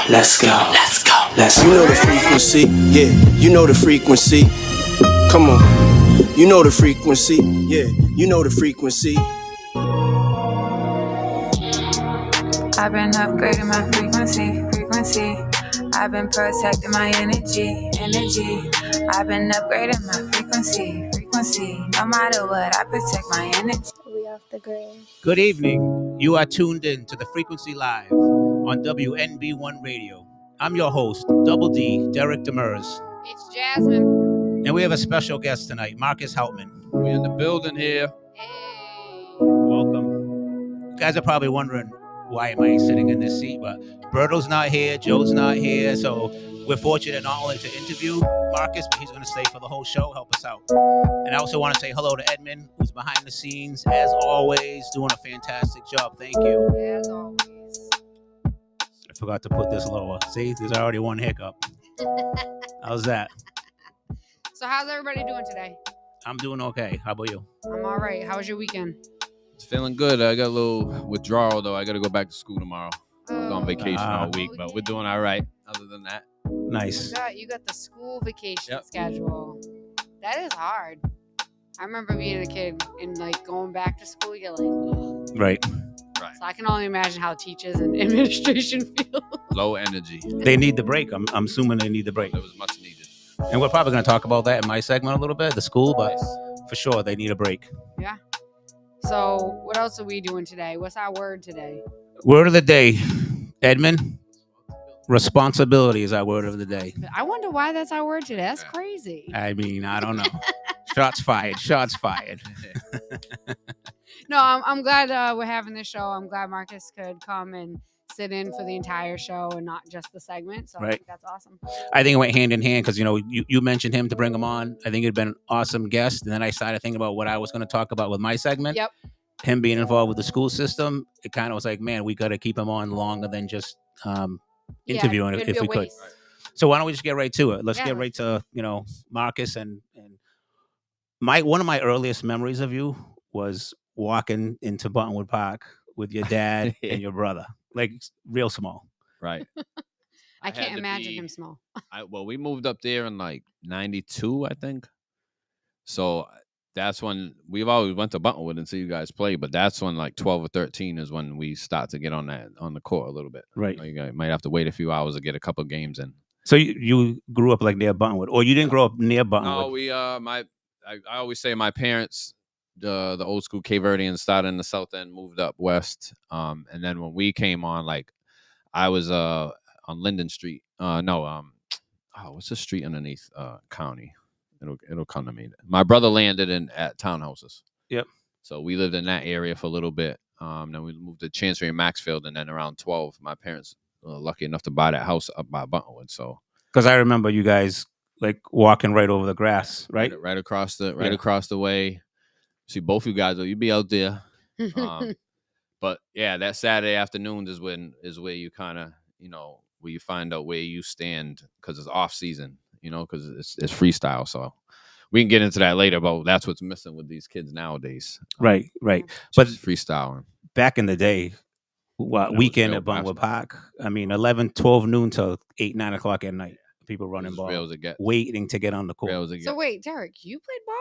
Let's go. Let's go. Let's go. You know the frequency. Yeah, you know the frequency. Come on. You know the frequency. Yeah, you know the frequency. I've been upgrading my frequency. I've been protecting my energy. I've been upgrading my frequency. No matter what, I protect my energy. We off the grid. Good evening. You are tuned in to the Frequency Live on WNB1 Radio. I'm your host, Double D, Derek Demers. It's Jasmine. And we have a special guest tonight, Marcus Houtman. We're in the building here. Hey. Welcome. You guys are probably wondering, why am I sitting in this seat? But Berto's not here, Joe's not here, so we're fortunate not only to interview Marcus, but he's going to stay for the whole show, help us out. And I also want to say hello to Edmund, who's behind the scenes, as always, doing a fantastic job. Thank you. As always. I forgot to put this lower. See, there's already one hiccup. How's that? So how's everybody doing today? I'm doing okay. How about you? I'm all right. How was your weekend? It's feeling good. I got a little withdrawal, though. I got to go back to school tomorrow. I was on vacation all week, but we're doing all right other than that. Nice. You got the school vacation Yep. schedule. That is hard. I remember being a kid and like going back to school, you're like, ugh. Right. So I can only imagine how teachers and administration feel. Low energy. They need the break. I'm assuming they need the break. It was much needed. And we're probably going to talk about that in my segment a little bit, the school, but for sure they need a break. Yeah. So what else are we doing today? What's our word today? Word of the day, Edmund. Responsibility is our word of the day. I wonder why that's our word today. That's crazy. I mean, I don't know. Shots fired. Shots fired. No, I'm glad we're having this show. I'm glad Marcus could come and sit in for the entire show and not just the segment. So I Right. think that's awesome. I think it went hand in hand because, you mentioned him to bring him on. I think it'd been an awesome guest. And then I started thinking about what I was going to talk about with my segment. Yep. Him being involved with the school system. It kind of was like, man, we got to keep him on longer than just interviewing it'd if be a we could. waste. So why don't we just get right to it? Let's Yeah, get right to, Marcus and one of my earliest memories of you was walking into Buttonwood Park with your dad and your brother, like real small. Right. I had can't to imagine be- him small. Well, we moved up there in like 92, I think. So that's when we've always went to Buttonwood and see you guys play, but that's when like 12 or 13 is when we start to get on the court a little bit. Right. You guys might have to wait a few hours to get a couple games in. So you grew up like near Buttonwood, or you didn't grow up near Buttonwood? No, we I always say my parents, the old school Cape Verdeans, started in the south end, moved up west, and then when we came on, like I was on Linden Street. What's the street underneath County? It'll come to me. My brother landed at townhouses. Yep. So we lived in that area for a little bit. Then we moved to Chancery and Maxfield, and then around 12, my parents were lucky enough to buy that house up by Buttonwood. So Because I remember you guys like walking right over the grass, right? right across the way. See both you guys, you'd be out there. But yeah, that Saturday afternoon is where you kind of, where you find out where you stand because it's off season, because it's freestyle. So we can get into that later, but that's what's missing with these kids nowadays. Right. But Just freestyling. back in the day, weekend at Buttonwood Park, I mean, 11, 12 noon till 8, 9 o'clock at night, people running ball, waiting to get on the court. So wait, Derek, you played ball?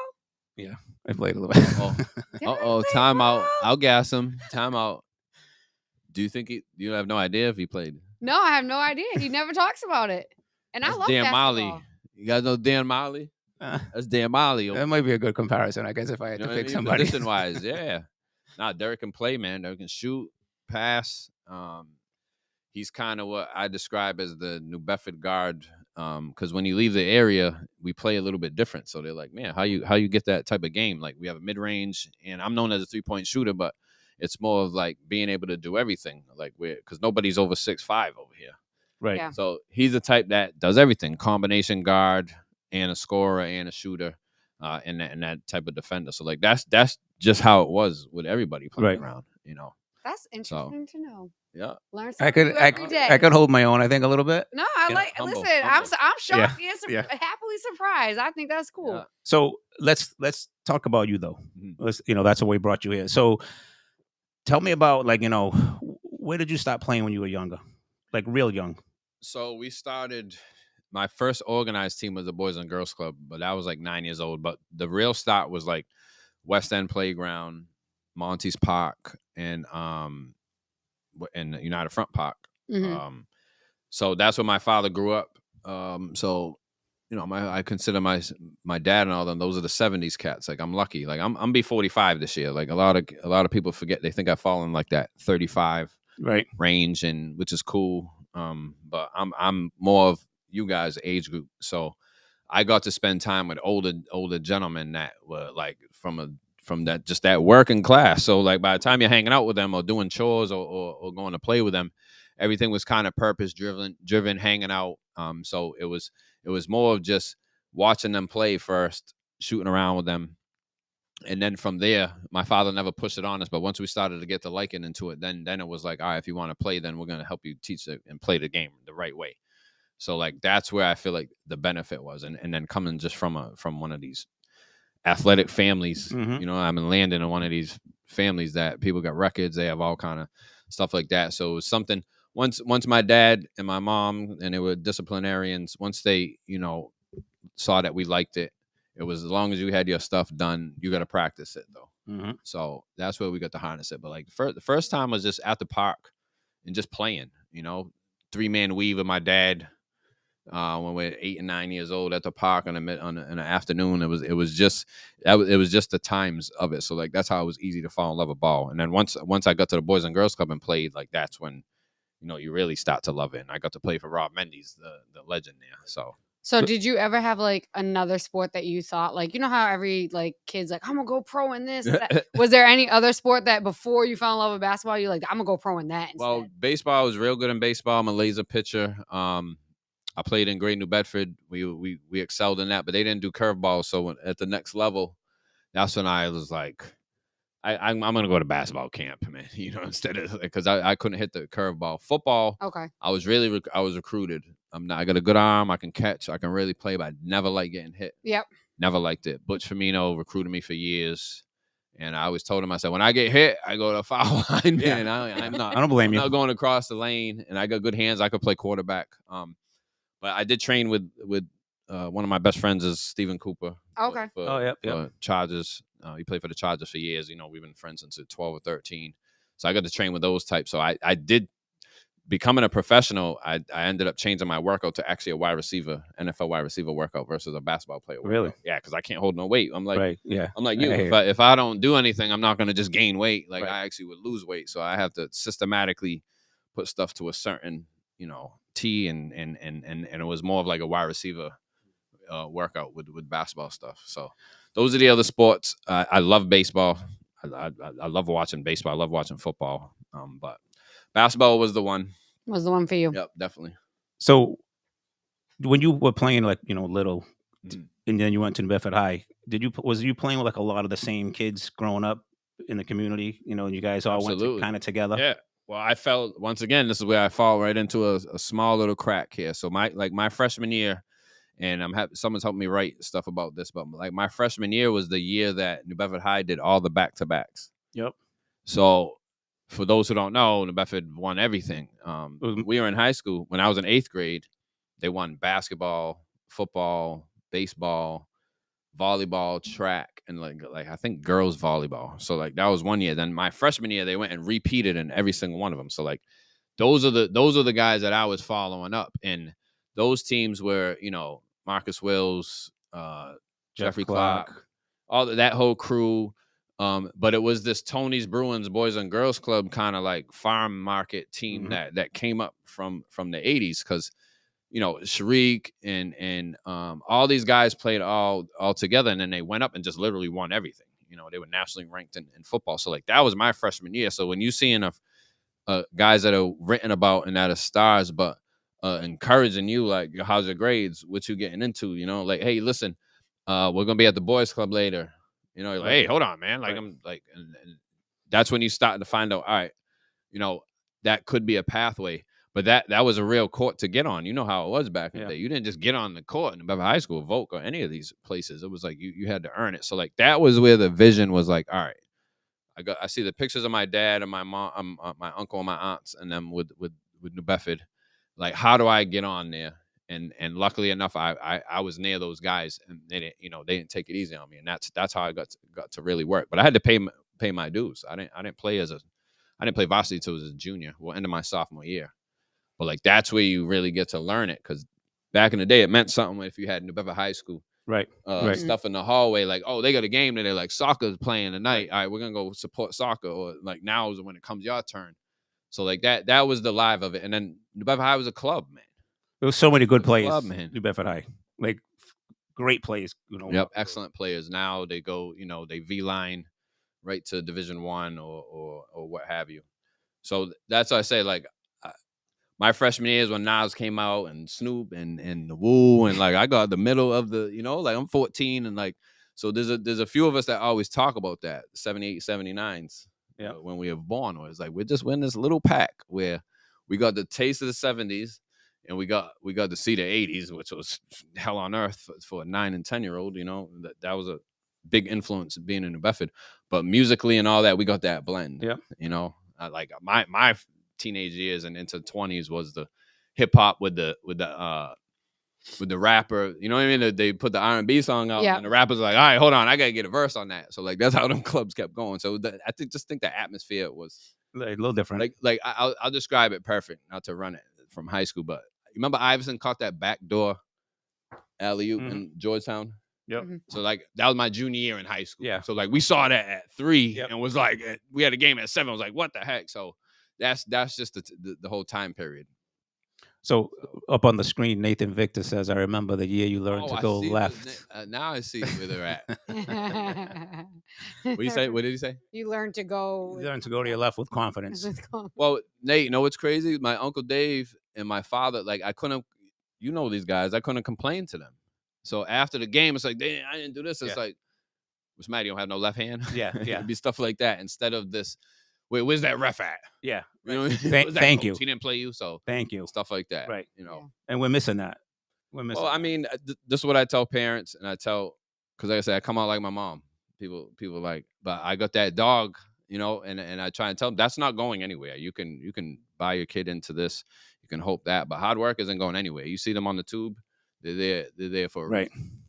Yeah, I played a little bit. Time out. I'll gas him. Time out. Do you think you have no idea if he played? No, I have no idea. He never talks about it. And That's I love Dan basketball. Molly. You guys know Dan Molly? That's Dan Molly. That might be a good comparison, I guess, if I had to pick somebody. Position wise, yeah. Derek can play, man. Derek can shoot, pass. He's kind of what I describe as the New Bedford guard. Because when you leave the area, we play a little bit different. So they're like, man, how you get that type of game? Like we have a mid range, and I'm known as a 3-point shooter, but it's more of like being able to do everything. Like because nobody's over 6'5" over here. Right. Yeah. So he's the type that does everything: combination guard and a scorer and a shooter, and that type of defender. So like that's just how it was with everybody playing around. That's interesting to know. Yeah. Learn I something could new every day. I could hold my own, I think, a little bit. No, I like. humble, Listen, humble. I'm shocked. Yeah. Happily surprised. I think that's cool. Yeah. So let's talk about you though. Mhm. That's what we brought you here. So tell me about where did you start playing when you were younger, like real young? So we started. My first organized team was the Boys and Girls Club, but I was like 9 years old. But the real start was like West End Playground, Monty's Park, and United Front Park. Mhm. So that's where my father grew up. So I consider my dad and all them. Those are the '70s cats. Like I'm lucky. Like I'm be 45 this year. Like a lot of people forget. They think I fall in like that 35 Right. range, and which is cool. But I'm more of you guys' age group. So I got to spend time with older gentlemen that were like from that just that working class. So like by the time you're hanging out with them or doing chores or going to play with them, everything was kind of purpose driven hanging out. So it was more of just watching them play first, shooting around with them. And then from there, my father never pushed it on us. But once we started to get the liking into it, then it was like, all right, if you want to play, then we're gonna help you teach it and play the game the right way. So like that's where I feel like the benefit was, and then coming just from one of these athletic families, Mhm. I've been landing in one of these families that people got records, they have all kind of stuff like that. So it was something. Once my dad and my mom and they were disciplinarians, once they saw that we liked it, it was as long as you had your stuff done, you got to practice it though. Mhm. So that's where we got to harness it. But like the first time was just at the park and just playing, 3-man weave with my dad when we were 8 and 9 years old at the park in the afternoon. It was just the times of it. So like that's how it was easy to fall in love with ball. And then once I got to the Boys and Girls Club and played, like that's when you really start to love it. And I got to play for Rob Mendes, the legend there. So did you ever have like another sport that you thought like how every like kid's like I'm gonna go pro in this? Was there any other sport that before you fell in love with basketball you like I'm gonna go pro in that instead? Well, baseball, I was real good in baseball. I'm a laser pitcher. I played in Great New Bedford. We excelled in that, but they didn't do curveballs. So at the next level, that's when I was like, I'm gonna go to basketball camp, man. Instead of because I couldn't hit the curveball. Football, Okay. I was recruited. I got a good arm. I can catch. I can really play, but I never liked getting hit. Yep. Never liked it. Butch Firmino recruited me for years. And I always told him, I said, when I get hit, I go to the foul line, man. Yeah. I'm not. I don't blame I'm you. not going across the lane, and I got good hands. I could play quarterback. But I did train with one of my best friends is Stephen Cooper. Okay. For Chargers. He played for the Chargers for years. We've been friends since 12 or 13. So I got to train with those types. So I did. Becoming a professional, I ended up changing my workout to actually a wide receiver, NFL wide receiver workout versus a basketball player workout. Really? Yeah, because I can't hold no weight. I'm like, Right. Yeah. I'm like you. If I don't do anything, I'm not going to just gain weight. Like I actually would lose weight. So I have to systematically put stuff to a certain, T, and it was more of like a wide receiver workout with basketball stuff. So those are the other sports. I love baseball. I love watching baseball. I love watching football. But basketball was the one. Was the one for you? Yep, definitely. So when you were playing like little, Mhm. and then you went to New Bedford High, was you playing with like a lot of the same kids growing up in the community? And you guys all Absolutely. went kind of together. Yeah. Well, I felt once again, this is where I fall right into a small little crack here. So my freshman year, and someone's helped me write stuff about this, but like my freshman year was the year that New Bedford High did all the back-to-backs. Yep. So for those who don't know, New Bedford won everything. We were in high school when I was in 8th grade. They won basketball, football, baseball, volleyball, track, and like I think girls volleyball. So like that was one year. Then my freshman year, they went and repeated in every single one of them. So like those are the guys that I was following up, and those teams were Marcus Wills, Jeffrey Clark, all that whole crew. But it was this Tony's Bruins Boys and Girls Club kind of like farm market team that came up from the 80s because Sharik and all these guys played all together, and then they went up and just literally won everything. They were nationally ranked in football. So like that was my freshman year. So when you see enough guys that are written about and that are stars, but encouraging you like, how's your grades? What you getting into? Like, hey, listen, we're gonna be at the boys club later. You're like, hey, hold on, man. Like I'm like, and that's when you start to find out, all right, that could be a pathway. But that was a real court to get on. You know how it was back in the day. You didn't just get on the court in Beverly High School, Volk, or any of these places. It was like you had to earn it. So like that was where the vision was like, all right, I see the pictures of my dad and my mom, my uncle and my aunts, and them with New Bedford. like, how do I get on there? And luckily enough, I was near those guys, and they didn't, they didn't take it easy on me, and that's how I got to really work. But I had to pay my dues. I didn't play varsity until I was a junior, well, end of my sophomore year. But like, that's where you really get to learn it, because back in the day, it meant something if you had New Bedford High School Right. stuff in the hallway, like, oh, they got a game today, like soccer's playing tonight. All right, we're gonna go support soccer. Or like, now is when it comes your turn. So like that was the live of it. And then New Bedford High was a club, man. There was so many good Club, players, man. New Bedford High, like great players. Yep, excellent players. Now they go, they V-line right to Division I or what have you. So that's why I say, like, my freshman years when Nas came out and Snoop and the Woo, and like, I got the middle of the, like, I'm 14, and like, so there's a few of us that always talk about that 78, 79s. Yeah. When we were born, or it's like we're in this little pack where we got the taste of the 70s, and we got to see the 80s, which was hell on earth for a 9 and 10-year-old. That was a big influence of being in New Bedford. But musically and all that, we got that blend. Yeah. Like my teenage years and into 20s was the hip hop with the rapper. You know what I mean? They put the R&B song out, and the rapper's like, all right, hold on, I gotta get a verse on that. So like, that's how them clubs kept going. So I think the atmosphere was a little different. Like I'll describe it perfect, not to run it from high school, but remember Iverson caught that backdoor L.i.V.E in Georgetown? Yep. So like, that was my junior year in high school. Yeah. So like, we saw that at 3, and was like, we had a game at 7. I was like, what the heck? So that's just the whole time period. So up on the screen, Nathan Victor says, "I remember the year you learned to go left." Now I see where they're at. What did he say? You learned to go. You learned to go to your left with confidence. Well, Nate, you know what's crazy? My Uncle Dave and my father, like, I couldn't, these guys, I couldn't complain to them. So after the game, it's like, I didn't do this. It's like, what's matter? You don't have no left hand? Yeah. It'd be stuff like that instead of this. Wait, where's that ref at? Yeah. Thank you. He didn't play you, so thank you. Stuff like that. Right. And we're missing that. Well, I mean, this is what I tell parents, and I tell, because like I said, I come out like my mom. People like, but I got that dog, and I try and tell them that's not going anywhere. You can buy your kid into this. You can hope that, but hard work isn't going anywhere. You see them on the tube, they're there for a reason,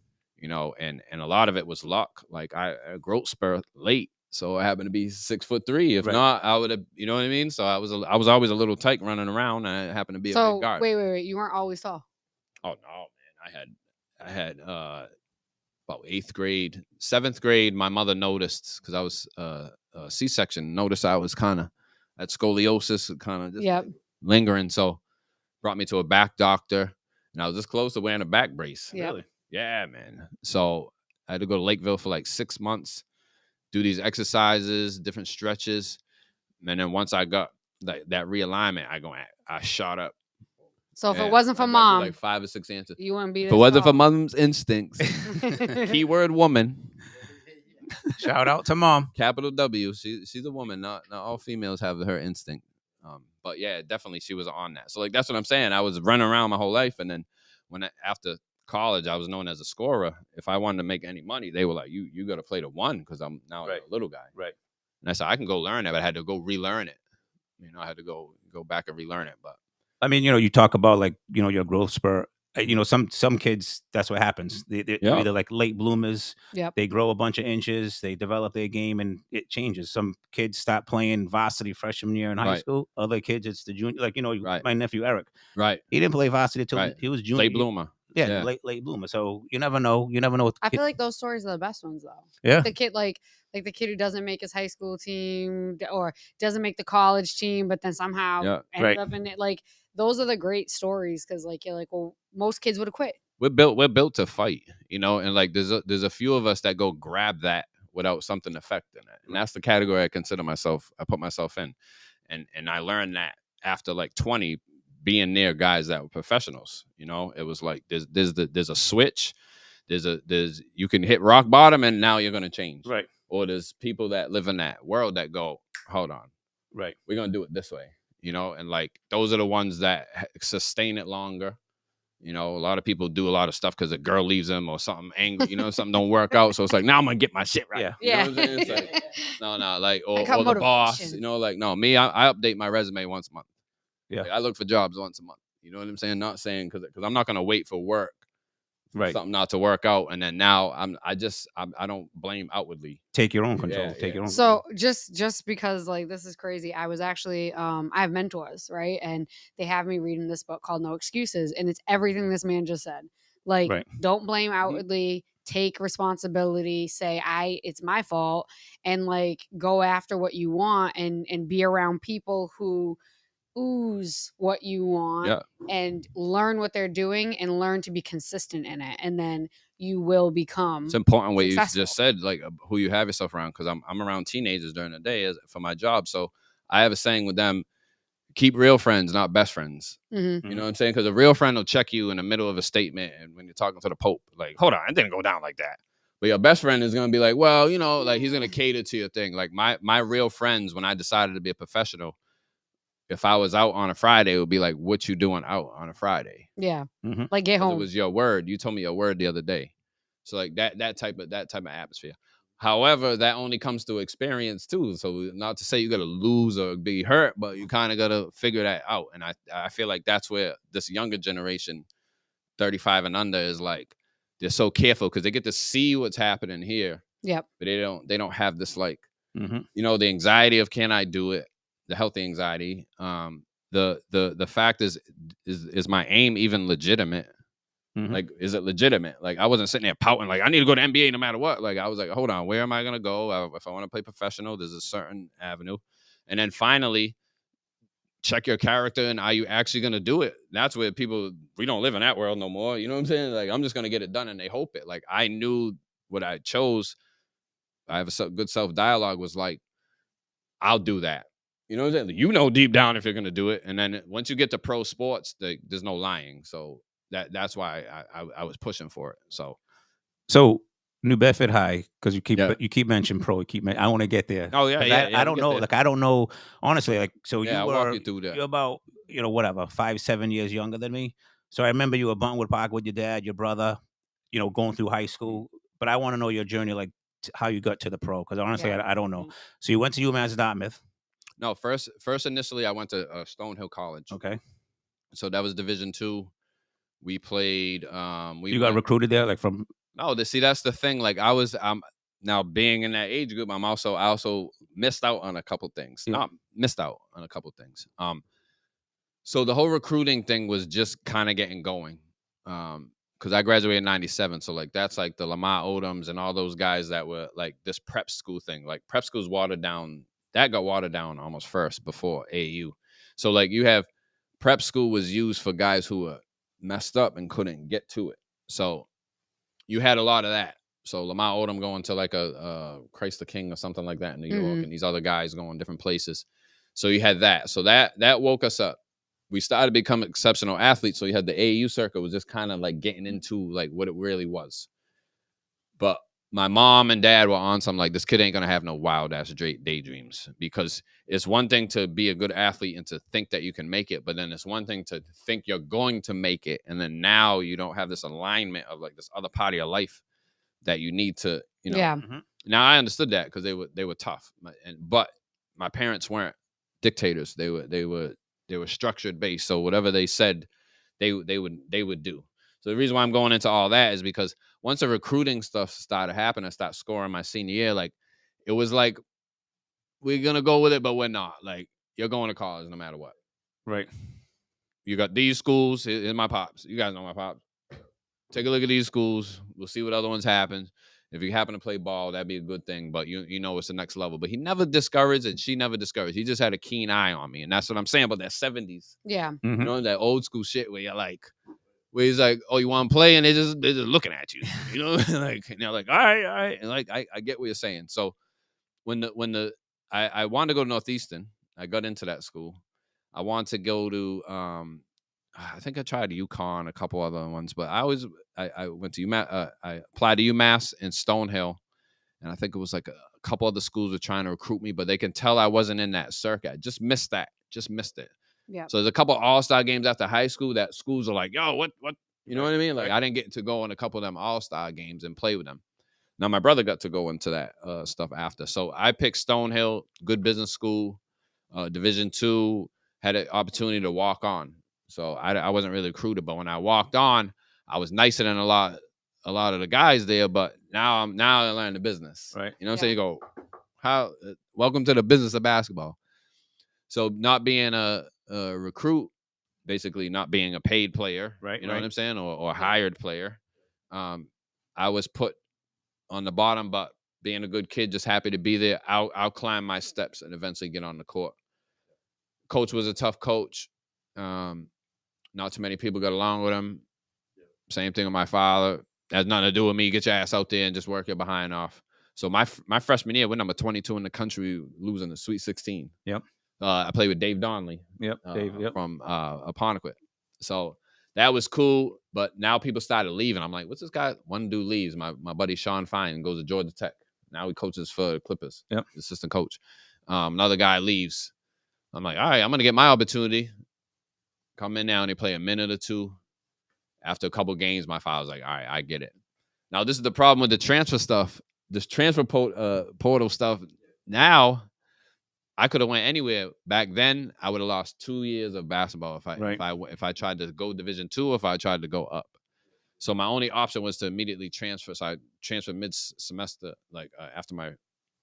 and a lot of it was luck. Like, I growth spurt late. So I happened to be 6'3". If not, I would have, you know what I mean? So I was always a little tight running around, and I happened to be a big guard. Wait. You weren't always tall. Oh no, man. I had about 8th grade, 7th grade. My mother noticed, because I was C-section. Noticed I was kind of at scoliosis, kind of just like lingering. So brought me to a back doctor, and I was this close to wearing a back brace. Yep. Really? Yeah, man. So I had to go to Lakeville for like 6 months. Do these exercises, different stretches, and then once I got that realignment, I shot up. So if it wasn't for mom, like 5 or 6 answers. You wouldn't be. If it wasn't for mom's instincts, keyword woman. Shout out to mom. Capital W. She's a woman. Not all females have her instinct. But yeah, definitely she was on that. So like, that's what I'm saying. I was running around my whole life, and then after college, I was known as a scorer. If I wanted to make any money, they were like, you got to play the 1, because I'm now a little guy. Right. And I said, I can go learn it, but I had to go relearn it. I had to go back and relearn it. But I mean, you talk about, like, your growth spurt. Some kids, that's what happens. They're either like late bloomers. Yep. They grow a bunch of inches. They develop their game, and it changes. Some kids stop playing varsity freshman year in high school. Other kids, it's the junior. Like, my nephew Eric. Right. He didn't play varsity until he was junior. Late bloomer. Yeah, late bloomer. So you never know. You never know what I feel like those stories are the best ones, though. Yeah. The kid, like the kid who doesn't make his high school team or doesn't make the college team, but then somehow ends up in it. Like, those are the great stories, because like, you're like, well, most kids would have quit. We're built to fight, and like, there's a few of us that go grab that without something affecting it, and that's the category I put myself in, and I learned that after like 20, being near guys that were professionals. It was like, there's a switch, there's you can hit rock bottom, and now you're gonna change, right? Or there's people that live in that world that go, hold on, right, we're gonna do it this way, and like, those are the ones that sustain it longer. A lot of people do a lot of stuff because a girl leaves them or something angry, something don't work out. So it's like, now I'm gonna get my shit right. Yeah. You know what I'm saying? It's like, no, like, or the boss, like, no, me, I update my resume once a month. Yeah. Like, I look for jobs once a month. You know what I'm saying? Not saying because I'm not gonna wait for work, Right. something not to work out, and then now I don't blame outwardly. Take your own control. Yeah, Take yeah. your own. So just because like this is crazy, I was actually I have mentors, right? And they have me reading this book called No Excuses, and it's everything this man just said. Like, Right. don't blame outwardly, take responsibility, say it's my fault, and like go after what you want and be around people who ooze what you want Yeah. and learn what they're doing and learn to be consistent in it, and then you will become It's important what you successful. just said, like who you have yourself around. Because I'm around teenagers during the day for my job, so I have a saying with them: keep real friends, not best friends. Mhm. You know what I'm saying? Because a real friend will check you in the middle of a statement, and when you're talking to the Pope, like, hold on, it didn't go down like that. But your best friend is gonna be like, well, like he's gonna cater to your thing. Like my real friends, when I decided to be a professional, if I was out on a Friday, it would be like, what you doing out on a Friday? Yeah. Mhm. Like get Because it home. was your word. You told me your word the other day. So like that type of atmosphere. However, that only comes through experience too. So not to say you gotta lose or be hurt, but you kind of gotta figure that out. And I feel like that's where this younger generation, 35 and under, is like they're so careful because they get to see what's happening here, Yep. but they don't have this like Mhm. the anxiety of can I do it, the healthy anxiety. The fact is my aim even legitimate? Mhm. Like, is it legitimate? Like, I wasn't sitting there pouting like I need to go to NBA no matter what. Like, I was like, hold on, where am I gonna go? If I want to play professional, there's a certain avenue, and then finally check your character and are you actually gonna do it? That's where we don't live in that world no more. You know what I'm saying? Like, I'm just gonna get it done, and they hope it. Like, I knew what I chose. I have a good self dialogue. Was like, I'll do that. You know what I'm saying? You know deep down if you're gonna do it, and then once you get to pro sports, there's no lying. So that's why I was pushing for it. So New Bedford High, because Yeah. you keep mentioning pro, I want to get there. Oh yeah, 'Cause yeah, yeah. I We don't get know. there. Like I don't know honestly. Like so Yeah, I'll walk you through that. you're about whatever 5-7 years younger than me. So I remember you were Buntwood Park with your dad, your brother, going through high school. But I want to know your journey, like how you got to the pro, because honestly Yeah. I don't know. So you went to UMass Dartmouth, No, first initially I went to Stonehill College. okay? So that was Division II. We played. We You got went. recruited there, like from No, see that's the thing. Like I'm now being in that age group. I also missed out on a couple things. Yeah. Not missed out on a couple things. So the whole recruiting thing was just kind of getting going. Because I graduated in '97, so like that's like the Lamar Odoms and all those guys that were like this prep school thing. Like prep school's watered down. That got watered down almost first before AU. So like you have prep school was used for guys who were messed up and couldn't get to it. So you had a lot of that. So Lamar Odom going to like a Christ the King or something like that in New York, Mhm. and these other guys going different places. So you had that. So that woke us up. We started to become exceptional athletes. So you had the AAU circuit was just kind of like getting into like what it really was. But my mom and dad were on some like this kid ain't gonna have no wild ass daydreams, because it's one thing to be a good athlete and to think that you can make it, but then it's one thing to think you're going to make it, and then now you don't have this alignment of like this other part of your life that you need to Yeah. Now I understood that because they were tough, but my parents weren't dictators. They were structured based. So whatever they said, they would do. So the reason why I'm going into all that is because once the recruiting stuff started happening, I started scoring my senior year. Like it was like we're gonna go with it, but we're not. Like you're going to college no matter what. right. You got these schools. Here's my pops. You guys know my pops. Take a look at these schools. We'll see what other ones happen. If you happen to play ball, that'd be a good thing. But you know it's the next level. But he never discouraged, and she never discouraged. He just had a keen eye on me, and that's what I'm saying about that '70s. Yeah. You know that old school shit where you're like, where he's like, "Oh, you want to play?" and they're just looking at you. You know, like and they're like, "All right, all right." And like I get what you're saying. So I wanted to go to Northeastern. I got into that school. I wanted to go to I think I tried UConn, a couple other ones, but I went to UMass. I applied to UMass in Stonehill, and I think it was like a couple other schools were trying to recruit me, but they can tell I wasn't in that circuit. I just missed that. Just missed it. Yeah. So there's a couple All-Star games after high school that schools are like, "Yo, what?" You know what I mean? Like I didn't get to go in a couple of them All-Star games and play with them. Now my brother got to go into that stuff after. So I picked Stonehill, good business school, Division II, had an opportunity to walk on. So I wasn't really recruited. But when I walked on, I was nicer than a lot of the guys there. But now I learned the business. Right. You know what I'm saying? You go, welcome to the business of basketball. So not being a recruit, basically not being a paid player, Right, you know right. what I'm saying, or a hired player. I was put on the bottom, but being a good kid, just happy to be there. I'll climb my steps and eventually get on the court. Coach was a tough coach. Not too many people got along with him. Same thing with my father. Has nothing to do with me. Get your ass out there and just work your behind off. So my freshman year, we're number 22 in the country, losing the Sweet 16. Yep. I played with Dave Donnelly. Yep. Dave. Yep. From Apponequet. So that was cool. But now people started leaving. I'm like, what's this guy? One dude leaves. My buddy Sean Fine goes to Georgia Tech. Now he coaches for the Clippers. Yep. Assistant coach. Another guy leaves. I'm like, all right, I'm gonna get my opportunity. Come in now and they play a minute or two. After a couple games, my father was like, all right, I get it. Now, this is the problem with the transfer stuff. This transfer portal stuff. Now, I could have went anywhere. Back then, I would have lost 2 years of basketball if I tried to go Division II, if I tried to go up. So my only option was to immediately transfer. So I transferred mid-semester, like after my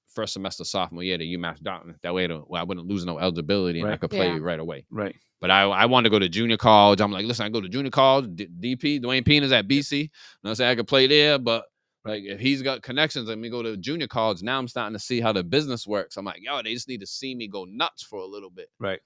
first semester sophomore year to UMass Dartmouth. That way, I wouldn't lose no eligibility and I could play right away. Right. But I wanted to go to junior college. I'm like, listen, I go to junior college, DP, Dwayne Peena's at BC. And I say I could play there, but like if he's got connections, let me go to junior college. Now I'm starting to see how the business works. I'm like, yo, they just need to see me go nuts for a little bit. Right.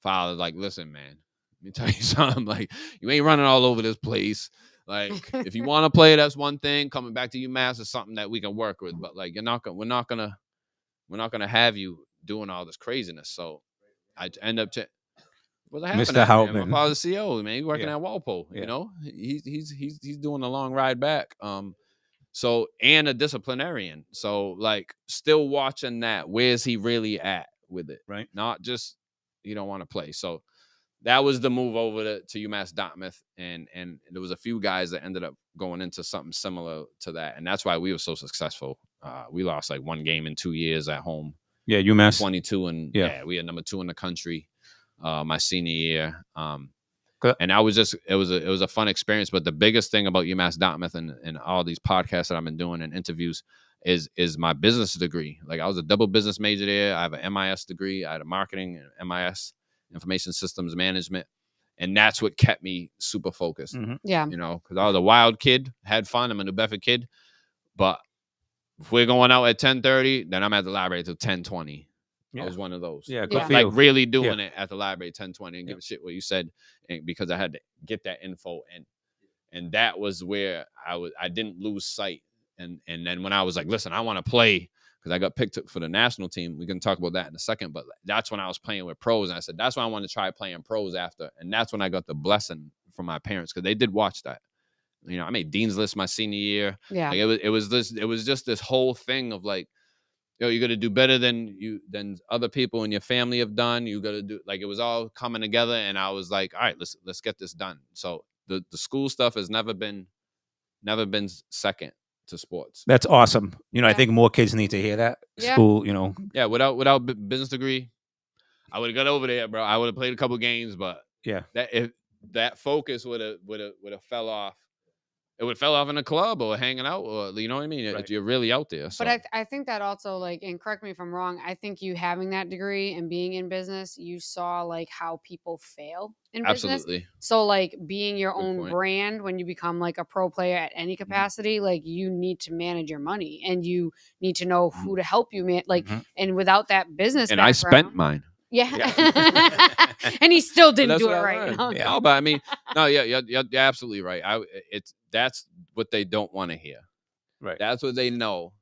Father's like, listen, man, let me tell you something. Like, you ain't running all over this place. Like, if you want to play, that's one thing. Coming back to UMass is something that we can work with. But like, we're not gonna have you doing all this craziness. So I end up what's happening? Mr. Houtman. My father's CEO, man. He's working Yeah. at Walpole. Yeah. You know, he's doing a long ride back. So and a disciplinarian. So like, still watching that. Where's he really at with it? Right. Not just you don't want to play. So that was the move over to UMass Dartmouth, and there was a few guys that ended up going into something similar to that, and that's why we were so successful. We lost like one game in 2 years at home. Yeah, UMass 22, and we had number 2 in the country my senior year. And I was just it was a fun experience. But the biggest thing about UMass Dartmouth and all these podcasts that I've been doing and interviews is my business degree. Like I was a double business major there. I have an MIS degree. I had a marketing and MIS, information systems management, and that's what kept me super focused. Mm-hmm. Yeah, you know, because I was a wild kid, had fun. I'm a New Bedford kid, but if we're going out at 10:30, then I'm at the library till 10:20. I was one of those. Yeah, good like really doing it at the library 10:20 and give a shit what you said, and because I had to get that info, and that was where I didn't lose sight. And then when I was like, listen, I want to play, because I got picked up for the national team. We can talk about that in a second, but that's when I was playing with pros, and I said that's when I wanted to try playing pros after, and that's when I got the blessing from my parents, because they did watch that. You know, I made Dean's List my senior year. Yeah, like it was just this whole thing of like, yo, you got to do better than other people in your family have done. You got to do, like, it was all coming together, and I was like, all right, let's get this done. So the school stuff has never been second to sports. That's awesome. You know, I think more kids need to hear that. Yeah. School, you know. Yeah, without business degree, I would have got over there, bro. I would have played a couple games, but that focus would have fell off. It would fell off in a club or hanging out, or you know what I mean. Right. You're really out there. So. but I think that also, like, and correct me if I'm wrong, I think you having that degree and being in business, you saw like how people fail in business. Absolutely. So like being your Good own point. brand, when you become like a pro player at any capacity, like you need to manage your money and you need to know who to help you, man. Like, and without that business, And background, I spent mine. Yeah. And he still didn't That's do it what I right. learned. You know? Yeah, no, but I mean, no, you're absolutely right. That's what they don't want to hear. Right. That's what they know,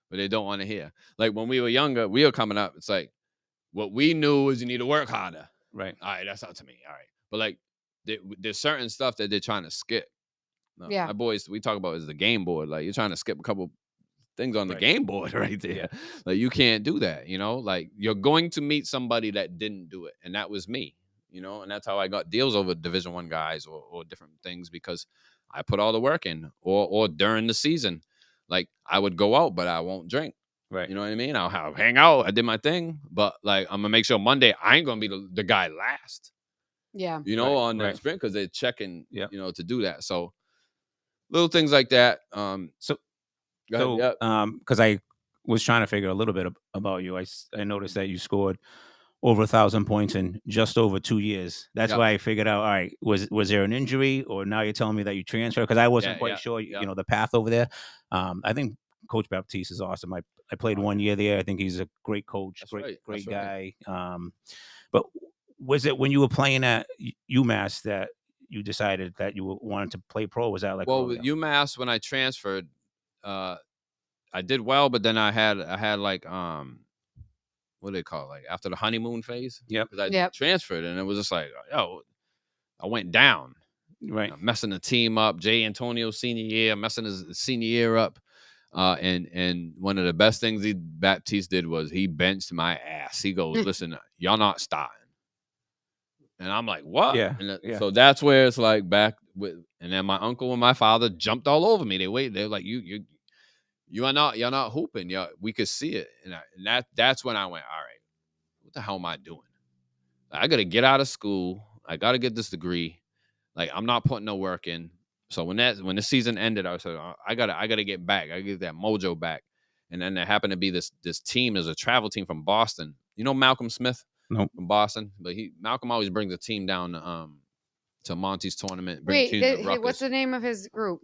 but they don't want to hear. Like when we were younger, we were coming up. It's like what we knew is you need to work harder. Right. All right, that's out to me. All right, but like there's certain stuff that they're trying to skip. Yeah. My boys, we talk about is the game board. Like you're trying to skip a couple things on the game board right there. Like you can't do that, you know? Like you're going to meet somebody that didn't do it, and that was me, you know? And that's how I got deals over Division I guys or different things, because I put all the work in. Or during the season, like I would go out, but I won't drink. Right. You know what I mean? I'll hang out. I did my thing, but like I'm gonna make sure Monday I ain't gonna be the guy last. Yeah. You know, Right, on the right. sprint because they're checking, Yeah. you know, to do that. So little things like that. So, Go ahead. Yeah. because I was trying to figure a little bit about you, I noticed that you scored over 1,000 points in just over 2 years. That's Yep. why I figured out, all right, was there an injury, or now you're telling me that you transferred? Because I wasn't quite sure, yeah. you know, the path over there. I think Coach Baptiste is awesome. I played 1 year there. I think he's a great coach, That's great right. great That's right. guy. But was it when you were playing at UMass that you decided that you wanted to play pro? Was that like Well, with earlier? UMass, when I transferred, I did well, but then I had like what do they call it? Like after the honeymoon phase? Yep. Because I Yep. transferred and it was just like, yo, I went down. Right. Messing the team up. Jay Antonio senior year, messing his senior year up. And one of the best things Baptiste did was he benched my ass. He goes, listen, y'all not starting. And I'm like, what? Yeah. And Yeah. so that's where it's like back with, and then my uncle and my father jumped all over me. They're like, you're not hooping. We could see it. And that's when I went, all right, what the hell am I doing? I got to get out of school. I got to get this degree. Like I'm not putting no work in. So when the season ended, I was like, I gotta get back. I gotta get that mojo back. And then there happened to be this team. There's a travel team from Boston. You know Malcolm Smith Nope. from Boston, but Malcolm always brings a team down to Monty's tournament. Wait, Teams to hey, what's the Rutgers. name of his group?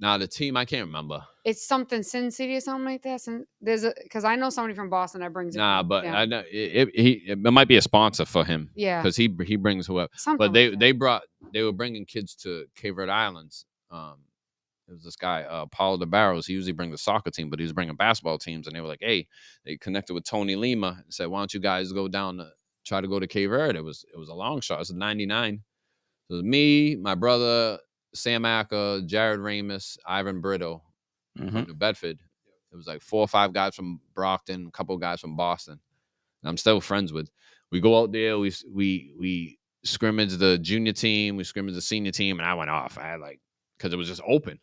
Now the team I can't remember. It's something Sin City or something like that. There's because I know somebody from Boston that brings it. Nah, but down. I know it might be a sponsor for him. Yeah. because he brings whoever. Something But like they were bringing kids to Cape Verde Islands. It was this guy, Paulo de Barros. He usually brings the soccer team, but he was bringing basketball teams. And they were like, hey, they connected with Tony Lima and said, why don't you guys go down to try to go to Cape Verde? It was a long shot. It was 99. So it was me, my brother, Sam Acker, Jared Ramus, Ivan Brito Mhm. from New Bedford. It was like 4 or 5 guys from Brockton, a couple of guys from Boston. And I'm still friends with. We go out there, we scrimmage the junior team, we scrimmage the senior team, and I went off. I had like, because it was just open.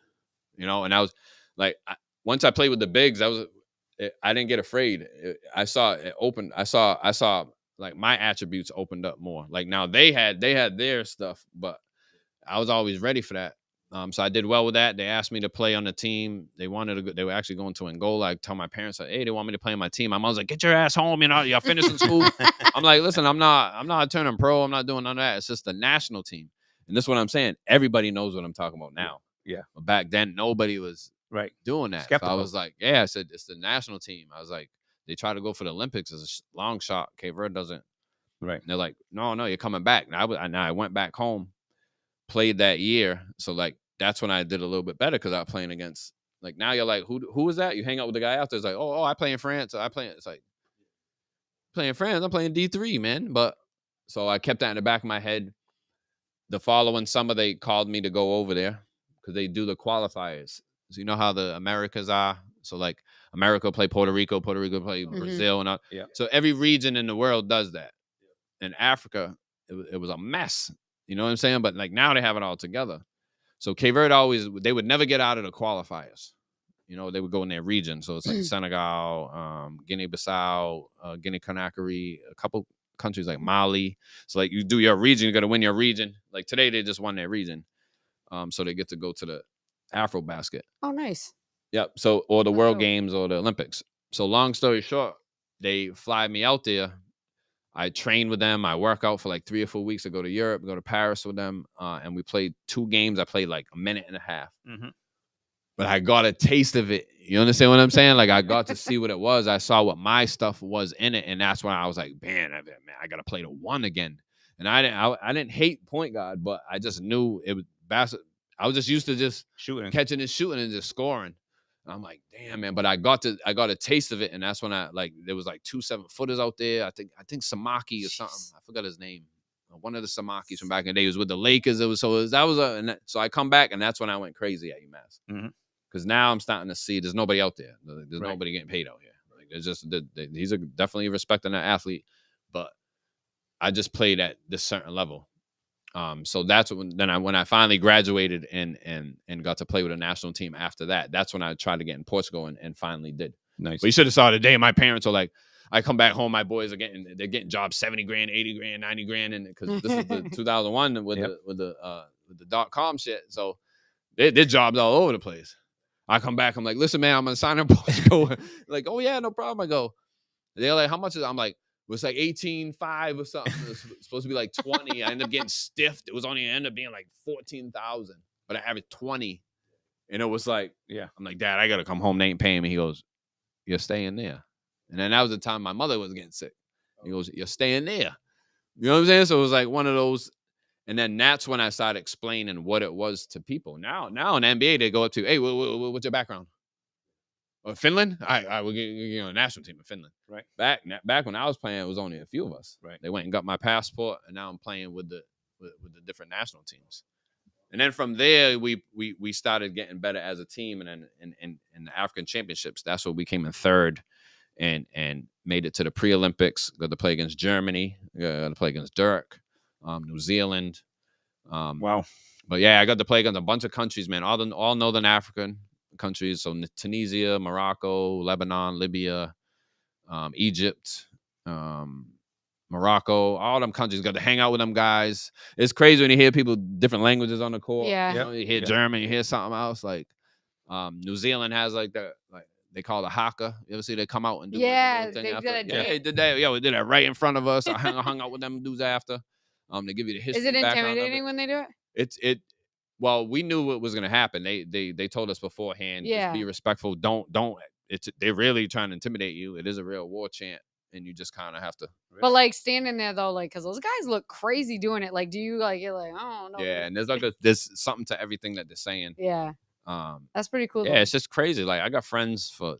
And I was like, once I played with the bigs, I didn't get afraid. I saw it open. I saw like my attributes opened up more. Like now they had their stuff, but I was always ready for that. So I did well with that. They asked me to play on the team. They wanted to go, they were actually going to Angola. I tell my parents, like, hey, they want me to play on my team. My mom's like, get your ass home. You're finishing school. I'm like, listen, I'm not turning pro. I'm not doing none of that. It's just the national team. And this is what I'm saying. Everybody knows what I'm talking about now. Yeah. But back then, nobody was Right. doing that. Skeptical. So I was like, yeah, I said, it's the national team. I was like, they try to go for the Olympics as a long shot. Cape Verde doesn't. Right. And they're like, no, you're coming back. And I went back home, played that year. So like, that's when I did a little bit better because I was playing against, like, now you're like, who is that? You hang out with the guy after. It's like, oh, I play in France. It's like, playing France. I'm playing D3, man. But so I kept that in the back of my head. The following summer, they called me to go over there because they do the qualifiers. So you know how the Americas are. So like America play Puerto Rico play Brazil, and all. Yeah. So every region in the world does that. In Africa, it was a mess. You know what I'm saying? But like now they have it all together. So Cape Verde they would never get out of the qualifiers. They would go in their region. So it's like Senegal, Guinea-Bissau, Guinea-Conakry, a couple countries like Mali. So like you do your region, you got to win your region. Like today they just won their region. So they get to go to the Afro basket. Oh, nice. Yep. So, or the World dope. Games or the Olympics. So long story short, they fly me out there. I train with them. I work out for like 3 or 4 weeks. I go to Europe, go to Paris with them. And we played 2 games. I played like a minute and a half. Mm-hmm. But I got a taste of it. You understand what I'm saying? Like I got to see what it was. I saw what my stuff was in it. And that's when I was like, man, I got to play the 1 again. And I didn't hate point guard, but I just knew it was basketball. I was just used to just Shooting, catching and shooting and just scoring. And I'm like, damn, man. But I got a taste of it. And that's when there was like 2 7-footers out there. I think Samaki or something. I forgot his name. One of the Samakis from back in the day. He was with the Lakers. So I come back and that's when I went crazy at UMass. Mm-hmm. Because now I'm starting to see there's nobody out there. There's Right. nobody getting paid out here. Like there's just he's definitely respecting that athlete, but I just played at this certain level. So that's when I finally graduated and got to play with a national team after that. That's when I tried to get in Portugal and finally did. Nice. But you should have saw the day my parents were like, I come back home, my boys are getting jobs 70 grand, 80 grand, 90 grand, and because this is the 2001 with the .com shit. So their jobs all over the place. I come back, I'm like, listen, man, I'm gonna sign up. Like, oh yeah, no problem. I go. They're like, how much is it? I'm like, it was like 18.5 or something. It was supposed to be like 20. I ended up getting stiffed. It was only ended up being like 14,000, but I averaged 20. And it was like, I'm like, Dad, I gotta come home. They ain't paying me. He goes, you're staying there. And then that was the time my mother was getting sick. He goes, you're staying there. You know what I'm saying? So it was like one of those. And then that's when I started explaining what it was to people. Now in the NBA, they go up to, hey, what's your background? Finland? We'll get a national team in Finland. Right. Back when I was playing, it was only a few of us. Right. They went and got my passport, and now I'm playing with the different national teams. And then from there, we started getting better as a team, and then in the African Championships, that's where we came in third, and made it to the pre-Olympics. Got to play against Germany. Got to play against Dirk, New Zealand. Wow. But yeah, I got to play against a bunch of countries, man. All Northern African countries. So Tunisia, Morocco, Lebanon, Libya, Egypt, Morocco, all them countries. Got to hang out with them guys. It's crazy when you hear people different languages on the court. Yeah. You know, you hear German, you hear something else. Like New Zealand has like they call it haka. You ever see they come out and do like a thing after? They did that. Yeah, we did that right in front of us. I hung out with them dudes after. They give you the history. Is it intimidating it. when they do it? Well, we knew what was going to happen. They told us beforehand. Just be respectful. Don't. They're really trying to intimidate you. It is a real war chant, and you just kind of have to. But like standing there though, like because those guys look crazy doing it. Like, do you like you're like, oh no? Yeah, and there's something to everything that they're saying. Yeah. That's pretty cool. Yeah, though. it's just crazy. Like I got friends for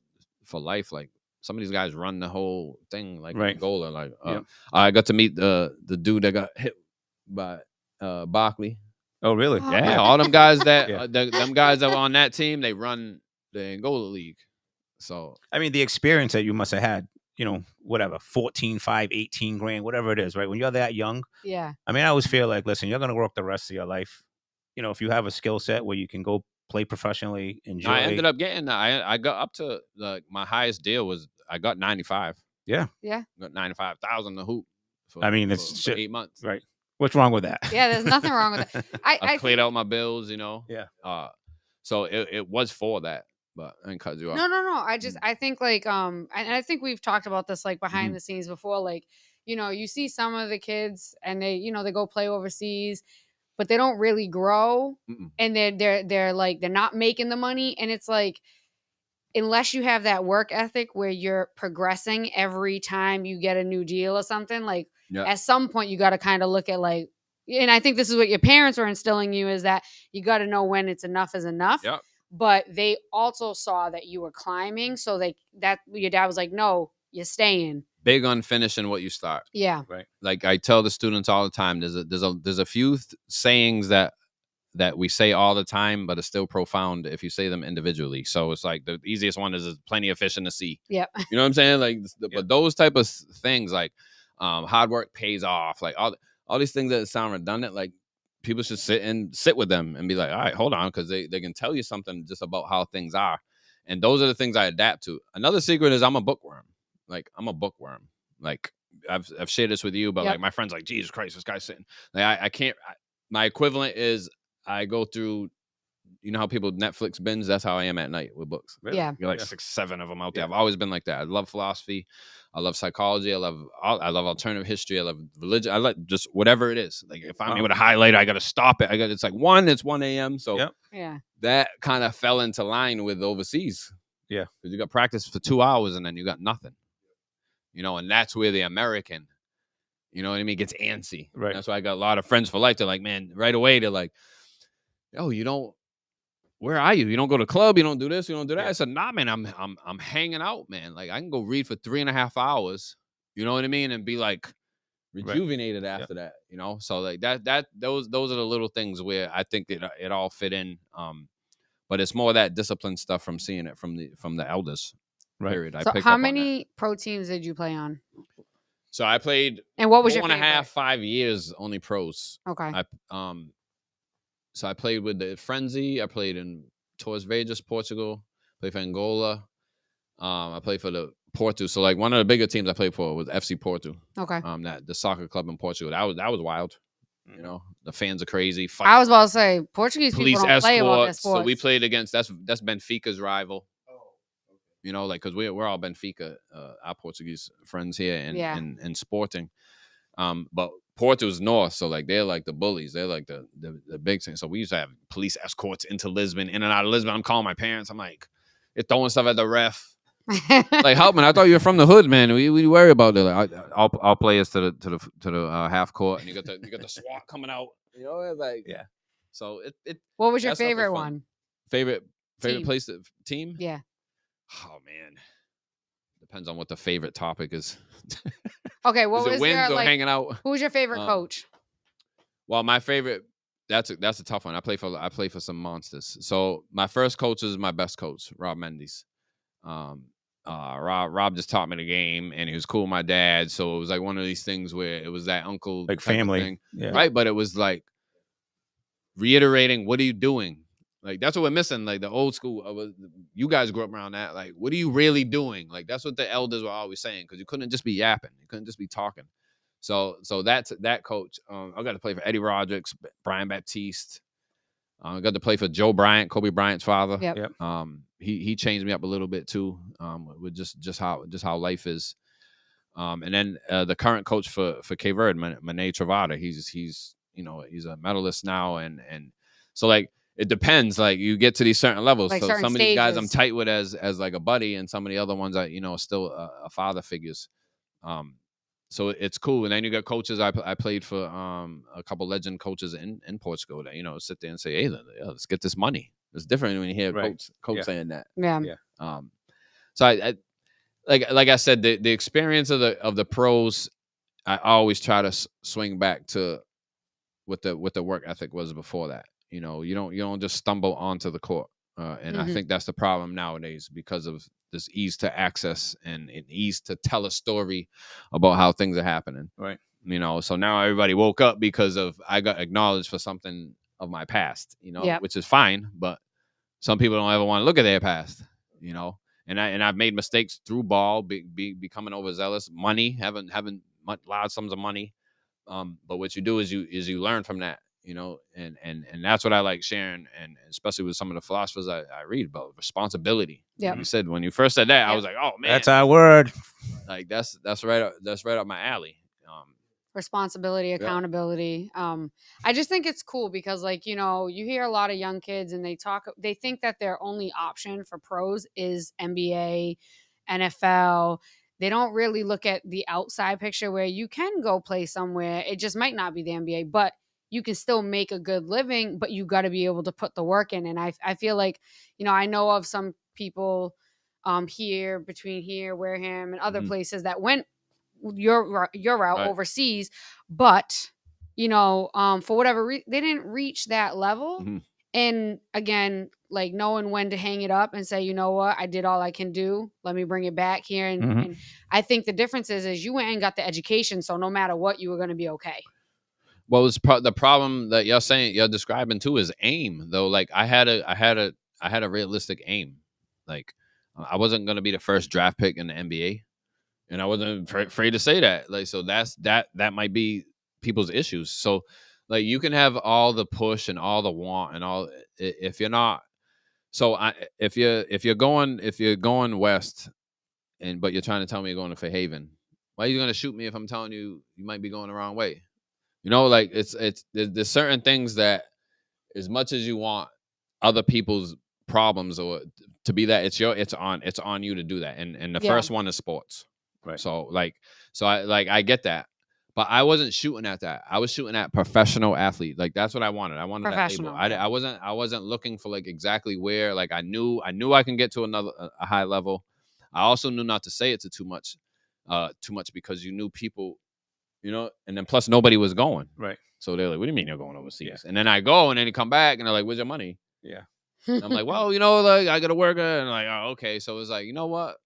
life. Like some of these guys run the whole thing. Like in Angola. Like I got to meet the dude that got hit by Barkley. Oh, really? Yeah, all them guys that them guys that were on that team, they run the Angola League. So I mean, the experience that you must have had, whatever, 14, 5, 18 grand, whatever it is, right? When you're that young. Yeah. I mean, I always feel like, listen, you're gonna work the rest of your life. If you have a skill set where you can go play professionally, enjoy. I ended up getting I got up to my highest deal was I got 95. Yeah. Yeah. Got 95,000 to hoop. I mean, it's for 8 months. Right. What's wrong with that? Yeah, there's nothing wrong with it. I cleared out my bills, Yeah. So it was for that, but I didn't cut you off. No. I think like and I think we've talked about this like behind the scenes before. Like, you see some of the kids and they, they go play overseas, but they don't really grow. And they're like they're not making the money. And it's like unless you have that work ethic where you're progressing every time you get a new deal or something, like at some point you got to kind of look at like, and I think this is what your parents were instilling you is that you got to know when it's enough is enough. Yep. But they also saw that you were climbing. So your dad was like, no, you're staying. Big on finishing what you start. Yeah. Right. Like I tell the students all the time, there's a few sayings that we say all the time, but it's still profound if you say them individually. So it's like the easiest one is plenty of fish in the sea. Yep. You know what I'm saying? Like, but those type of things like hard work pays off. Like all these things that sound redundant, like people should sit with them and be like, all right, hold on, because they can tell you something just about how things are. And those are the things I adapt to. Another secret is I'm a bookworm. Like I'm a bookworm. Like I've shared this with you, but like my friends like, Jesus Christ, this guy's sitting. Like I can't. My equivalent is I go through. You know how people Netflix binge? That's how I am at night with books. Really? Yeah. You're like 6, 7 of them out there. I've always been like that. I love philosophy. I love psychology. I love alternative history. I love religion. I like just whatever it is. Like if I'm able to highlight, I got to stop it. It's like it's 1 a.m. So that kind of fell into line with overseas. Yeah. Because you got practice for 2 hours and then you got nothing. And that's where the American, you know what I mean, gets antsy. Right. That's why I got a lot of friends for life. They're like, man, right away, they're like, yo, where are you? You don't go to club, you don't do this, you don't do that. I said, nah, man, I'm hanging out, man. Like I can go read for 3.5 hours, you know what I mean? And be like rejuvenated after that, So like those are the little things where I think it all fit in. But it's more that discipline stuff from seeing it from the elders. Right. Period. So how many pro teams did you play on? So I played. And what was your 4.5, 5 years only pros. Okay. So I played with the Frenzy. I played in Torres Vedras, Portugal. Played for Angola. I played for the Porto. So like one of the bigger teams I played for was FC Porto. Okay. That the soccer club in Portugal. That was wild. You know, the fans are crazy. I was about to say Portuguese police people don't play about their escorts. sports. So we played against that's Benfica's rival. You know, like because we're all Benfica, our Portuguese friends here and Sporting. But Porto's north, so like they're like the bullies. They're like the big thing. So we used to have police escorts into Lisbon, in and out of Lisbon. I'm calling my parents. I'm like, they're throwing stuff at the ref. Like, help, man! I thought you were from the hood, man. We worry about that. Like, I'll play us to the half court, and you got the SWAT coming out. You know, it's like Yeah. So it. What was your that stuff favorite fun. one? Favorite Team. place team? Yeah. Oh man, depends on what the favorite topic is. Okay, what is it was wins your or like? hanging out? Who was your favorite coach? Well, my favorite. That's a tough one. I play for some monsters. So my first coach is my best coach, Rob Mendes. Rob just taught me the game, and he was cool with my dad. So it was like one of these things where it was that uncle like type of family, thing, yeah. right? But it was like reiterating, what are you doing? Like that's what we're missing. Like the old school. You guys grew up around that. Like, what are you really doing? Like that's what the elders were always saying, because you couldn't just be yapping. You couldn't just be talking. So that's that coach. I got to play for Eddie Rodriguez, Brian Baptiste. I got to play for Joe Bryant, Kobe Bryant's father. Yep. He changed me up a little bit too. With just how life is. And then the current coach for Cape Verde, Mane Travada, he's a medalist now, and so like it depends. Like you get to these certain levels. Like so certain some of these guys I'm stages. tight with as like a buddy, and some of the other ones I still a father figures. So it's cool. And then you got coaches. I played for a couple legend coaches in Portugal that sit there and say, hey, let's get this money. It's different when you hear coach saying that. Yeah. So I like I said, the experience of the pros, I always try to swing back to what the work ethic was before that. You don't just stumble onto the court. And I think that's the problem nowadays, because of this ease to access and ease to tell a story about how things are happening. Right. So now everybody woke up because of I got acknowledged for something of my past, which is fine, but some people don't ever want to look at their past, and I've made mistakes through ball, becoming overzealous, money, having large sums of money. But what you do is you learn from that, and that's what I like sharing, and especially with some of the philosophers I read about responsibility. Yeah. You said when you first said that, I was like, oh man, that's our word. Like that's right up my alley. Responsibility, accountability. I just think it's cool because you hear a lot of young kids and they think that their only option for pros is NBA, NFL. They don't really look at the outside picture where you can go play somewhere. It just might not be the NBA, but you can still make a good living, but you got to be able to put the work in. And I feel like, I know of some people here, between here, Wareham, and other places that went your route overseas, but for whatever reason they didn't reach that level. And again, like knowing when to hang it up and say, you know what, I did all I can do, let me bring it back here. And I think the difference is you went and got the education, so no matter what, you were going to be okay. Well, it's the problem that you're describing too is aim, though. Like I had a realistic aim. Like I wasn't going to be the first draft pick in the NBA. And I wasn't afraid to say that. Like, so that might be people's issues. So like you can have all the push and all the want and all, if you're not, so if you're going west but you're trying to tell me you're going to Fairhaven, why are you going to shoot me if I'm telling you might be going the wrong way? Like there's certain things that, as much as you want other people's problems or to be that, it's on you to do that. And the first one is sports. Right. So I get that, but I wasn't shooting at that. I was shooting at professional athlete. Like that's what I wanted. I wanted that label. I wasn't looking for like exactly where. Like I knew I can get to a high level. I also knew not to say it to too much because you knew people, and then plus nobody was going. Right. So they're like, "What do you mean you're going overseas?" Yeah. And then I go, and then you come back, and they're like, "Where's your money?" Yeah. And I'm like, "Well, like I got to work," and like, "Oh, okay." So it's like, you know what?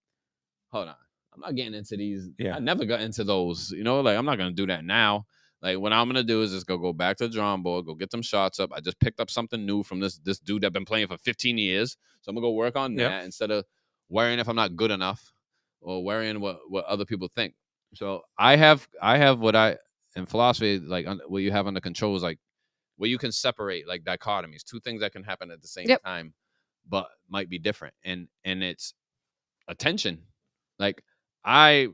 Hold on. I'm not getting into these. Yeah. I never got into those, like I'm not going to do that now. Like what I'm going to do is just go back to the drawing board, go get them shots up. I just picked up something new from this dude that been playing for 15 years. So I'm going to go work on that instead of worrying if I'm not good enough. or worrying what other people think. So I have what I in philosophy, like what you have under control is like where you can separate like dichotomies, two things that can happen at the same Yep. time, but might be different. And it's attention. Like I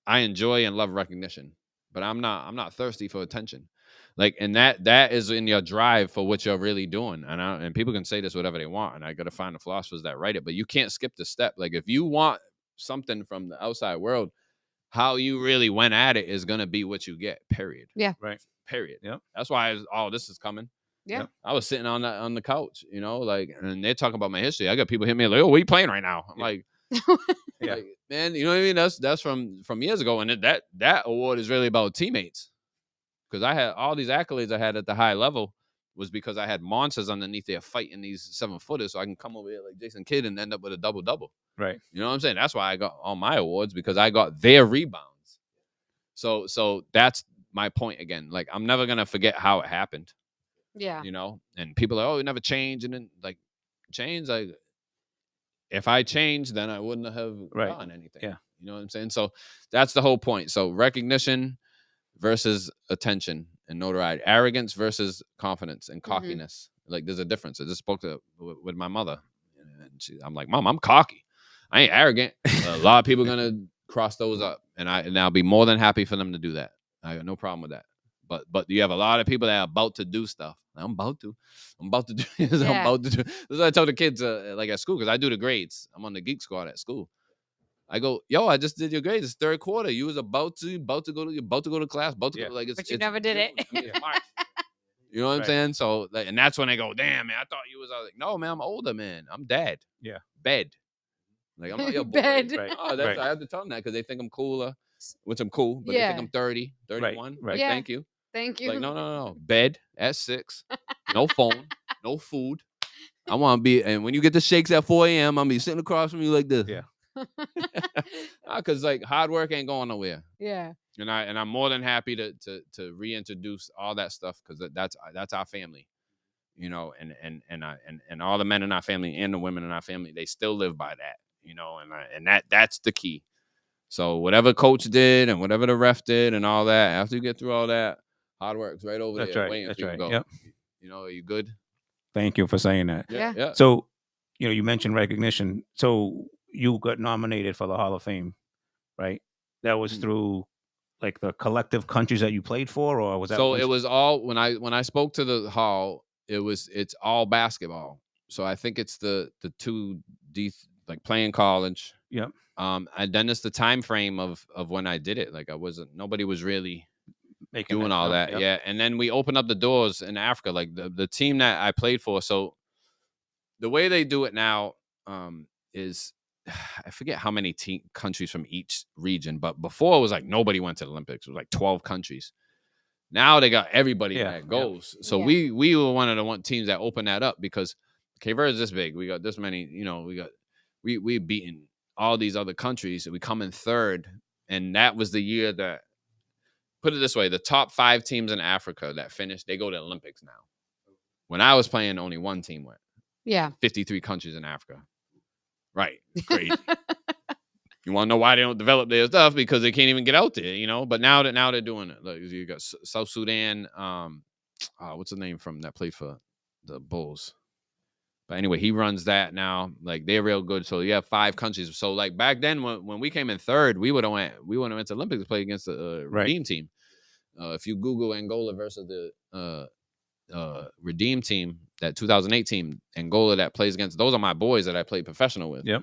enjoy and love recognition, but I'm not thirsty for attention. Like, and that is in your drive for what you're really doing. And people can say this whatever they want, and I got to find the philosophers that write it, but you can't skip the step. Like if you want something from the outside world, how you really went at it is gonna be what you get. Period. Yeah. Right. Period. Yep. That's why this is coming. Yeah. I was sitting on the couch, like, and they're talking about my history. I got people hitting me like, "Oh, what are you playing right now?" I'm like, Yeah. like, man, you know what I mean? That's from years ago, and that award is really about teammates. Because I had all these accolades I had at the high level was because I had monsters underneath there fighting these 7-footers, so I can come over here like Jason Kidd and end up with a double. Right. You know what I'm saying? That's why I got all my awards, because I got their rebounds. So that's my point again. Like I'm never gonna forget how it happened. Yeah. And people are, oh, you never change, and then like change. Like if I changed, then I wouldn't have done anything. Yeah. You know what I'm saying? So that's the whole point. So recognition versus attention and notoriety, arrogance versus confidence and cockiness. Like there's a difference. I just spoke with my mother, and I'm like, Mom, I'm cocky. I ain't arrogant. A lot of people are gonna cross those up, and I'll be more than happy for them to do that. I got no problem with that. But you have a lot of people that are about to do stuff. I'm about to do this. I'm about to do. This is what I tell the kids like at school, because I do the grades. I'm on the geek squad at school. I go, yo, I just did your grades. It's third quarter. You was about to go to class, go, like it's. But you never did it. I mean, it's March. You know what I'm saying? So, like, and that's when they go, damn, man, I thought you was. I was like, no, man, I'm older, man. I'm dad. Yeah. Bed. Like I'm not your boy. Bed. Right. Oh, that's, I have to tell them that because they think I'm cooler, which I'm cool, but they think I'm 30, 31. Right. Like, Yeah. thank you. Thank you. Like, no. Bed at 6. No phone. No food. I want to be, and when you get the shakes at 4 a.m., I'm gonna be sitting across from you like this. Yeah. Because like hard work ain't going nowhere. Yeah. And I'm more than happy to reintroduce all that stuff, because that's our family, and all the men in our family and the women in our family, they still live by that, and that's the key. So whatever coach did and whatever the ref did and all that, after you get through all that, hard work's right over That's there right. waiting That's for you right. to go. Yep. Are you good? Thank you for saying that. Yeah. So, you mentioned recognition. So you got nominated for the Hall of Fame, right? That was through like the collective countries that you played for, or was that? So it was all when I spoke to the hall. It's all basketball. So I think it's the 2D, like playing college. Yep. And then it's the time frame of when I did it. Like nobody was really doing all that. Yep. Yeah. And then we opened up the doors in Africa, like the team that I played for. So the way they do it now is, I forget how many countries from each region, but before it was like nobody went to the Olympics. It was like 12 countries. Now they got everybody that goes. So we were one of the teams that opened that up, because Cape Verde is this big. We got this many, we beaten all these other countries. We come in third. And that was the year that, put it this way, the top 5 teams in Africa that finished, they go to the Olympics now. When I was playing, only one team went. Yeah. 53 countries in Africa. Right. Crazy. You want to know why they don't develop their stuff? Because they can't even get out there, But now they're doing it. Like you got South Sudan. What's the name from that played for the Bulls? But anyway, he runs that now. Like they're real good. So you have 5 countries. So like back then when we came in third, we would have went to Olympics to play against the Redeem team. If you Google Angola versus the Redeem team, that 2008 team, Angola that plays against, those are my boys that I played professional with. Yep.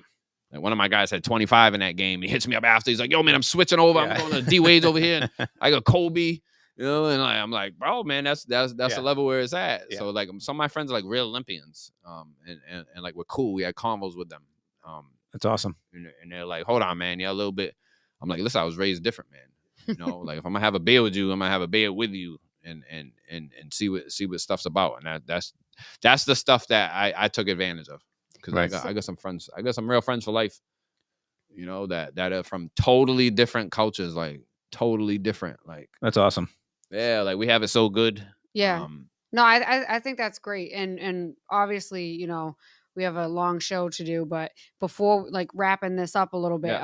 Like one of my guys had 25 in that game. He hits me up after. He's like, "Yo, man, I'm switching over. I'm going to D-Wade's over here. And I got Kobe." And I'm like, "Bro, man, that's the level where it's at." Yeah. So like some of my friends are like real Olympians, and like we're cool. We had convos with them. That's awesome. And they're like, "Hold on, man, a little bit." I'm like, "Listen, I was raised different, man. Like if I'm gonna have a beer with you, I'm gonna have a beer with you, and see what stuff's about." And that's the stuff that I took advantage of, because I got some friends. I got some real friends for life. That are from totally different cultures, like totally different. Like that's awesome. Yeah, like we have it so good. Yeah. No, I think that's great. And obviously, we have a long show to do, but before like wrapping this up a little bit,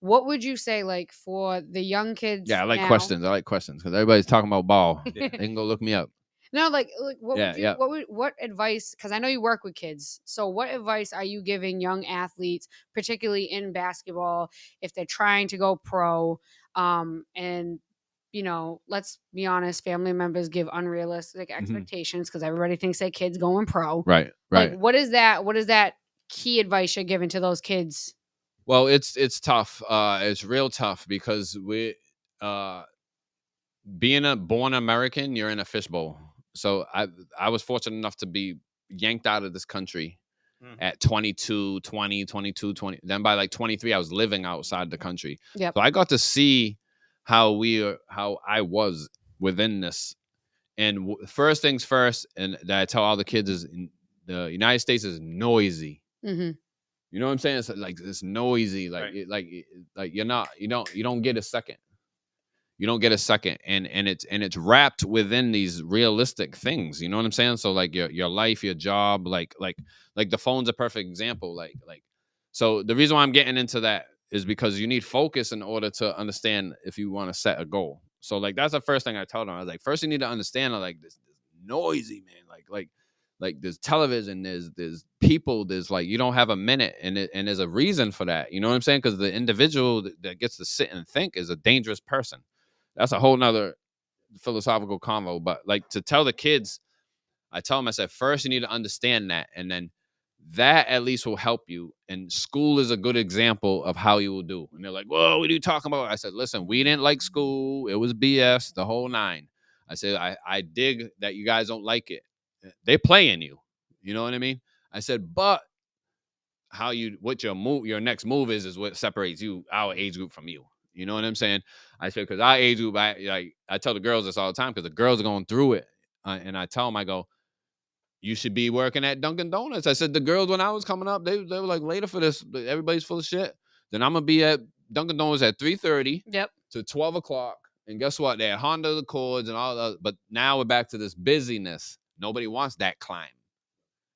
what would you say, like, for the young kids? Yeah, I like now? questions. I like questions because everybody's talking about ball. They can go look me up. No, like what Yeah, would you yeah. what advice, because I know you work with kids. So what advice are you giving young athletes, particularly in basketball, if they're trying to go pro? And let's be honest, family members give unrealistic expectations because everybody thinks their kid's going pro. Right, Like right. what is that key advice you're giving to those kids? Well, it's tough. It's real tough because uh being a born American, you're in a fishbowl. So I was fortunate enough to be yanked out of this country at 22, 20, 22, 20. Then by like 23, I was living outside the country. Yep. So I got to see how I was within this. And first things first, and that I tell all the kids is the United States is noisy. Mm-hmm. You know what I'm saying? It's like it's noisy, like Right. like you don't get a second. You don't get a second, and it's wrapped within these realistic things. You know what I'm saying? So like your life, your job, like the phone's a perfect example. Like so the reason why I'm getting into that is because you need focus in order to understand if you want to set a goal. So like that's the first thing I told them. I was like, first you need to understand like this noisy man, like there's television, there's people, there's like you don't have a minute, and there's a reason for that. You know what I'm saying? Because the individual that gets to sit and think is a dangerous person. That's a whole nother philosophical convo. But like to tell the kids, I tell them, I said, first you need to understand that, and then that at least will help you. And school is a good example of how you will do. And they're like, "Whoa, what are you talking about?" I said, "Listen, we didn't like school. It was BS, the whole nine." I said, I dig that you guys don't like it. They playing you. You know what I mean? I said, but what your next move is what separates you, our age group, from you. You know what I'm saying? I said, because our age group, I tell the girls this all the time because the girls are going through it. And I tell them, I go, you should be working at Dunkin' Donuts. I said, the girls, when I was coming up, they were like, later for this, everybody's full of shit. Then I'm going to be at Dunkin' Donuts at 3:30 Yep. to 12 o'clock. And guess what? They had Honda Accords and all that. But now we're back to this busyness. Nobody wants that climb.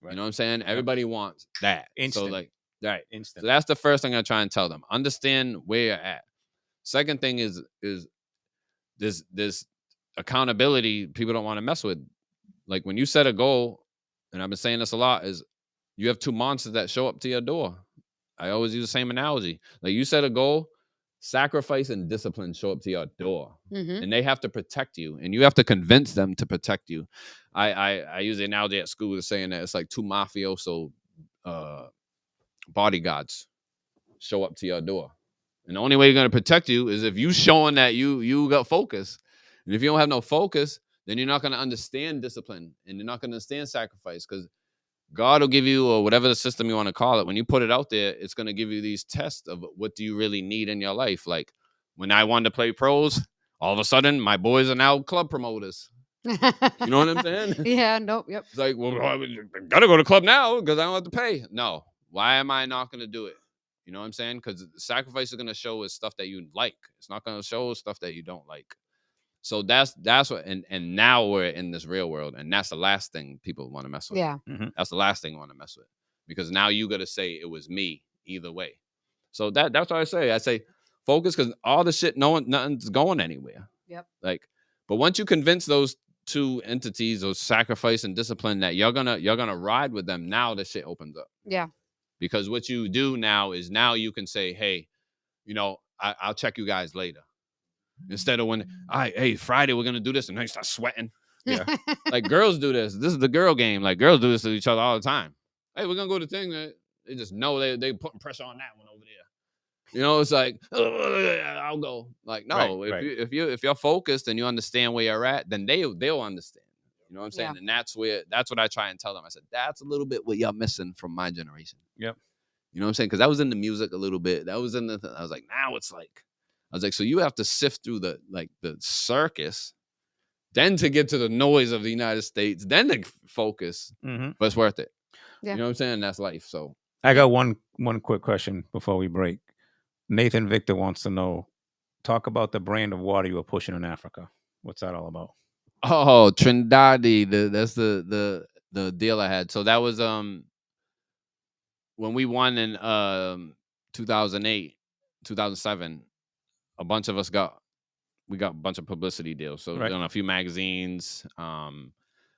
Right. You know what I'm saying? Yep. Everybody wants that. Instant. So like, right. Instant. So that's the first thing I try and tell them. Understand where you're at. Second thing is this accountability people don't want to mess with. Like when you set a goal, and I've been saying this a lot, is you have two monsters that show up to your door. I always use the same analogy. Like you set a goal, sacrifice and discipline show up to your door. Mm-hmm. And they have to protect you, and you have to convince them to protect you. I use the analogy at school of saying that it's like two mafioso bodyguards show up to your door. And the only way you're going to protect you is if you showing that you got focus. And if you don't have no focus, then you're not going to understand discipline, and you're not going to understand sacrifice, because God will give you, or whatever the system you want to call it, when you put it out there, it's going to give you these tests of what do you really need in your life. Like when I wanted to play pros, all of a sudden my boys are now club promoters. You know what I'm saying? Yeah, nope, yep. It's like, well, I gotta go to club now because I don't have to pay. No, why am I not going to do it? You know what I'm saying? Because sacrifice is going to show is stuff that you like. It's not going to show stuff that you don't like. So that's what, and now we're in this real world, and that's the last thing people want to mess with. Yeah. Mm-hmm. That's the last thing you want to mess with, because now you got to say it was me either way. So that's what I say. I say focus, because all the shit, nothing's going anywhere. Yep. Like, but once you convince those two entities, those sacrifice and discipline, that you're gonna ride with them, now the shit opens up. Yeah. Because what you do now is now you can say, hey, I'll check you guys later. Instead of when, hey, Friday we're gonna do this, and then you start sweating. Yeah. Like girls do this. This is the girl game. Like girls do this to each other all the time. Hey, we're gonna go to the thing that they just know they putting pressure on that one over there. You know, it's like, I'll go. Like, no, Right, if you're focused and you understand where you're at, then they'll understand. You know what I'm saying? Yeah. And that's what I try and tell them. I said, that's a little bit what y'all missing from my generation. Yep. You know what I'm saying? Because I was in the music a little bit. That was in the. I was like, now it's like. I was like, so you have to sift through the circus, then to get to the noise of the United States, then to focus. Mm-hmm. But it's worth it. Yeah. You know what I'm saying? That's life. So I got one quick question before we break. Nathan Victor wants to know, talk about the brand of water you were pushing in Africa. What's that all about? Oh, Trindade, that's the deal I had. So that was when we won in 2008. 2007, a bunch of us got a bunch of publicity deals. So Right. on a few magazines.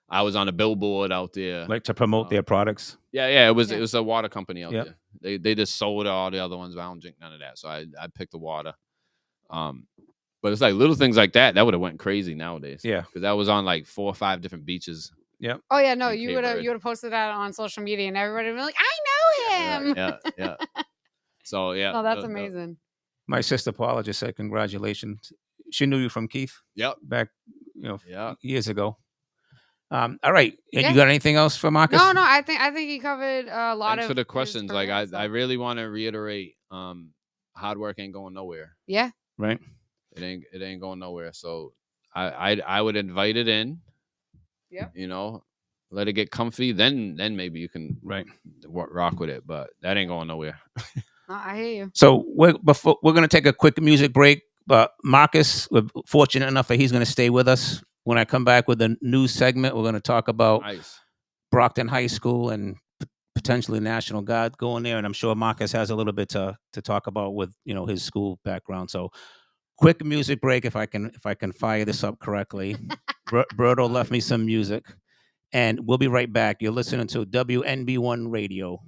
I was on a billboard out there, Like to promote their products. Yeah, it was Yeah. it was a water company out Yep. there. They just sold all the other ones, but I don't drink none of that. So I picked the water. But it's like little things like that would have went crazy nowadays. Yeah. Because that was on like 4 or 5 different beaches. Yep. Oh yeah, no, in you Cape would have Verde. posted that on social media, and everybody would be like, "I know him." Yeah. So yeah. Oh, that's amazing. My sister Paula just said congratulations. She knew you from Keith Yep. back, Yeah. years ago. All right. And Yeah. you got anything else for Marcus? No, I think he covered a lot Thanks of for the his questions. Like career I stuff. really want to reiterate, hard work ain't going nowhere. Yeah. Right. It ain't going nowhere. So I would invite it in. Yep. Let it get comfy. Then maybe you can Right. rock with it. But that ain't going nowhere. No, I hear you. So we're going to take a quick music break. But Marcus, we're fortunate enough that he's going to stay with us. When I come back with a new segment, we're going to talk about Nice. Brockton High School and potentially National Guard going there. And I'm sure Marcus has a little bit to talk about with his school background. So quick music break if I can fire this up correctly. Berto left me some music, and we'll be right back. You're listening to WNB1 Radio.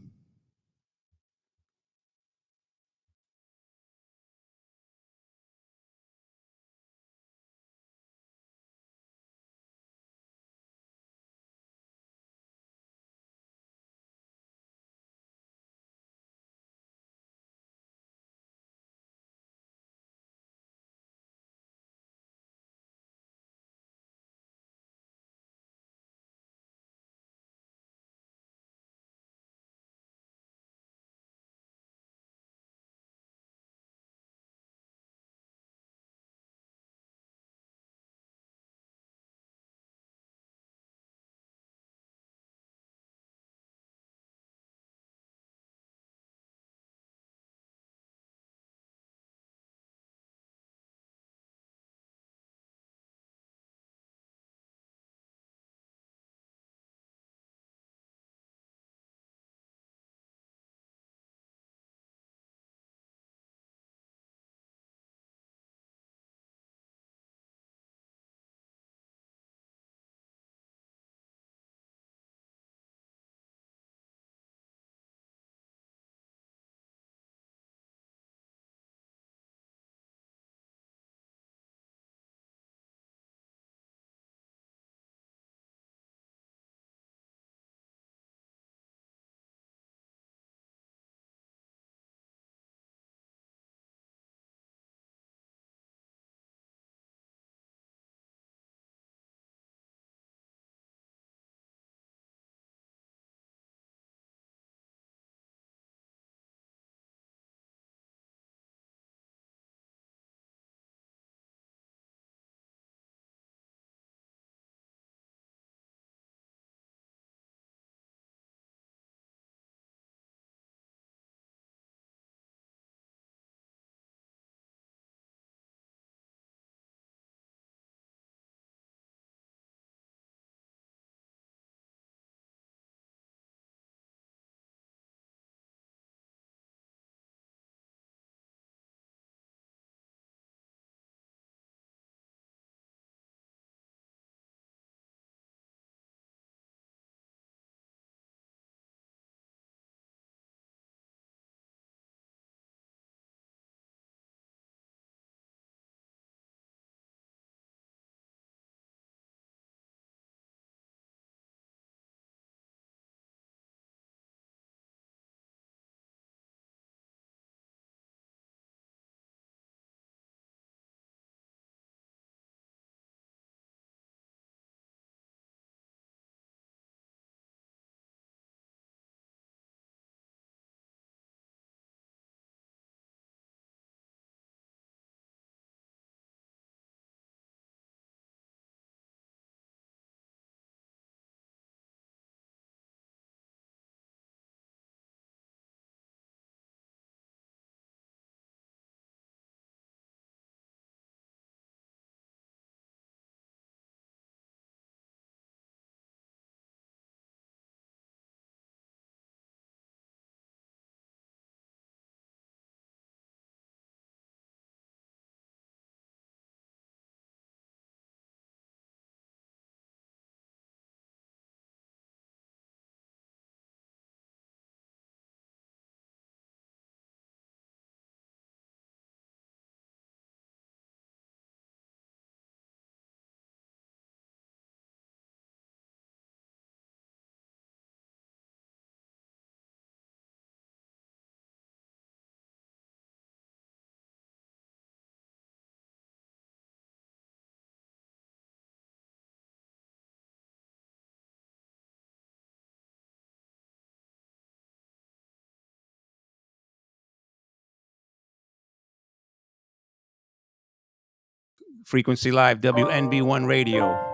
Frequency Live, WNB1 Radio.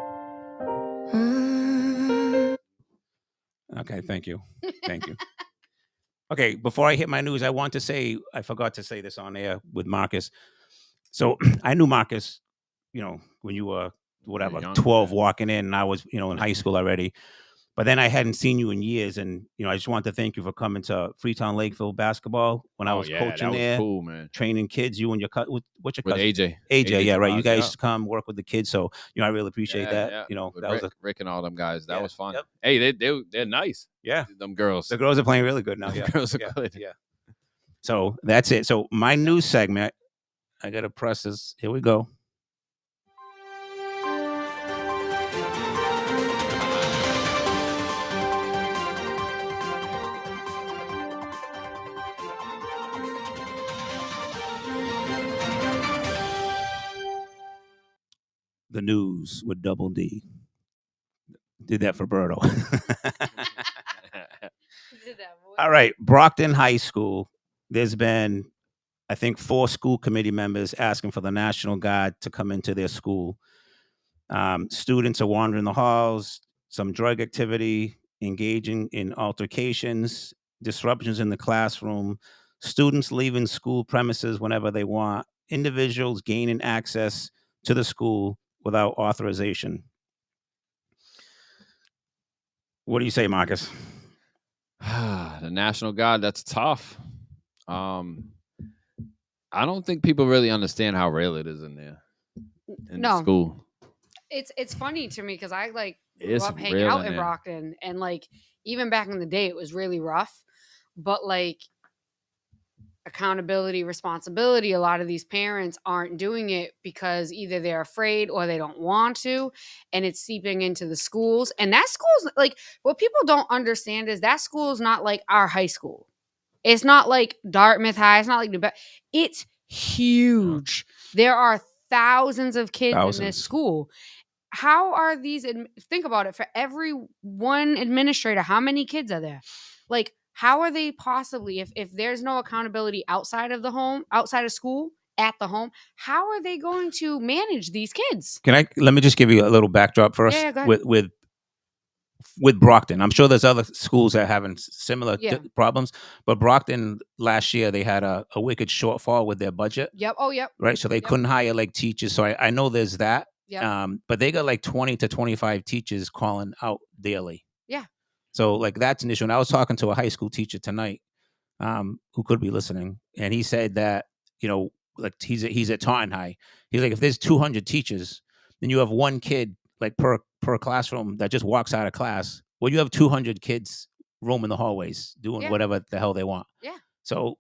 Okay, thank you. Thank you. Okay, before I hit my news, I want to say, I forgot to say this on air with Marcus. So I knew Marcus, when you were, whatever, young, 12 yeah. walking in, and I was, in high school already. But then I hadn't seen you in years. And, I just want to thank you for coming to Freetown Lakeville basketball when I was coaching that was there, cool, man. training kids, you and your cousin, what's your With cousin? AJ. AJ, yeah, right. You guys Javaz, come work with the kids. So, I really appreciate that. Yeah. With That was Rick and all them guys. That Yeah, was fun. yep. Hey, they're nice. Yeah. Them girls. The girls are playing really good now. Them Yeah. girls are yeah. good. Yeah. So that's it. So my news segment, I got to press this. Here we go. The news with Double D. Did that for Berto. All right. Brockton High School. There's been, I think, 4 school committee members asking for the National Guard to come into their school. Students are wandering the halls, some drug activity, engaging in altercations, disruptions in the classroom, students leaving school premises whenever they want, individuals gaining access to the school without authorization. What do you say, Marcus? The National Guard, that's tough. I don't think people really understand how real it is in there. In the No. school. It's funny to me because I grew It's up hanging real out in in there. Brockton, and even back in the day it was really rough, but accountability, responsibility, a lot of these parents aren't doing it because either they're afraid or they don't want to, and it's seeping into the schools. And that school's what people don't understand is that school's not like our high school. It's not like Dartmouth High. It's not like New Bedford. It's huge. There are thousands of kids in this school. How are these? Think about it. For every one administrator, how many kids are there? How are they possibly, if there's no accountability outside of the home, outside of school, at the home, how are they going to manage these kids? Let me just give you a little backdrop first. Yeah, go ahead. With Brockton. I'm sure there's other schools that are having similar problems, but Brockton last year they had a wicked shortfall with their budget. Yep. Oh, yep. Right. So they couldn't hire teachers. So I know there's that. Yep. But they got 20 to 25 teachers calling out daily. Yeah. So that's an issue. And I was talking to a high school teacher tonight, who could be listening, and he said that he's at Taunton High. He's like, if there's 200 teachers, then you have one kid per classroom that just walks out of class. Well, you have 200 kids roaming the hallways doing whatever the hell they want. Yeah. So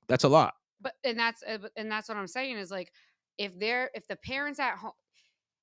that's a lot. But that's what I'm saying is if the parents at home,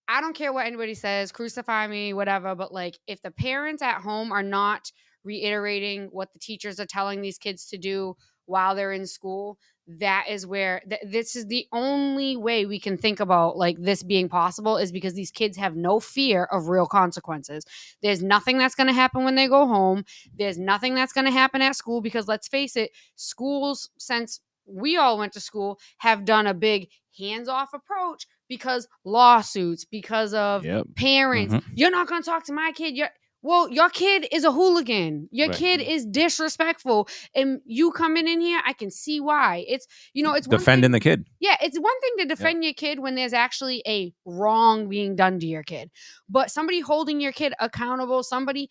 I don't care what anybody says, crucify me, whatever, but if the parents at home are not reiterating what the teachers are telling these kids to do while they're in school, that is where this is the only way we can think about this being possible, is because these kids have no fear of real consequences. There's nothing that's going to happen when they go home. There's nothing that's going to happen at school, because let's face it, schools, since we all went to school, have done a big hands-off approach because lawsuits, because of parents. Mm-hmm. You're not going to talk to my kid. Your kid is a hooligan. Your kid is disrespectful, and you coming in here, I can see why. It's it's defending the kid. Yeah, it's one thing to defend your kid when there's actually a wrong being done to your kid, but somebody holding your kid accountable, somebody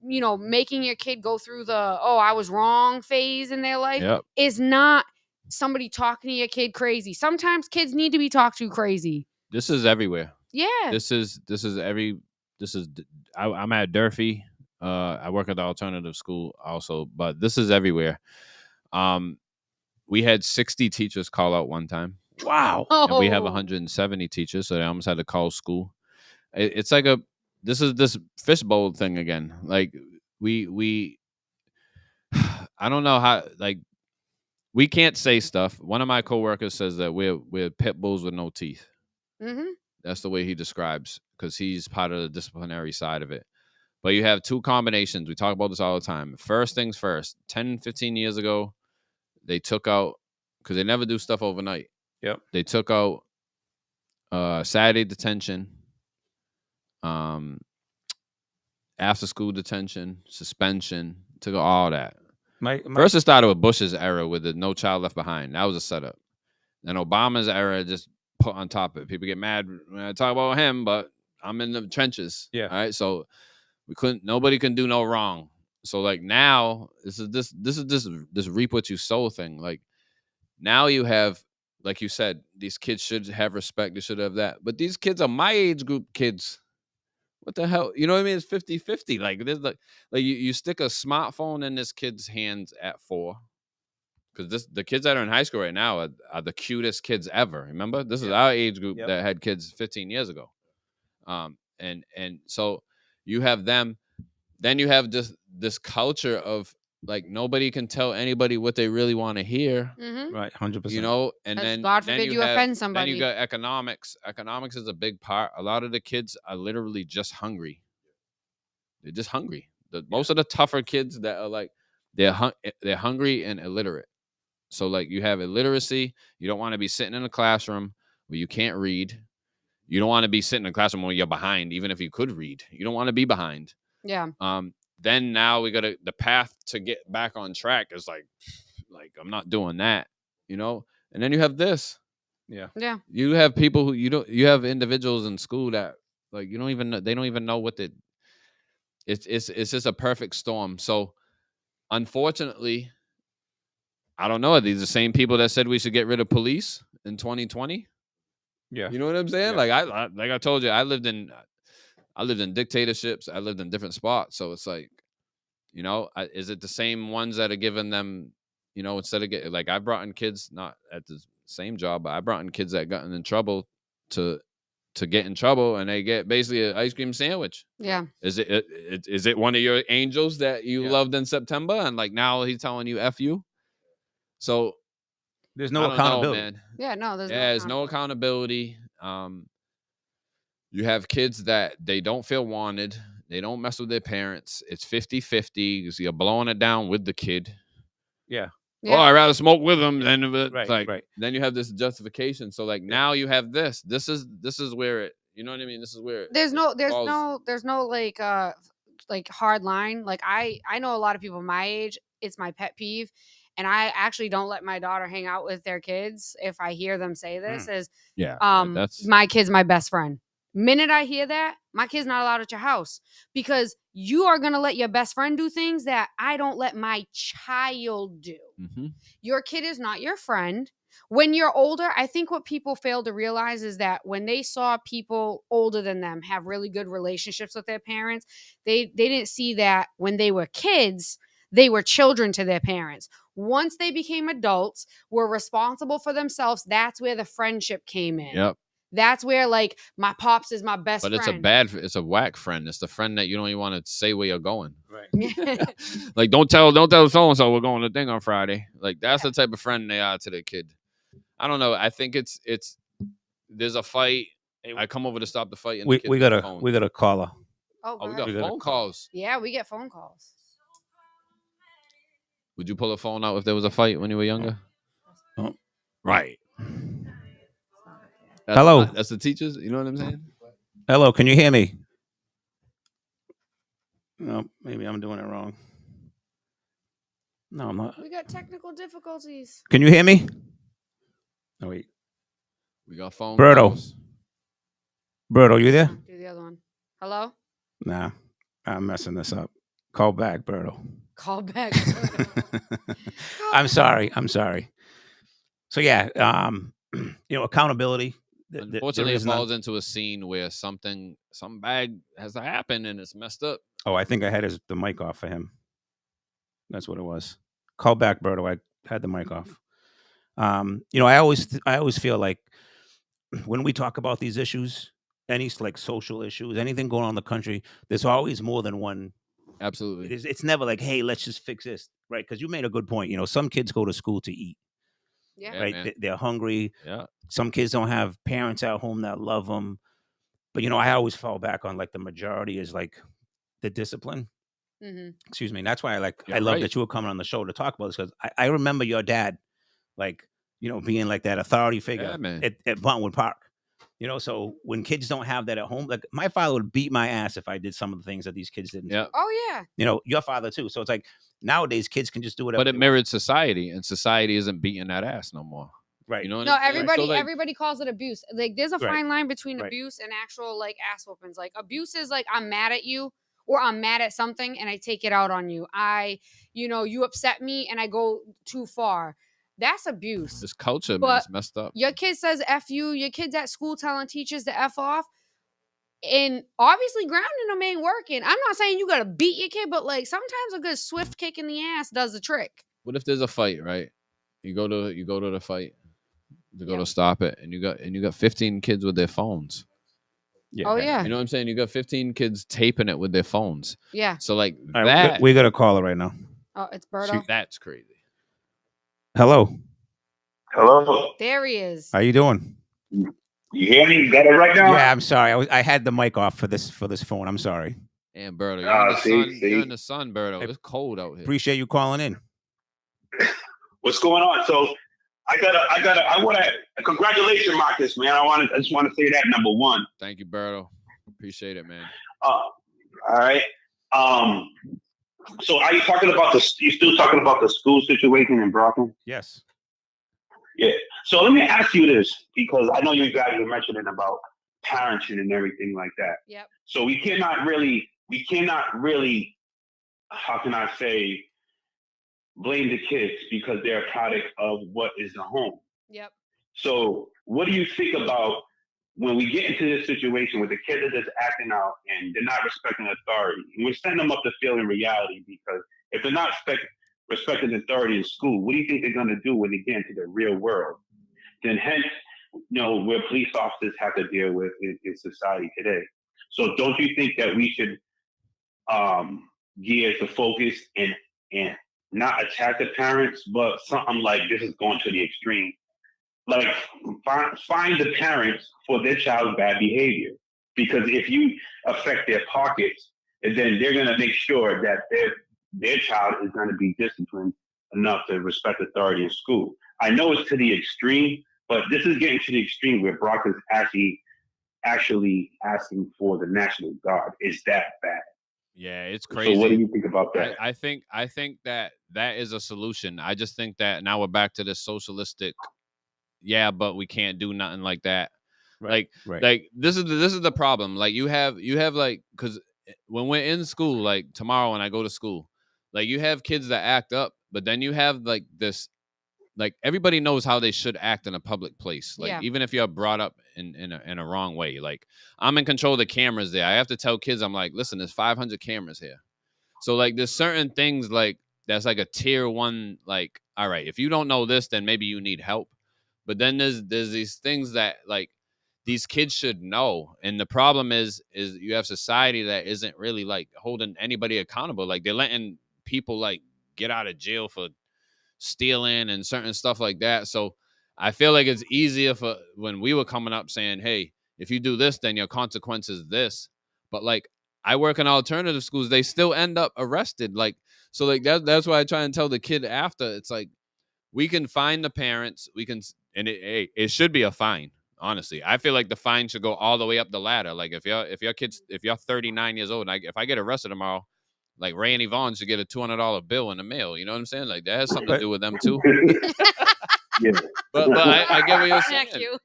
making your kid go through the I was wrong phase in their life is not somebody talking to your kid crazy. Sometimes kids need to be talked to crazy. This is everywhere. Yeah. I'm at Durfee. I work at the alternative school also, but this is everywhere. We had 60 teachers call out one time. Wow. And we have 170 teachers, so they almost had to call school. It's like this fishbowl thing again. We I don't know how, we can't say stuff. One of my coworkers says that we're pit bulls with no teeth. Mm-hmm. That's the way he describes, because he's part of the disciplinary side of it. But you have two combinations. We talk about this all the time. First things first, 10, 15 years ago, they took out, because they never do stuff overnight. Yep. They took out Saturday detention, after school detention, suspension, took all that. First, it started with Bush's era with the No Child Left Behind. That was a setup. Then Obama's era just put on top of it. People get mad when I talk about him, but I'm in the trenches. Yeah. All right. So nobody can do no wrong. So like now, this is reap what you sow thing. Like now you have, like you said, these kids should have respect. They should have that. But these kids are my age group kids. What the hell? You know what I mean? It's 50-50. Like there's like you stick a smartphone in this kid's hands at 4. Because the kids that are in high school right now are the cutest kids ever. Remember? This is our age group that had kids 15 years ago. And so you have them. Then you have this culture of like nobody can tell anybody what they really want to hear. Mm-hmm. Right, 100%. You know, and then God forbid you offend somebody. Then you got economics. Economics is a big part. A lot of the kids are literally just hungry. They're just hungry. Most of the tougher kids that are like they're hungry and illiterate. So like you have illiteracy. You don't want to be sitting in a classroom where you can't read. You don't want to be sitting in a classroom where you're behind, even if you could read. You don't want to be behind. Yeah. Then now we got the path to get back on track is like I'm not doing that, you know. And then you have this. Yeah. Yeah. You have people who you have individuals in school that like they don't even know what it's just a perfect storm. So unfortunately, I don't know. Are these the same people that said we should get rid of police in 2020? Yeah. You know what I'm saying? Yeah. Like I told you, I lived in dictatorships. I lived in different spots. So it's like, you know, is it the same ones that are giving them, you know, instead of like I brought in kids, not at the same job, but I brought in kids that gotten in trouble to get in trouble, and they get basically an ice cream sandwich. Yeah. Is it one of your angels that you loved in September, and like now he's telling you F you? So there's no accountability, man. Yeah, no, there's no accountability. You have kids that they don't feel wanted. They don't mess with their parents. It's 50-50 because you're blowing it down with the kid. Yeah. Yeah. Oh, I'd rather smoke with them than right. Then you have this justification. So like now you have this. This is where it. You know what I mean? This is where there's no like hard line. Like I know a lot of people my age. It's my pet peeve, and I actually don't let my daughter hang out with their kids if I hear them say this. That's my kid's my best friend. Minute I hear that, my kid's not allowed at your house because you are going to let your best friend do things that I don't let my child do. Mm-hmm. Your kid is not your friend. When you're older, I think what people fail to realize is that when they saw people older than them have really good relationships with their parents, they didn't see that when they were kids, they were children to their parents. Once they became adults, were responsible for themselves, that's where the friendship came in. Yep. That's where like my pops is my best friend. But it's a whack friend. It's the friend that you don't even want to say where you're going. Right. Like don't tell so-and-so we're going to the thing on Friday. Like that's the type of friend they are to their kid. I don't know. I think it's there's a fight. I come over to stop the fight. And we got a caller. Oh, we got phone calls. Yeah, we get phone calls. Would you pull a phone out if there was a fight when you were younger? Oh. Right. Hello. That's the teachers. You know what I'm saying? Hello. Can you hear me? No, maybe I'm doing it wrong. No, I'm not. We got technical difficulties. Can you hear me? Oh, wait. We got phone calls. Berto, you there? Do the other one. Hello? Nah, I'm messing this up. Call back, Berto. Call back. I'm sorry. So yeah, accountability. Unfortunately, it falls into a scene where something bad has to happen and it's messed up. Oh, I think I had the mic off for him. That's what it was. Call back, Berto. I had the mic off. I always feel like when we talk about these issues, any like social issues, anything going on in the country, there's always more than one. Absolutely. It's never like, hey, let's just fix this, right? Because you made a good point. Some kids go to school to eat. Yeah. Right. They're hungry. Yeah. Some kids don't have parents at home that love them. But, I always fall back on like the majority is like the discipline. Mm-hmm. Excuse me. And that's why I love that you were coming on the show to talk about this, because I remember your dad, like, being like that authority figure at Buttonwood Park. You know, so when kids don't have that at home, like my father would beat my ass if I did some of the things that these kids didn't. Yeah. Oh yeah. You know, your father too. So it's like nowadays kids can just do whatever. But it mirrored society, and society isn't beating that ass no more. Right. You know what No, I'm saying? everybody So, like, everybody calls it abuse. Like there's a Right. fine line between Right. abuse and actual like ass whoopings. Like abuse is like I'm mad at you or I'm mad at something and I take it out on you. You upset me and I go too far. That's abuse. this culture, man, But is messed up. your kid says F you, your kid's at school telling teachers to F off. And obviously grounding them ain't working. I'm not saying you gotta beat your kid, but like sometimes a good swift kick in the ass does the trick. What if there's a fight, right? You go to the fight to go Yep. to stop it, and you got 15 kids with their phones. Yeah. Oh yeah. You know what I'm saying? You got 15 kids taping it with their phones. Yeah. So like All right, that, we got a caller right now. Oh, it's Berto. that's crazy. Hello. Hello? There he is. How you doing? You hear me? You got it right now? Yeah, I'm sorry. I had the mic off for this phone. I'm sorry. And Berto, you're in the sun. see. You're in the sun, Berto. It's cold out here. Appreciate you calling in. What's going on? So I want to congratulations, Marcus, man. I just want to say that, number one. Thank you, Berto. Appreciate it, man. All right. So are you still talking about the school situation in Brockton? Yes. Yeah. So let me ask you this, because I know you guys were mentioning about parenting and everything like that. Yep. So we cannot really, how can I say, blame the kids because they're a product of what is the home. Yep. So what do you think about when we get into this situation where the kids are just acting out and they're not respecting authority? And we're setting them up to fail in reality, because if they're not respecting authority in school, what do you think they're going to do when they get into the real world? Then hence, where police officers have to deal with in society today. So don't you think that we should gear the focus and not attack the parents, but something like this is going to the extreme? Like find the parents for their child's bad behavior, because if you affect their pockets, then they're going to make sure that their child is going to be disciplined enough to respect authority in school. I know it's to the extreme, but this is getting to the extreme where Brock is actually asking for the National Guard. Is that bad? Yeah, it's crazy. So what do you think about that? I think that is a solution. I just think that now we're back to this socialistic. Yeah, but we can't do nothing like that. Right. Like this is the problem. Like you have like, because when we're in school, like tomorrow when I go to school, like you have kids that act up, but then you have like this, like everybody knows how they should act in a public place. Like even if you're brought up in a wrong way, like I'm in control of the cameras there. I have to tell kids, I'm like, listen, there's 500 cameras here. So like there's certain things like that's like a tier 1, like, all right, if you don't know this, then maybe you need help. But then there's these things that like these kids should know. And the problem is you have society that isn't really like holding anybody accountable. Like they're letting people like get out of jail for stealing and certain stuff like that. So I feel like it's easier for when we were coming up saying, hey, if you do this, then your consequence is this. But like I work in alternative schools, they still end up arrested. Like, so like that's why I try and tell the kid after, it's like, we can find the parents, we can, and it should be a fine. Honestly, I feel like the fine should go all the way up the ladder. Like if you're 39 years old, if I get arrested tomorrow, like Ray and Yvonne should get a $200 bill in the mail. You know what I'm saying? Like that has something to do with them too. Yeah. But I get what you're saying. Thank you.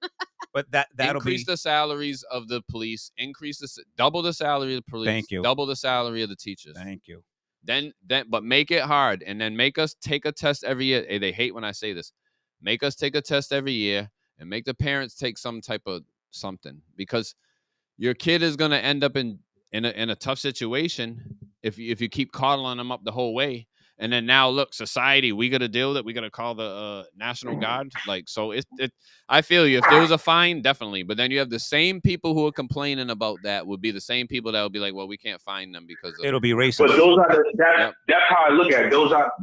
But that'll increase the salaries of the police, double the salary of the police. Thank you. Double the salary of the teachers. Thank you. Then, but make it hard, and then make us take a test every year. Hey, they hate when I say this. Make us take a test every year, and make the parents take some type of something, because your kid is going to end up in a tough situation if you keep coddling them up the whole way. And then now look, society, we got to deal with it. We got to call the National Guard. Like, so I feel you. If there was a fine, definitely. But then you have the same people who are complaining about that would be the same people that would be like, well, we can't fine them because of It'll be racist. But those are that's how I look at it. Those are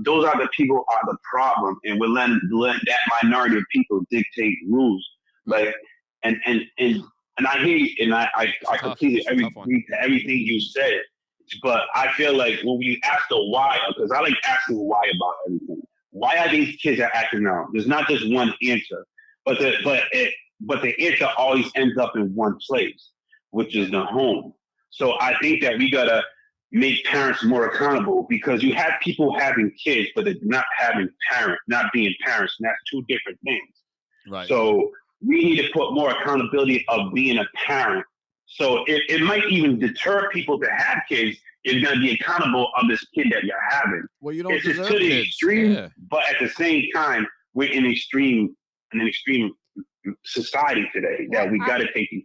the people are the problem, and we're letting that minority of people dictate rules. Like, and I hear you, and I completely agree to everything you said. But I feel like when we ask the why, because I like asking why about everything. Why are these kids acting out? There's not just one answer. But but the answer always ends up in one place, which is the home. So I think that we gotta make parents more accountable because you have people having kids, but they're not having parents, not being parents, and that's two different things. Right. So we need to put more accountability of being a parent. So it might even deter people to have kids if you're going to be accountable of this kid that you're having. Well, you don't It's just deserve to the kids. extreme, Yeah. but at the same time, we're in an extreme society today that we got to take these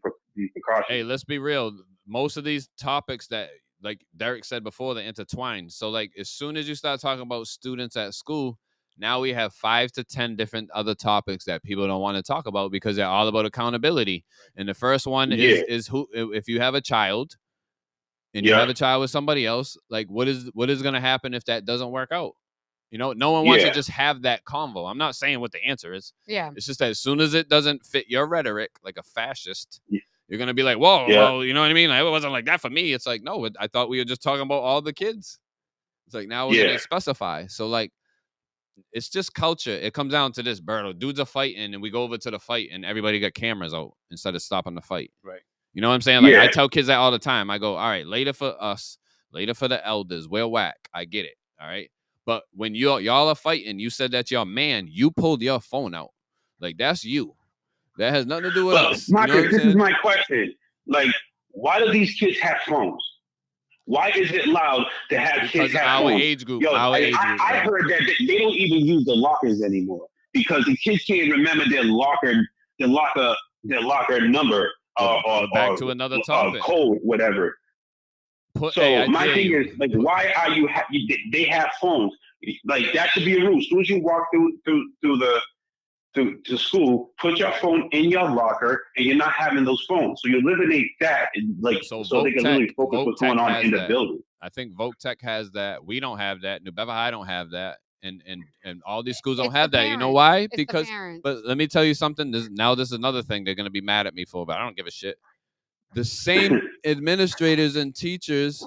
precautions. Hey, let's be real. Most of these topics that, like Derek said before, they intertwine. So, like, as soon as you start talking about students at school, now we have 5 to 10 different other topics that people don't want to talk about because they're all about accountability. And the first one Yeah, is who, if you have a child and you yeah, have a child with somebody else, like what is going to happen if that doesn't work out? You know, no one wants to yeah, just have that convo. I'm not saying what the answer is. Yeah. It's just that as soon as it doesn't fit your rhetoric, like a fascist, you're gonna be like, "Whoa, yeah. well, you know what I mean? Like, it wasn't like that for me." It's like, no, I thought we were just talking about all the kids. It's like now we're Yeah. gonna specify. So like, it's just culture. It comes down to this, Berto. Dudes are fighting, and we go over to the fight, and everybody got cameras out instead of stopping the fight. Right. You know what I'm saying? Like I Yeah. tell kids that all the time. I go, all right, later for us, later for the elders. We're whack. I get it. All right. But when y'all are fighting, you said that you're a man. You pulled your phone out. Like that's you. That has nothing to do with But us. You know what Marcus, I'm this is saying? my question. Like, why do these kids have phones? Why is it allowed to have Because kids have our phones? age group, Yo, our age group. I heard that they don't even use the lockers anymore because the kids can't remember their locker number We're back to another topic. code, whatever. So my thing is, like, why are they have phones? Like that should be a rule. As soon as you walk to school, put your phone in your locker, and you're not having those phones. So you eliminate that, like, so they can really focus what's going on in the building. I think Voc Tech has that. We don't have that. New Beverly High don't have that, and all these schools don't It's have the that. You know parents. why? It's the Because, parents. but let me tell you something. This is another thing they're gonna be mad at me for, but I don't give a shit. The same administrators and teachers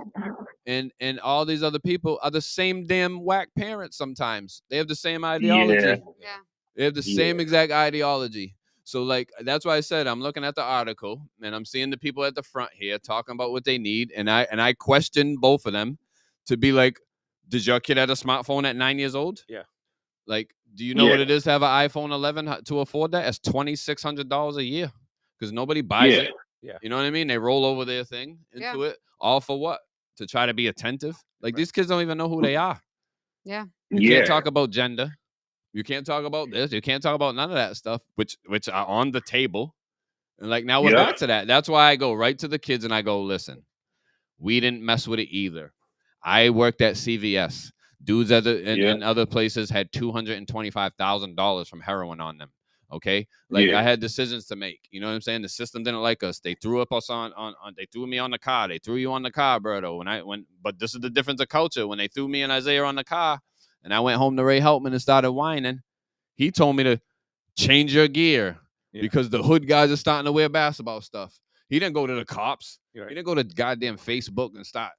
and all these other people are the same damn whack parents. Sometimes they have the same ideology. Yeah. They have the same exact ideology. So like that's why I said I'm looking at the article and I'm seeing the people at the front here talking about what they need, and I question both of them to be like, did your kid have a smartphone at 9 years old? Yeah. Like, do you know what it is to have an iPhone 11 to afford that? It's $2,600 a year because nobody buys it. Yeah. You know what I mean? They roll over their thing into it, all for what? To try to be attentive. Like these kids don't even know who they are. Yeah. You can't talk about gender. You can't talk about this. You can't talk about none of that stuff, which are on the table. And like now we're back to that. That's why I go right to the kids and I go, listen, we didn't mess with it either. I worked at CVS. Dudes in other places had $225,000 from heroin on them. Okay, like I had decisions to make. You know what I'm saying? The system didn't like us. They threw us on. They threw me on the car. They threw you on the car, Berto. But this is the difference of culture. When they threw me and Isaiah on the car, and I went home to Ray Heltman and started whining, he told me to change your gear because the hood guys are starting to wear basketball stuff. He didn't go to the cops. He didn't go to goddamn Facebook and start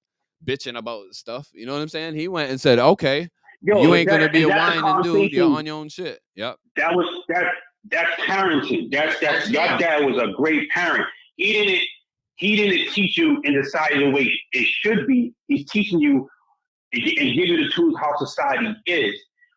bitching about stuff. You know what I'm saying? He went and said, okay, you ain't going to be a whining dude. You're on your own shit. Yep. That's parenting. That's your dad was a great parent. He didn't teach you in the deciding the way it should be. He's teaching you and give you the tools how society is.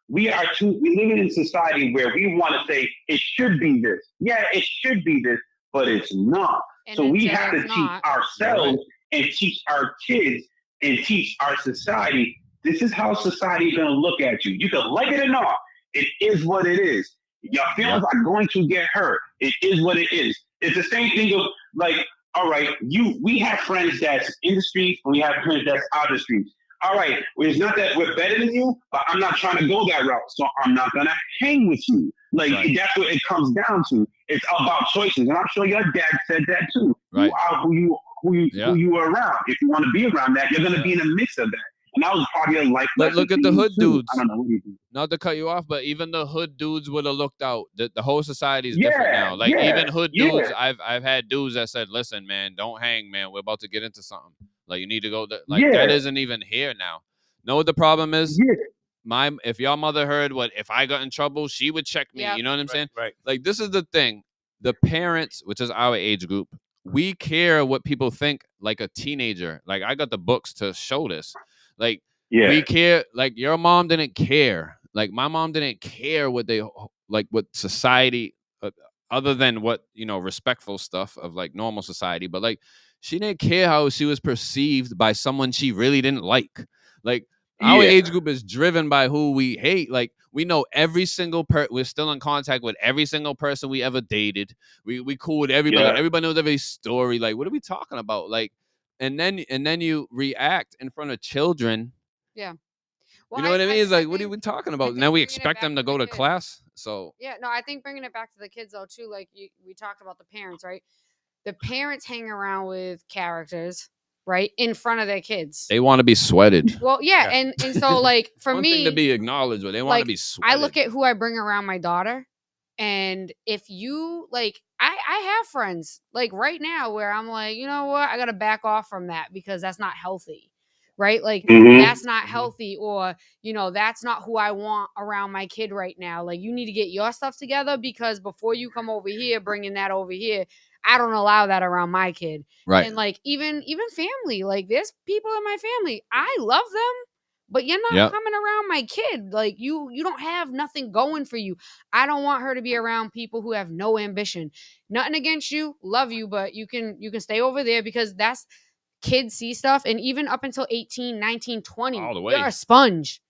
We living in a society where we want to say it should be this. Yeah, it should be this, but it's not. And so we until have to it's teach not. ourselves and teach our kids and teach our society. This is how society is going to look at you. You can like it or not. It is what it is. Your feelings are going to get hurt. It is what it is. It's the same thing of like, all right, we have friends that's in the streets and we have friends that's out of the streets. All right, well, it's not that we're better than you, but I'm not trying to go that route, so I'm not gonna hang with you. Like that's what it comes down to. It's about choices, and I'm sure your dad said that too. Right. You are who you are around. If you want to be around that, you're gonna be in a mix of that. And that was part of your life. But look at the hood dudes. I don't know what you do. Not to cut you off, but even the hood dudes would have looked out. The whole society is different now. Like even hood dudes, I've had dudes that said, "Listen, man, don't hang, man. We're about to get into something. Like you need to go." That isn't even here now. Know what the problem is? If your mother heard if I got in trouble, she would check me. You know what I'm saying? Right. Like this is the thing. the parents, which is our age group, we care what people think like a teenager. Like I got the books to show this. Like Yeah. we care. Like your mom didn't care. Like my mom didn't care what they like what society other than what, you know, respectful stuff of like normal society, but like she didn't care how she was perceived by someone she really didn't like. Like our Yeah. age group is driven by who we hate. Like we know every single we're still in contact with every single person we ever dated. We cool with everybody. Yeah. Like, everybody knows every story. Like, what are we talking about? Like, and then you react in front of children. Yeah. You know what I mean? It's like, what are we talking about? think Now we bringing it expect back them to to go the to kids. class. So Yeah, no, I think bringing it back to the kids though too, like we talked about the parents, right? The parents hang around with characters, right, in front of their kids. they want to be sweated. Well, yeah, and so like for One me, thing to be acknowledged, but they want like to be sweated. I look at who I bring around my daughter, and if you like, I have friends like right now where I'm like, you know what, I got to back off from that because that's not healthy. Right? Like that's not healthy, or you know, that's not who I want around my kid right now. Like you need to get your stuff together because before you come over here bringing that over here, I don't allow that around my kid. Right. And like even family, like there's people in my family, I love them, but you're not coming around my kid. Like you don't have nothing going for you. I don't want her to be around people who have no ambition. Nothing against you, love you, but you can stay over there because that's kids see stuff, and even up until 18, 19, 20, All the way. you're a sponge.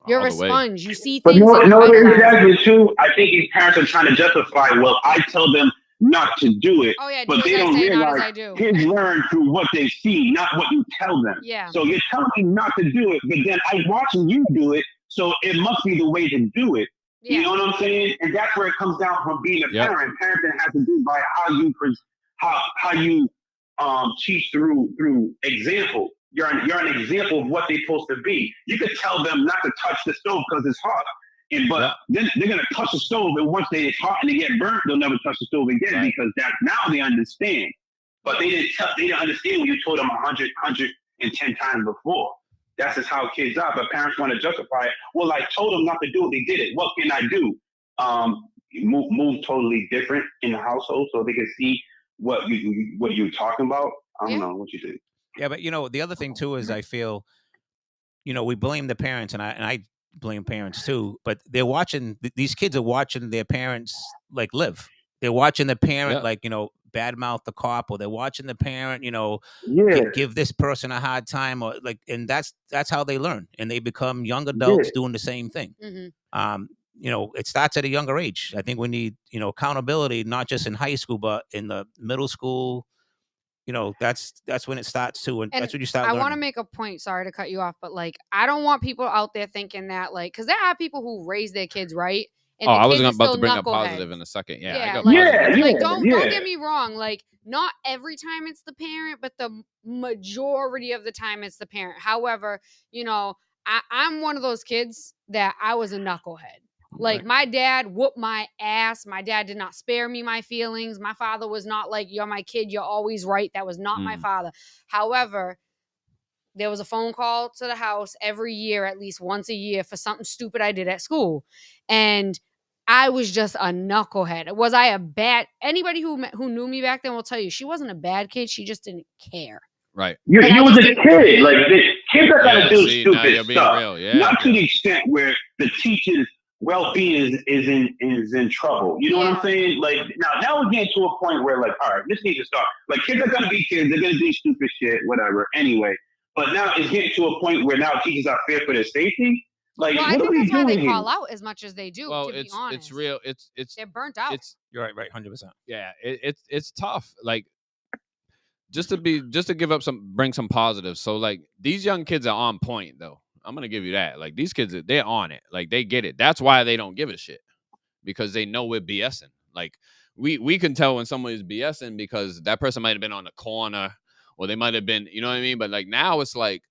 You're All a the way. sponge. You see But things and you no, idolize exactly them. too. I think these parents are trying to justify. Well, I tell them not to do it, Oh yeah, do but as they I don't say, not as realize I do. kids learn through what they see, not what you tell them. Yeah. So you're telling me not to do it, but then I'm watching you do it, so it must be the way to do it. Yeah. You know what I'm saying? And that's where it comes down from being a parent. Parenting has to do by how you teach through example. You're an example of what they're supposed to be. You could tell them not to touch the stove because it's hot. But then they're gonna touch the stove, and once it's hot and they get burnt, they'll never touch the stove again because now they understand. But they didn't understand when you told them 110 times before. That's just how kids are. But parents want to justify it. Well, I told them not to do it. They did it. What can I do? Move totally different in the household so they can see what you're talking about. I don't know what you think. Yeah, but you know the other thing too is I feel, you know, we blame the parents, and I blame parents too. But they're watching; these kids are watching their parents like live. They're watching the parent like, you know, badmouth the cop, or they're watching the parent, you know, give this person a hard time, or like, and that's how they learn, and they become young adults doing the same thing. You know, it starts at a younger age. I think we need, you know, accountability, not just in high school, but in the middle school. You know, that's when it starts too, and that's when you start I learning. want to make a point, sorry to cut you off, but like I don't want people out there thinking that, like, because there are people who raise their kids right, and I was about to bring up positive in a second. Don't get me wrong, like not every time it's the parent, but the majority of the time it's the parent. However, you know, I'm one of those kids that I was a knucklehead. Like my dad whooped my ass. My dad did not spare me my feelings. My father was not like, you're my kid, you're always right. That was not my father. However, there was a phone call to the house every year, at least once a year, for something stupid I did at school. And I was just a knucklehead. Was I a bad? Anybody who knew me back then will tell you she wasn't a bad kid. She just didn't care. Right. You was a kid. Like the kids are gonna do stupid stuff. Not to the extent where the teacher's well-being is in trouble. You know what I'm saying? Like now we're getting to a point where like, all right, this needs to stop. Like kids are gonna be kids. They're gonna do stupid shit, whatever. Anyway, but now it's getting to a point where now teachers are fear for their safety. Like, well, what are we doing? Why they call out as much as they do. Well, to be honest, it's real. It's they're burnt out. You're right, 100%. Yeah, it's tough. Like just to give up bring some positives. So like these young kids are on point though. I'm gonna give you that. Like these kids, they're on it. Like they get it. That's why they don't give a shit, because they know we're BSing. Like we can tell when someone is BSing because that person might have been on the corner, or they might have been, you know what I mean. But like now it's like,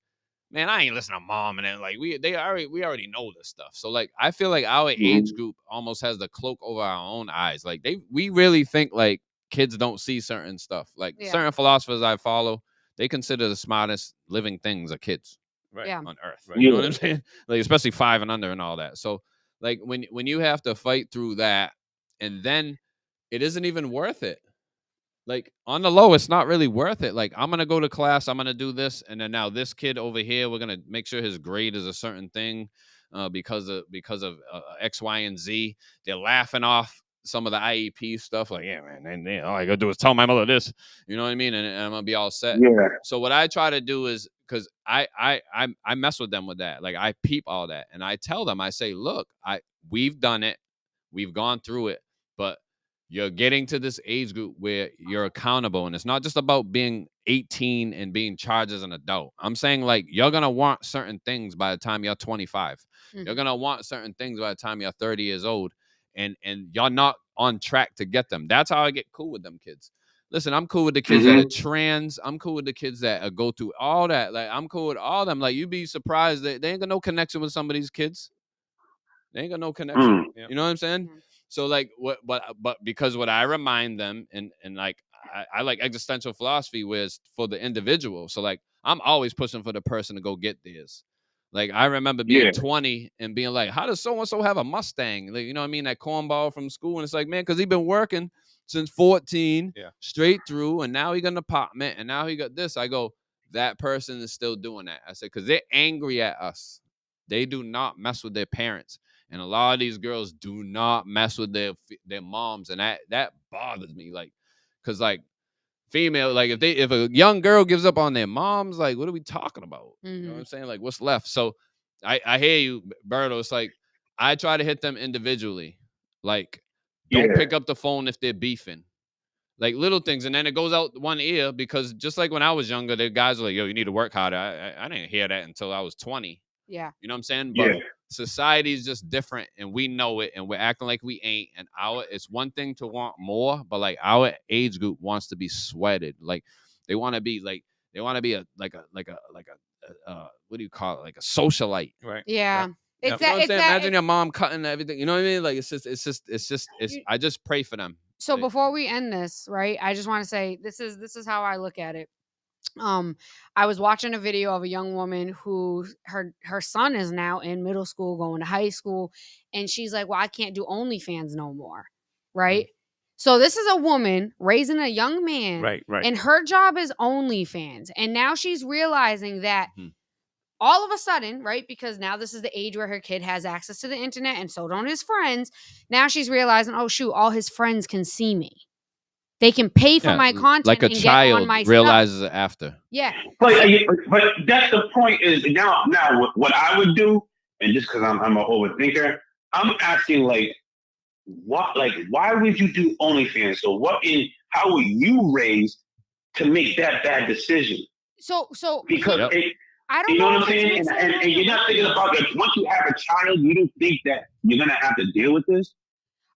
man, I ain't listening to mom, and then like we already know this stuff. So like I feel like our age group almost has the cloak over our own eyes. Like we really think like kids don't see certain stuff. Like certain philosophers I follow, they consider the smartest living things are kids on earth. Right? You know what I'm saying? Like especially 5 and under and all that. So like when you have to fight through that, and then it isn't even worth it. Like on the low, it's not really worth it. Like I'm gonna go to class, I'm gonna do this, and then now this kid over here, we're gonna make sure his grade is a certain thing, because of X, Y, and Z. They're laughing off some of the IEP stuff. Like, yeah, man, and all I gotta do is tell my mother this. You know what I mean? And I'm gonna be all set. Yeah. So what I try to do is, because I mess with them with that. Like I peep all that, and I tell them, I say, look, we've done it, we've gone through it, but you're getting to this age group where you're accountable, and it's not just about being 18 and being charged as an adult. I'm saying, like, you're gonna want certain things by the time you're 25. You're gonna want certain things by the time you're 30 years old, and you're not on track to get them. That's how I get cool with them kids. Listen, I'm cool with the kids that are trans. I'm cool with the kids that go through all that. Like, I'm cool with all of them. Like, you'd be surprised that they ain't got no connection with some of these kids. They ain't got no connection. Yeah. You know what I'm saying? So like what, but because what I remind them, and like I like existential philosophy, where it's for the individual. So like I'm always pushing for the person to go get theirs. Like I remember being 20 and being like, how does so and so have a Mustang? Like, you know what I mean? That cornball from school, and it's like, man, because he been working since 14, straight through, and now he got an apartment, and now he got this. I go, that person is still doing that. I said, because they're angry at us. They do not mess with their parents. And a lot of these girls do not mess with their moms, and that bothers me. Like, cause like female, like if a young girl gives up on their moms, like what are we talking about? You know what I'm saying? Like what's left? So I hear you, Berto. It's like I try to hit them individually. Like don't pick up the phone if they're beefing. Like little things, and then it goes out one ear, because just like when I was younger, the guys were like, "Yo, you need to work harder." I didn't hear that until I was 20. Yeah. You know what I'm saying? But society is just different, and we know it, and we're acting like we ain't. And it's one thing to want more, but like our age group wants to be sweated. Like they want to be a what do you call it? Like a socialite. Right. Yeah. It's you know what I'm saying? Imagine your mom cutting everything. You know what I mean? Like I just pray for them. So before we end this, right, I just want to say this is how I look at it. I was watching a video of a young woman who her son is now in middle school, going to high school, and she's like, "Well, I can't do OnlyFans no more." Right? So this is a woman raising a young man, Right. and her job is OnlyFans. And now she's realizing that all of a sudden, right, because now this is the age where her kid has access to the internet, and so don't his friends. Now she's realizing, oh shoot, all his friends can see me. They can pay for my content, like a and child get on my realizes stuff. it after. Yeah. But that's the point. Is now what I would do, and just because I'm an overthinker, I'm asking like, what, like, why would you do OnlyFans? So how were you raised to make that bad decision? So because I don't you know know what I'm saying, and you're not thinking about that. Once you have a child, you don't think that you're gonna have to deal with this.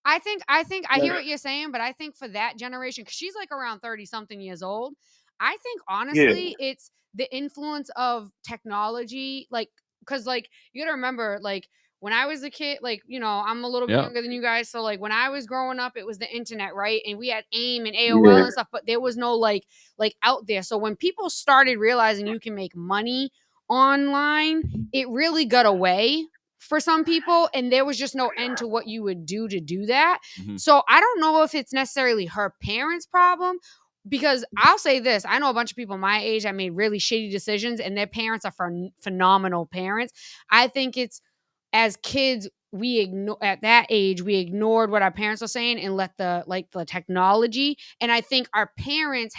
I think I hear what you're saying, but I think for that generation, because she's like around 30 something years old, I think honestly it's the influence of technology. Like, because like you gotta remember, like when I was a kid, like, you know, I'm a little bit younger than you guys, so like when I was growing up, it was the internet, right? And we had AIM and AOL and stuff, but there was no like out there. So when people started realizing you can make money online, it really got away for some people, and there was just no end to what you would do to do that. So I don't know if it's necessarily her parents' problem, because I'll say this, I know a bunch of people my age that made really shitty decisions, and their parents are phenomenal parents. I think it's, as kids, at that age we ignored what our parents were saying and let the technology, and I think our parents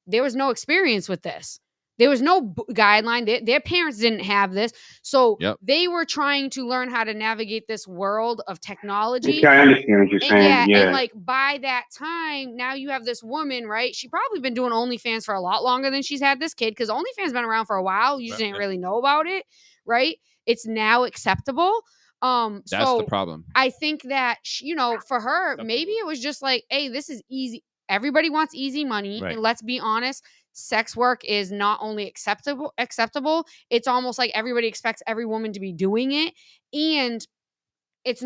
there was no experience with this. There was no guideline. Their parents didn't have this. So they were trying to learn how to navigate this world of technology. I understand what you're saying. And like by that time, now you have this woman, right? She probably been doing OnlyFans for a lot longer than she's had this kid, because OnlyFans been around for a while. You just didn't really know about it, right? It's now acceptable. That's the problem. I think that, you know, for her, maybe it was just like, hey, this is easy. Everybody wants easy money. And let's be honest, sex work is not only acceptable, it's almost like everybody expects every woman to be doing it. And it's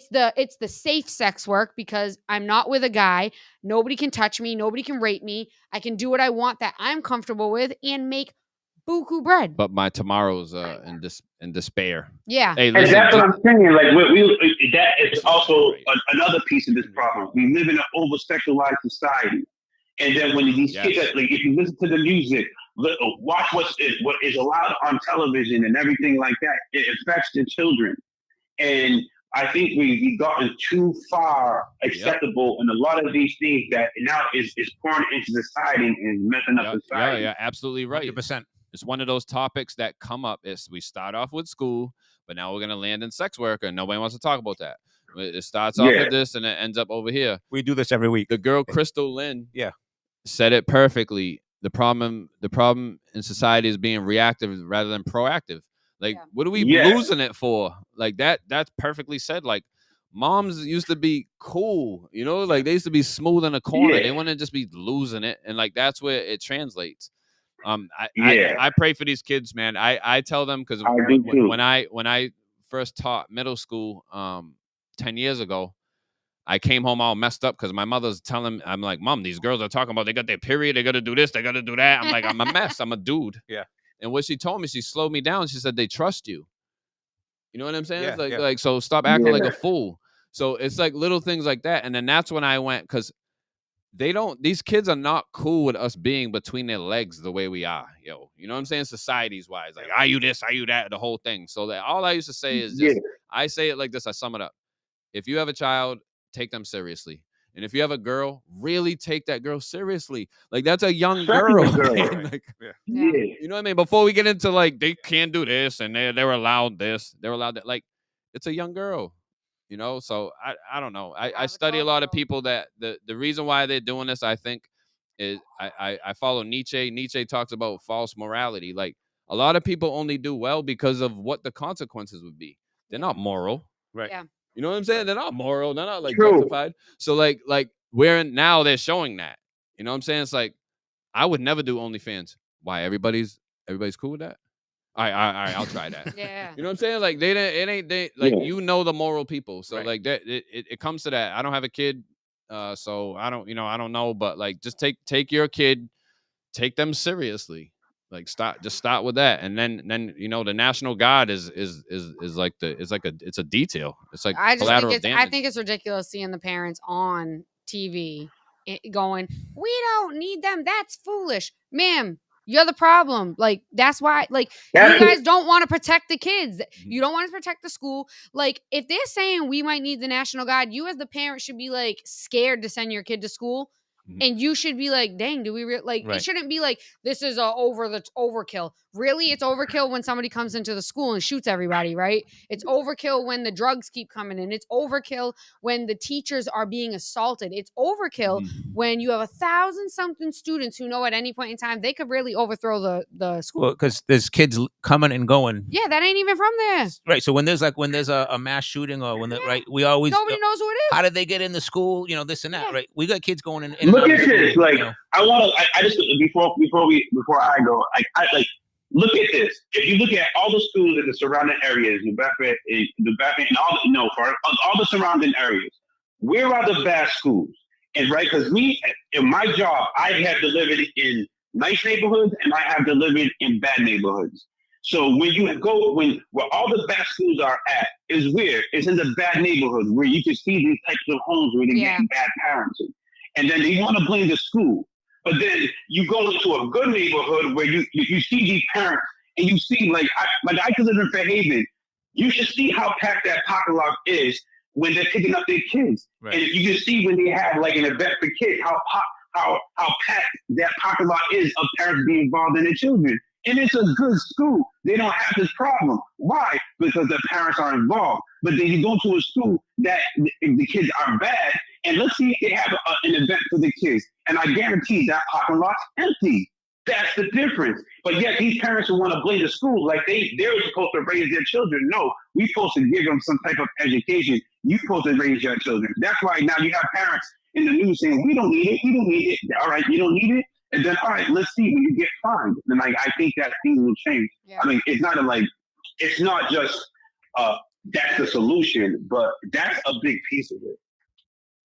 the safe sex work, because I'm not with a guy. Nobody can touch me. Nobody can rape me. I can do what I want that I'm comfortable with and make buku bread. But my tomorrow's in despair. Yeah. Hey, And listen. that's what I'm saying. Like that is This is also great. another piece of this problem. We live in an over-sexualized society, and then when these Yes. kids, like if you listen to the music, watch what is allowed on television and everything like that, it affects the children. And I think we've gotten too far acceptable in a lot of these things that now is pouring into society and messing up society. Yeah, absolutely right. 100%. It's one of those topics that come up. We start off with school, but now we're gonna land in sex work, and nobody wants to talk about that. It starts off with this, and it ends up over here. We do this every week. The girl Crystal Lynn, Yeah, said it perfectly. The problem in society is being reactive rather than proactive. Like, what are we losing it for? Like that's perfectly said. Like, moms used to be cool, like they used to be smooth in a corner. They want to just be losing it, and like that's where it translates. I pray for these kids, man. I tell them, because when I first taught middle school 10 years ago, I came home all messed up because my mother's telling, I'm like, Mom, these girls are talking about they got their period, they got to do this, they got to do that. I'm like, I'm a mess. I'm a dude. Yeah. And what she told me, she slowed me down. She said, they trust you. You know what I'm saying? Yeah, It's like, yeah. so stop acting like a fool. So it's like little things like that. And then that's when I went, because these kids are not cool with us being between their legs the way we are, yo. You know what I'm saying? Societies wise, like, are you this, are you that, the whole thing. So that all I used to say is just, I say it like this, I sum it up. If you have a child, take them seriously. And if you have a girl, really take that girl seriously. Like, that's a young girl. Like, you know what I mean? Before we get into like, they can't do this and they're allowed this, they're allowed that. Like, it's a young girl, So I don't know. I study a lot of people that the reason why they're doing this, I think, is I follow Nietzsche. Nietzsche talks about false morality. Like, a lot of people only do well because of what the consequences would be. They're not moral. Right. Yeah. You know what I'm saying? They're not moral. They're not like justified. So like where now they're showing that. You know what I'm saying? It's like, I would never do OnlyFans. Why? Everybody's cool with that? All right, I'll try that. Yeah. You know what I'm saying? Like, the moral people. So like that it comes to that. I don't have a kid, so I don't know, but like, just take your kid, take them seriously. Like, start with that, and then the National Guard is like it's a detail. It's like collateral damage. I think it's ridiculous seeing the parents on TV going, "We don't need them. That's foolish, ma'am. You're the problem. Like, that's why. Like, you guys don't want to protect the kids. You don't want to protect the school. Like, if they're saying we might need the National Guard, you as the parent should be like scared to send your kid to school." And you should be like, dang, do we it shouldn't be like, this is overkill. Really, it's overkill when somebody comes into the school and shoots everybody, right? It's overkill when the drugs keep coming in. It's overkill when the teachers are being assaulted. It's overkill when you have 1,000-something students who know at any point in time they could really overthrow the school. Well, because there's kids coming and going. Yeah, that ain't even from there. Right. So when there's a mass shooting, or when we always, nobody knows who it is. How did they get in the school? This and that. Right. We got kids going in. Look at this. Like, I want to. I just before I go. I look at this. If you look at all the schools in the surrounding areas, New Bedford, and all the surrounding areas, where are the bad schools? And right, because in my job, I have delivered in nice neighborhoods and I have delivered in bad neighborhoods. So when you go, where all the bad schools are at is where it's in the bad neighborhoods where you can see these types of homes where they're getting bad parenting, and then they want to blame the school. But then you go into a good neighborhood where you see these parents and you see like I consider in Fairhaven, you should see how packed that parking lot is when they're picking up their kids, and if you can see when they have like an event for kids, how packed that parking lot is of parents being involved in their children. And it's a good school. They don't have this problem. Why? Because the parents are involved. But then you go to a school that the kids are bad, and let's see if they have an event for the kids. And I guarantee that parking lot's empty. That's the difference. But yet these parents want to blame the school like they're supposed to raise their children. No, we're supposed to give them some type of education. You're supposed to raise your children. That's why now you have parents in the news saying, we don't need it. You don't need it. All right, you don't need it. And then, all right, let's see when you get fined. And I think that thing will change. Yeah. I mean, it's not just that's the solution, but that's a big piece of it.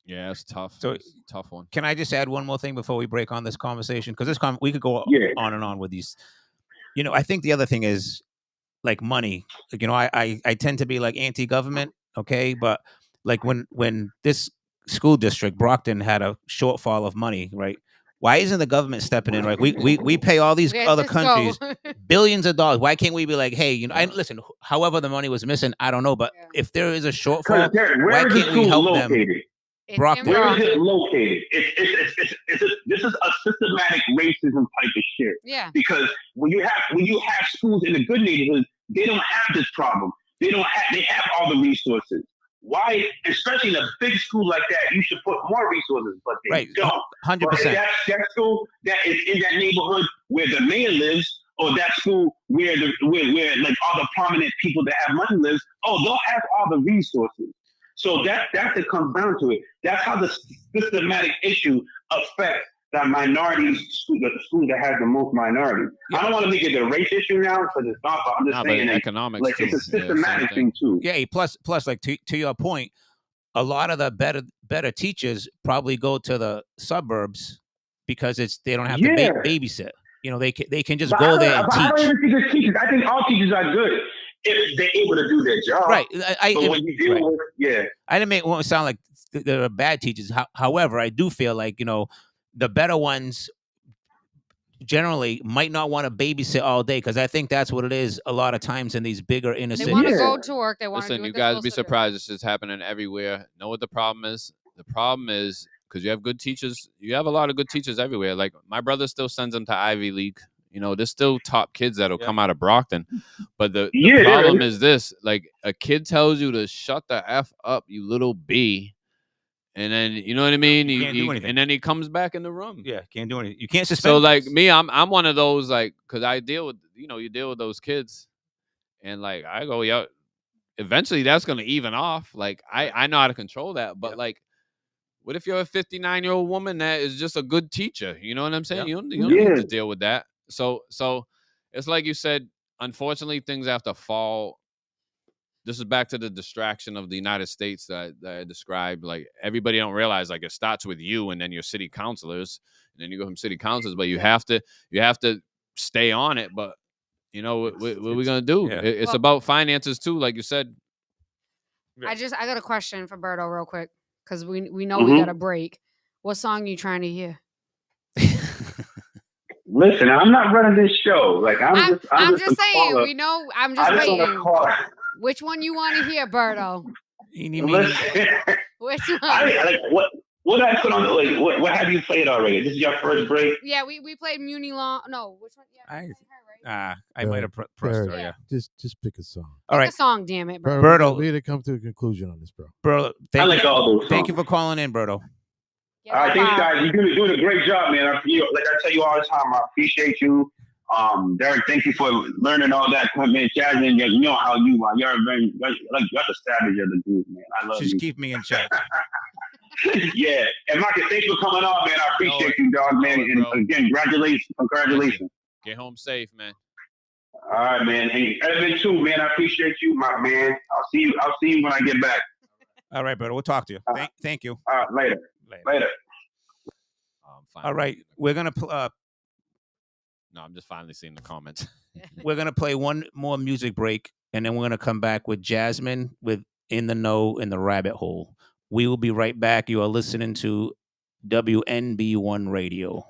Yeah, it's tough. So, it's a tough one. Can I just add one more thing before we break on this conversation? Because we could go on and on with these. I think the other thing is like money. Like, I tend to be like anti-government, okay, but like when this school district Brockton had a shortfall of money, right? Why isn't the government stepping in? Right, we pay all these Okay, other let's go. countries billions of dollars. Why can't we be like, hey, I listen. However, the money was missing, I don't know, but Yeah. if there is a Because shortfall, why where is the can't we school help them? located? It's in Brockton. Where is it Brockton. located? This is a systematic racism type of shit. Yeah. Because when you have schools in the good neighborhoods, they don't have this problem. They have all the resources. Why, especially in a big school like that, you should put more resources, but they Right, don't. hundred But if percent. that school that is in that neighborhood where the mayor lives, or that school where like all the prominent people that have money lives, they'll have all the resources. So that's it comes down to it. That's how the systematic issue affects that minority school, the school that has the most minorities. Yeah. I don't want to make it a race issue now because it's not. But I'm just Nah, but saying that economics like too. it's a Yeah, same systematic thing. thing too. Yeah. Plus, like to your point, a lot of the better teachers probably go to the suburbs because they don't have to Yeah, babysit. They can just but I go don't. there and But I don't teach. even think it's teachers. I think all teachers are good if they're able to do their job. Right. But when you deal with I didn't want to sound like there are bad teachers. However, I do feel like the better ones generally might not want to babysit all day because I think that's what it is a lot of times in these bigger inner They want to cities. go to work. They want to do Listen, what you they're guys supposed be to do. surprised. This is happening everywhere. Know what the problem is? The problem is because you have good teachers. You have a lot of good teachers everywhere. Like my brother still sends them to Ivy League. There's still top kids that'll come out of Brockton. But the problem is this: like a kid tells you to shut the f up, you little b, and then you know what I mean. You can't do anything. And then he comes back in the room. Yeah, can't do anything. You can't suspend. So like kids. me, I'm one of those like because I deal with you deal with those kids, and like I go yeah. Eventually that's going to even off. Like I know how to control that, but like what if you're a 59-year-old woman that is just a good teacher? You know what I'm saying? Yeah. You don't need to deal with that. So it's like you said, unfortunately things have to fall. This is back to the distraction of the United States that I described. Like everybody don't realize like it starts with you and then your city councilors and then you go from city councilors, but you have to stay on it. But what are we gonna do? Yeah. It's Well- about finances too, like you said. I got a question for Berto real quick because we know we got a break. What song you trying to hear? listen, I'm not running this show. Like I'm just a saying. caller. We know. I'm just I just want to waiting. call. Which one you want to hear, Berto? Listen, Which one? like what I put on like what have you played already? This is your first break. Yeah, we played Muni Long. No, which one? Yeah, we played her, right? I might have pressed her. Yeah. Just pick a song. All Pick right, a song, damn it, Bro, Berto. we need to come to a conclusion on this, bro. Berto. I like all those. Thank you for calling in, Berto. Get All right, off thanks, our- guys. You're doing a great job, man. Like I tell you all the time, I appreciate you. Derek, thank you for learning all that. Man, Jasmine, you know how you are. You're you're the savage of the group, man. I love Just you. keep me in check. Yeah, and Marcus, thanks for coming on, man. I appreciate you, dog, man. it, And bro. again, congratulations. Get home safe, man. All right, man. And Evan too, man. I appreciate you, my man. I'll see you when I get back. All right, Berto. We'll talk to you. Thank you. All right, later. All right, we're gonna No, I'm just finally seeing the comments. we're gonna play one more music break, and then we're gonna come back with Jasmine with "In the Know" in the Rabbit Hole. We will be right back. You are listening to WNB1 Radio.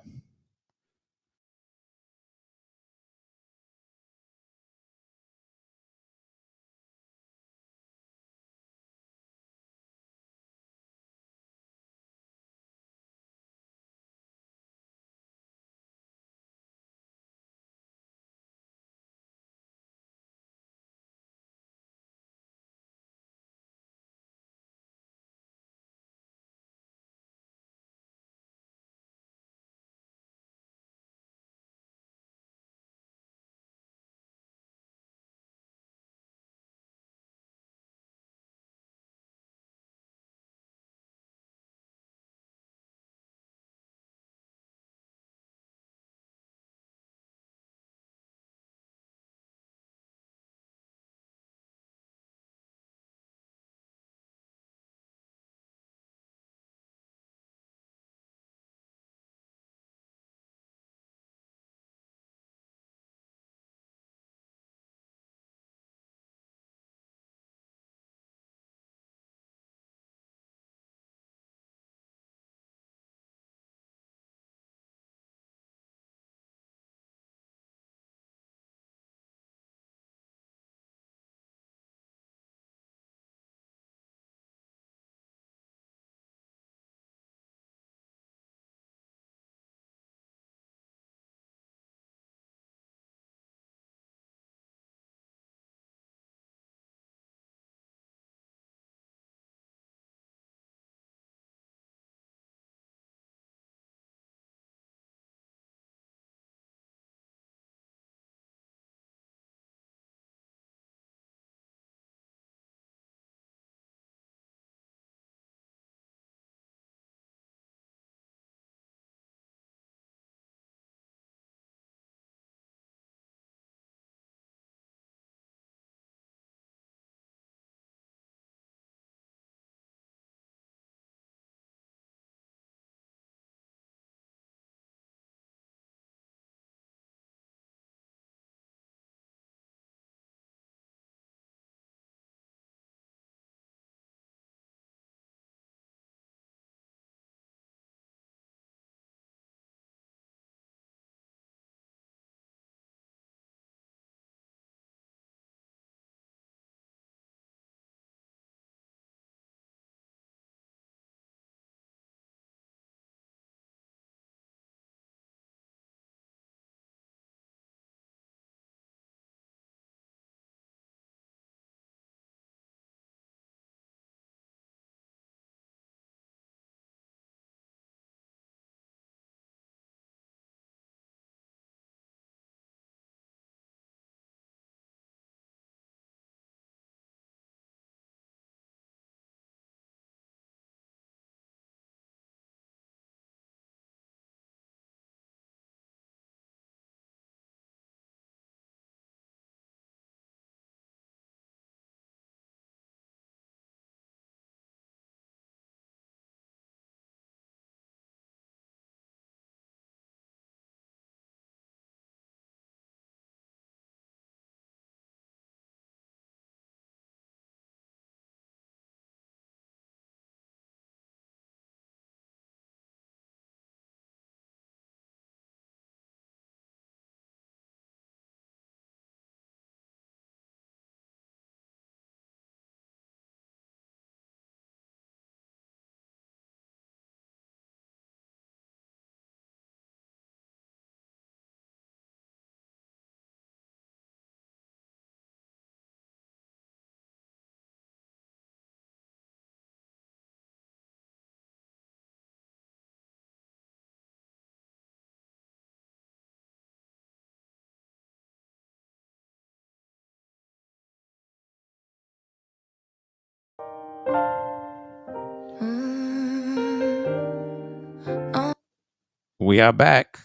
We are back.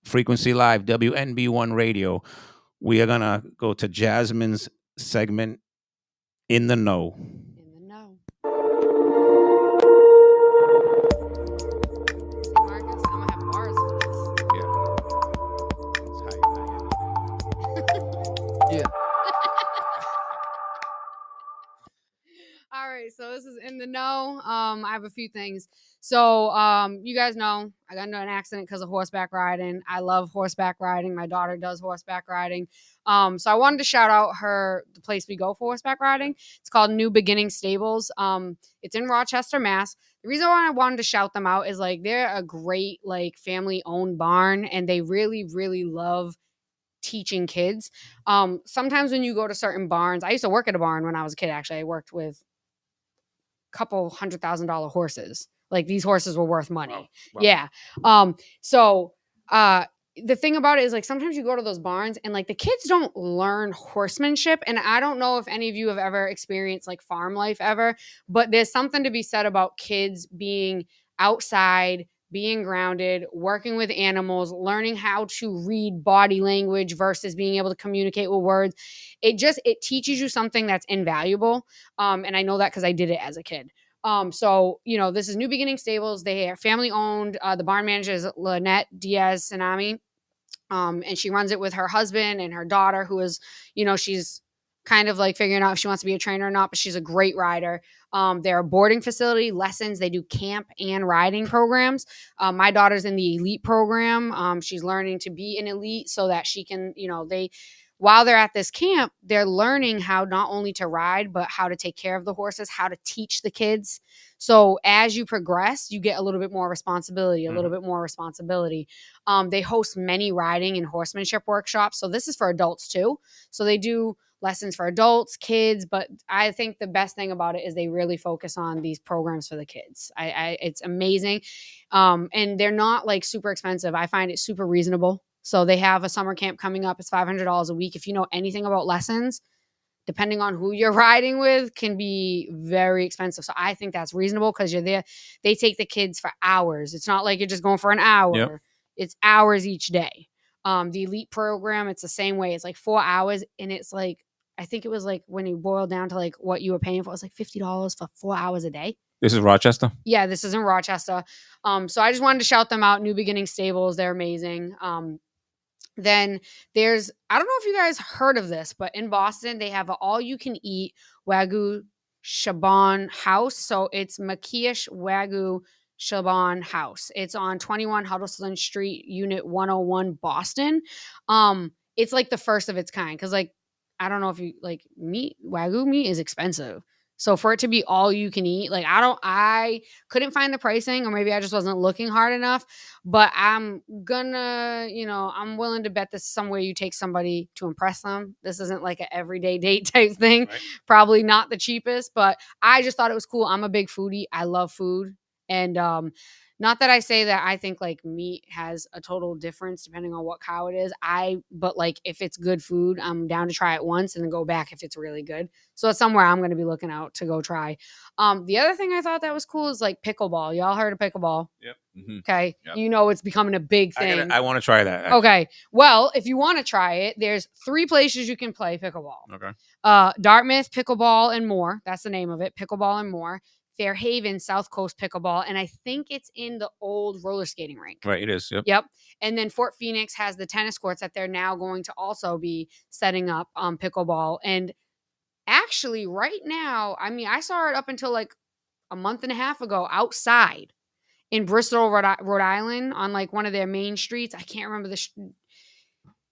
Frequency Live, WNB1 Radio. We are going to go to Jasmine's segment, In the Know. In the know. See, Marcus, I'm gonna have bars for this. Yeah. All right, so this is In the Know. I have a few things. So, you guys know I got into an accident because of horseback riding. I love horseback riding. My daughter does horseback riding. So I wanted to shout out the place we go for horseback riding. It's called New Beginning Stables. It's in Rochester, Mass. The reason why I wanted to shout them out is like they're a great like family owned barn, and they really, really love teaching kids. Sometimes when you go to certain barns, I used to work at a barn when I was a kid. Actually, I worked with couple $100,000 horses. Like these horses were worth money. Wow. Yeah. So the thing about it is like sometimes you go to those barns and like the kids don't learn horsemanship. And I don't know if any of you have ever experienced like farm life ever, but there's something to be said about kids being outside, being grounded, working with animals, learning how to read body language versus being able to communicate with words. It teaches you something that's invaluable. And I know that because I did it as a kid. So, this is New Beginning Stables. They are family owned. The barn manager is Lynette Diaz Sanami. And she runs it with her husband and her daughter, who is, she's kind of like figuring out if she wants to be a trainer or not, but she's a great rider. They're a boarding facility, lessons. They do camp and riding programs. My daughter's in the elite program. She's learning to be an elite so that she can, while they're at this camp, they're learning how not only to ride, but how to take care of the horses, how to teach the kids. So as you progress, you get a little bit more responsibility, They host many riding and horsemanship workshops. So this is for adults too. So they do lessons for adults, kids, but I think the best thing about it is they really focus on these programs for the kids. It's amazing. And they're not like super expensive. I find it super reasonable. So they have a summer camp coming up. It's $500 a week. If you know anything about lessons, depending on who you're riding with, can be very expensive. So I think that's reasonable because you're there. They take the kids for hours. It's not like you're just going for an hour. Yep. It's hours each day. The elite program, it's the same way. It's like 4 hours. And it's like, I think it was like when you boil down to like what you were paying for, it was like $50 for 4 hours a day. This is Rochester? Yeah, this is in Rochester. So I just wanted to shout them out. New Beginning Stables. They're amazing. Then there's, I don't know if you guys heard of this, but in Boston, they have an all-you-can-eat Wagyu Shaban house. So it's Makish Wagyu Shaban house. It's on 21 Huddleston Street, Unit 101, Boston. It's like the first of its kind because, like, I don't know if you like meat. Wagyu meat is expensive. So for it to be all you can eat, like I couldn't find the pricing, or maybe I just wasn't looking hard enough. But I'm gonna, I'm willing to bet this is somewhere you take somebody to impress them. This isn't like an everyday date type thing. Right. Probably not the cheapest, but I just thought it was cool. I'm a big foodie. I love food. And not that I say that I think like meat has a total difference depending on what cow it is. But like if it's good food, I'm down to try it once and then go back if it's really good. So it's somewhere I'm going to be looking out to go try. The other thing I thought that was cool is like pickleball. Y'all heard of pickleball? Yep. Mm-hmm. Okay. Yep. It's becoming a big thing. I want to try that. Actually. Okay. Well, if you want to try it, there's 3 places you can play pickleball. Okay. Dartmouth Pickleball and More. That's the name of it. Pickleball and More. Fairhaven South Coast Pickleball, and I think it's in the old roller skating rink. Right, it is. Yep. And then Fort Phoenix has the tennis courts that they're now going to also be setting up pickleball. And actually, right now, I mean, I saw it up until like a month and a half ago outside in Bristol, Rhode Island, on like one of their main streets. I can't remember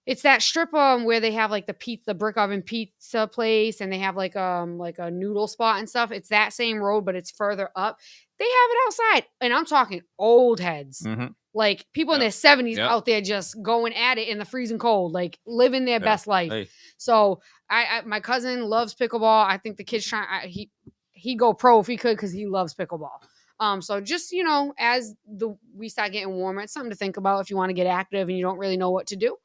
it's that strip where they have like the brick oven pizza place, and they have like a noodle spot and stuff. It's that same road, but it's further up. They have it outside, and I'm talking old heads, like people in their 70s out there just going at it in the freezing cold, like living their best life. Hey. So my cousin loves pickleball. I think the kid's he'd go pro if he could because he loves pickleball. So just, as we start getting warmer, it's something to think about if you want to get active and you don't really know what to do.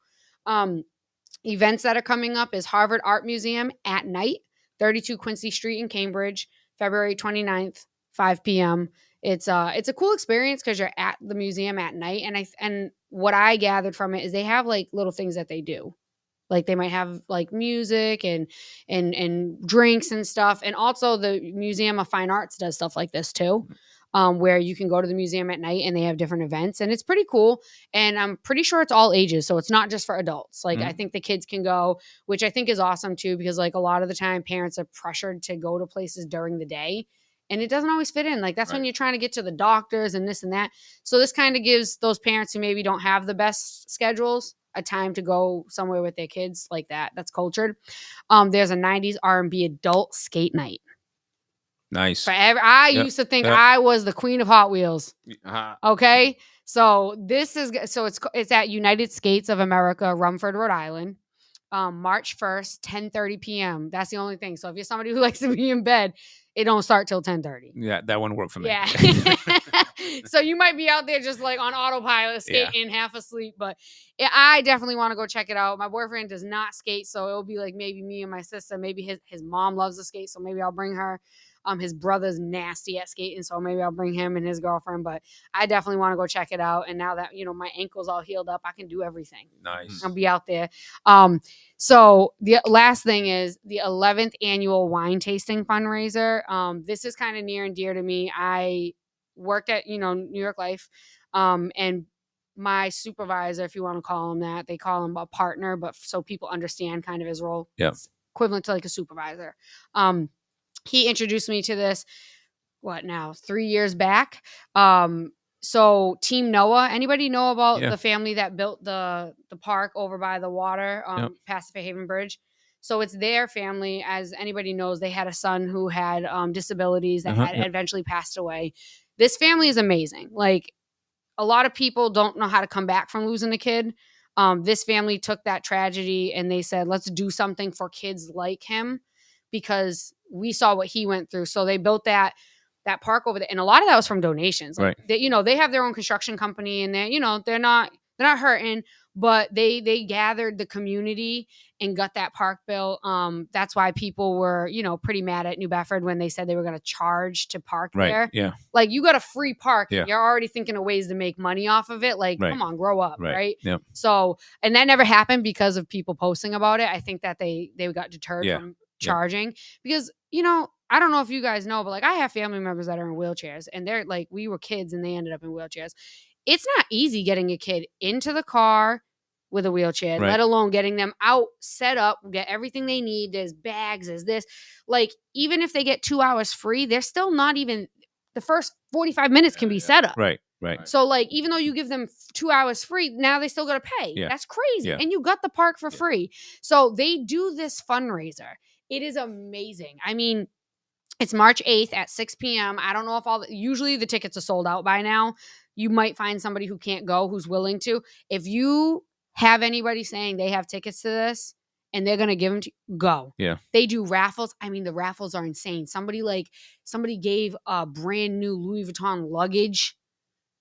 Events that are coming up is Harvard Art Museum at night, 32 Quincy Street in Cambridge, February 29th, 5 p.m. It's a cool experience because you're at the museum at night, and what I gathered from it is they have like little things that they do. Like they might have like music and drinks and stuff. And also the Museum of Fine Arts does stuff like this too. Where you can go to the museum at night and they have different events and it's pretty cool. And I'm pretty sure it's all ages. So it's not just for adults. Like I think the kids can go, which I think is awesome too, because like a lot of the time parents are pressured to go to places during the day and it doesn't always fit in. Like that's when you're trying to get to the doctors and this and that. So this kind of gives those parents who maybe don't have the best schedules a time to go somewhere with their kids like that. That's cultured. There's a 90s R&B adult skate night. Nice. I used to think I was the queen of Hot Wheels. Okay. So it's at United Skates of America, Rumford, Rhode Island. March 1st, 10:30 p.m. That's the only thing. So if you're somebody who likes to be in bed, it don't start till 10:30. Yeah, that wouldn't work for me. Yeah. So you might be out there just like on autopilot, skating, half asleep. But I definitely want to go check it out. My boyfriend does not skate, so it'll be like maybe me and my sister. Maybe his mom loves to skate, so maybe I'll bring her. His brother's nasty at skating, so maybe I'll bring him and his girlfriend. But I definitely want to go check it out. And now that my ankle's all healed up, I can do everything. Nice. I'll be out there. So the last thing is the 11th annual wine tasting fundraiser. This is kind of near and dear to me. I worked at New York Life, and my supervisor, if you want to call him that, they call him a partner, but so people understand kind of his role. It's equivalent to like a supervisor. He introduced me to this, 3 years back. So Team Noah, anybody know about the family that built the park over by the water, past the Fairhaven Bridge? So it's their family. As anybody knows, they had a son who had disabilities that had eventually passed away. This family is amazing. Like a lot of people don't know how to come back from losing a kid. This family took that tragedy and they said, let's do something for kids like him because we saw what he went through. So they built that park over there. And a lot of that was from donations. Like they have their own construction company and they're not hurting, but they gathered the community and got that park built. That's why people were, pretty mad at New Bedford when they said they were going to charge to park there. Yeah. Like you got a free park. Yeah. You're already thinking of ways to make money off of it. Like, come on, grow up. Right. Yep. So, and that never happened because of people posting about it. I think that they got deterred from charging because, I don't know if you guys know, but like I have family members that are in wheelchairs and they're like, we were kids and they ended up in wheelchairs. It's not easy getting a kid into the car with a wheelchair, let alone getting them out, set up, get everything they need. There's bags, there's this. Like, even if they get 2 hours free, they're still not even the first 45 minutes can be set up. Right. So, like, even though you give them 2 hours free, now they still got to pay. Yeah. That's crazy. Yeah. And you got the park for free. So they do this fundraiser. It is amazing. I mean, it's March 8th at 6 p.m. I don't know if usually the tickets are sold out by now. You might find somebody who can't go, who's willing to. If you have anybody saying they have tickets to this and they're going to give them to you, go. Yeah. They do raffles. I mean, the raffles are insane. Somebody gave a brand new Louis Vuitton luggage.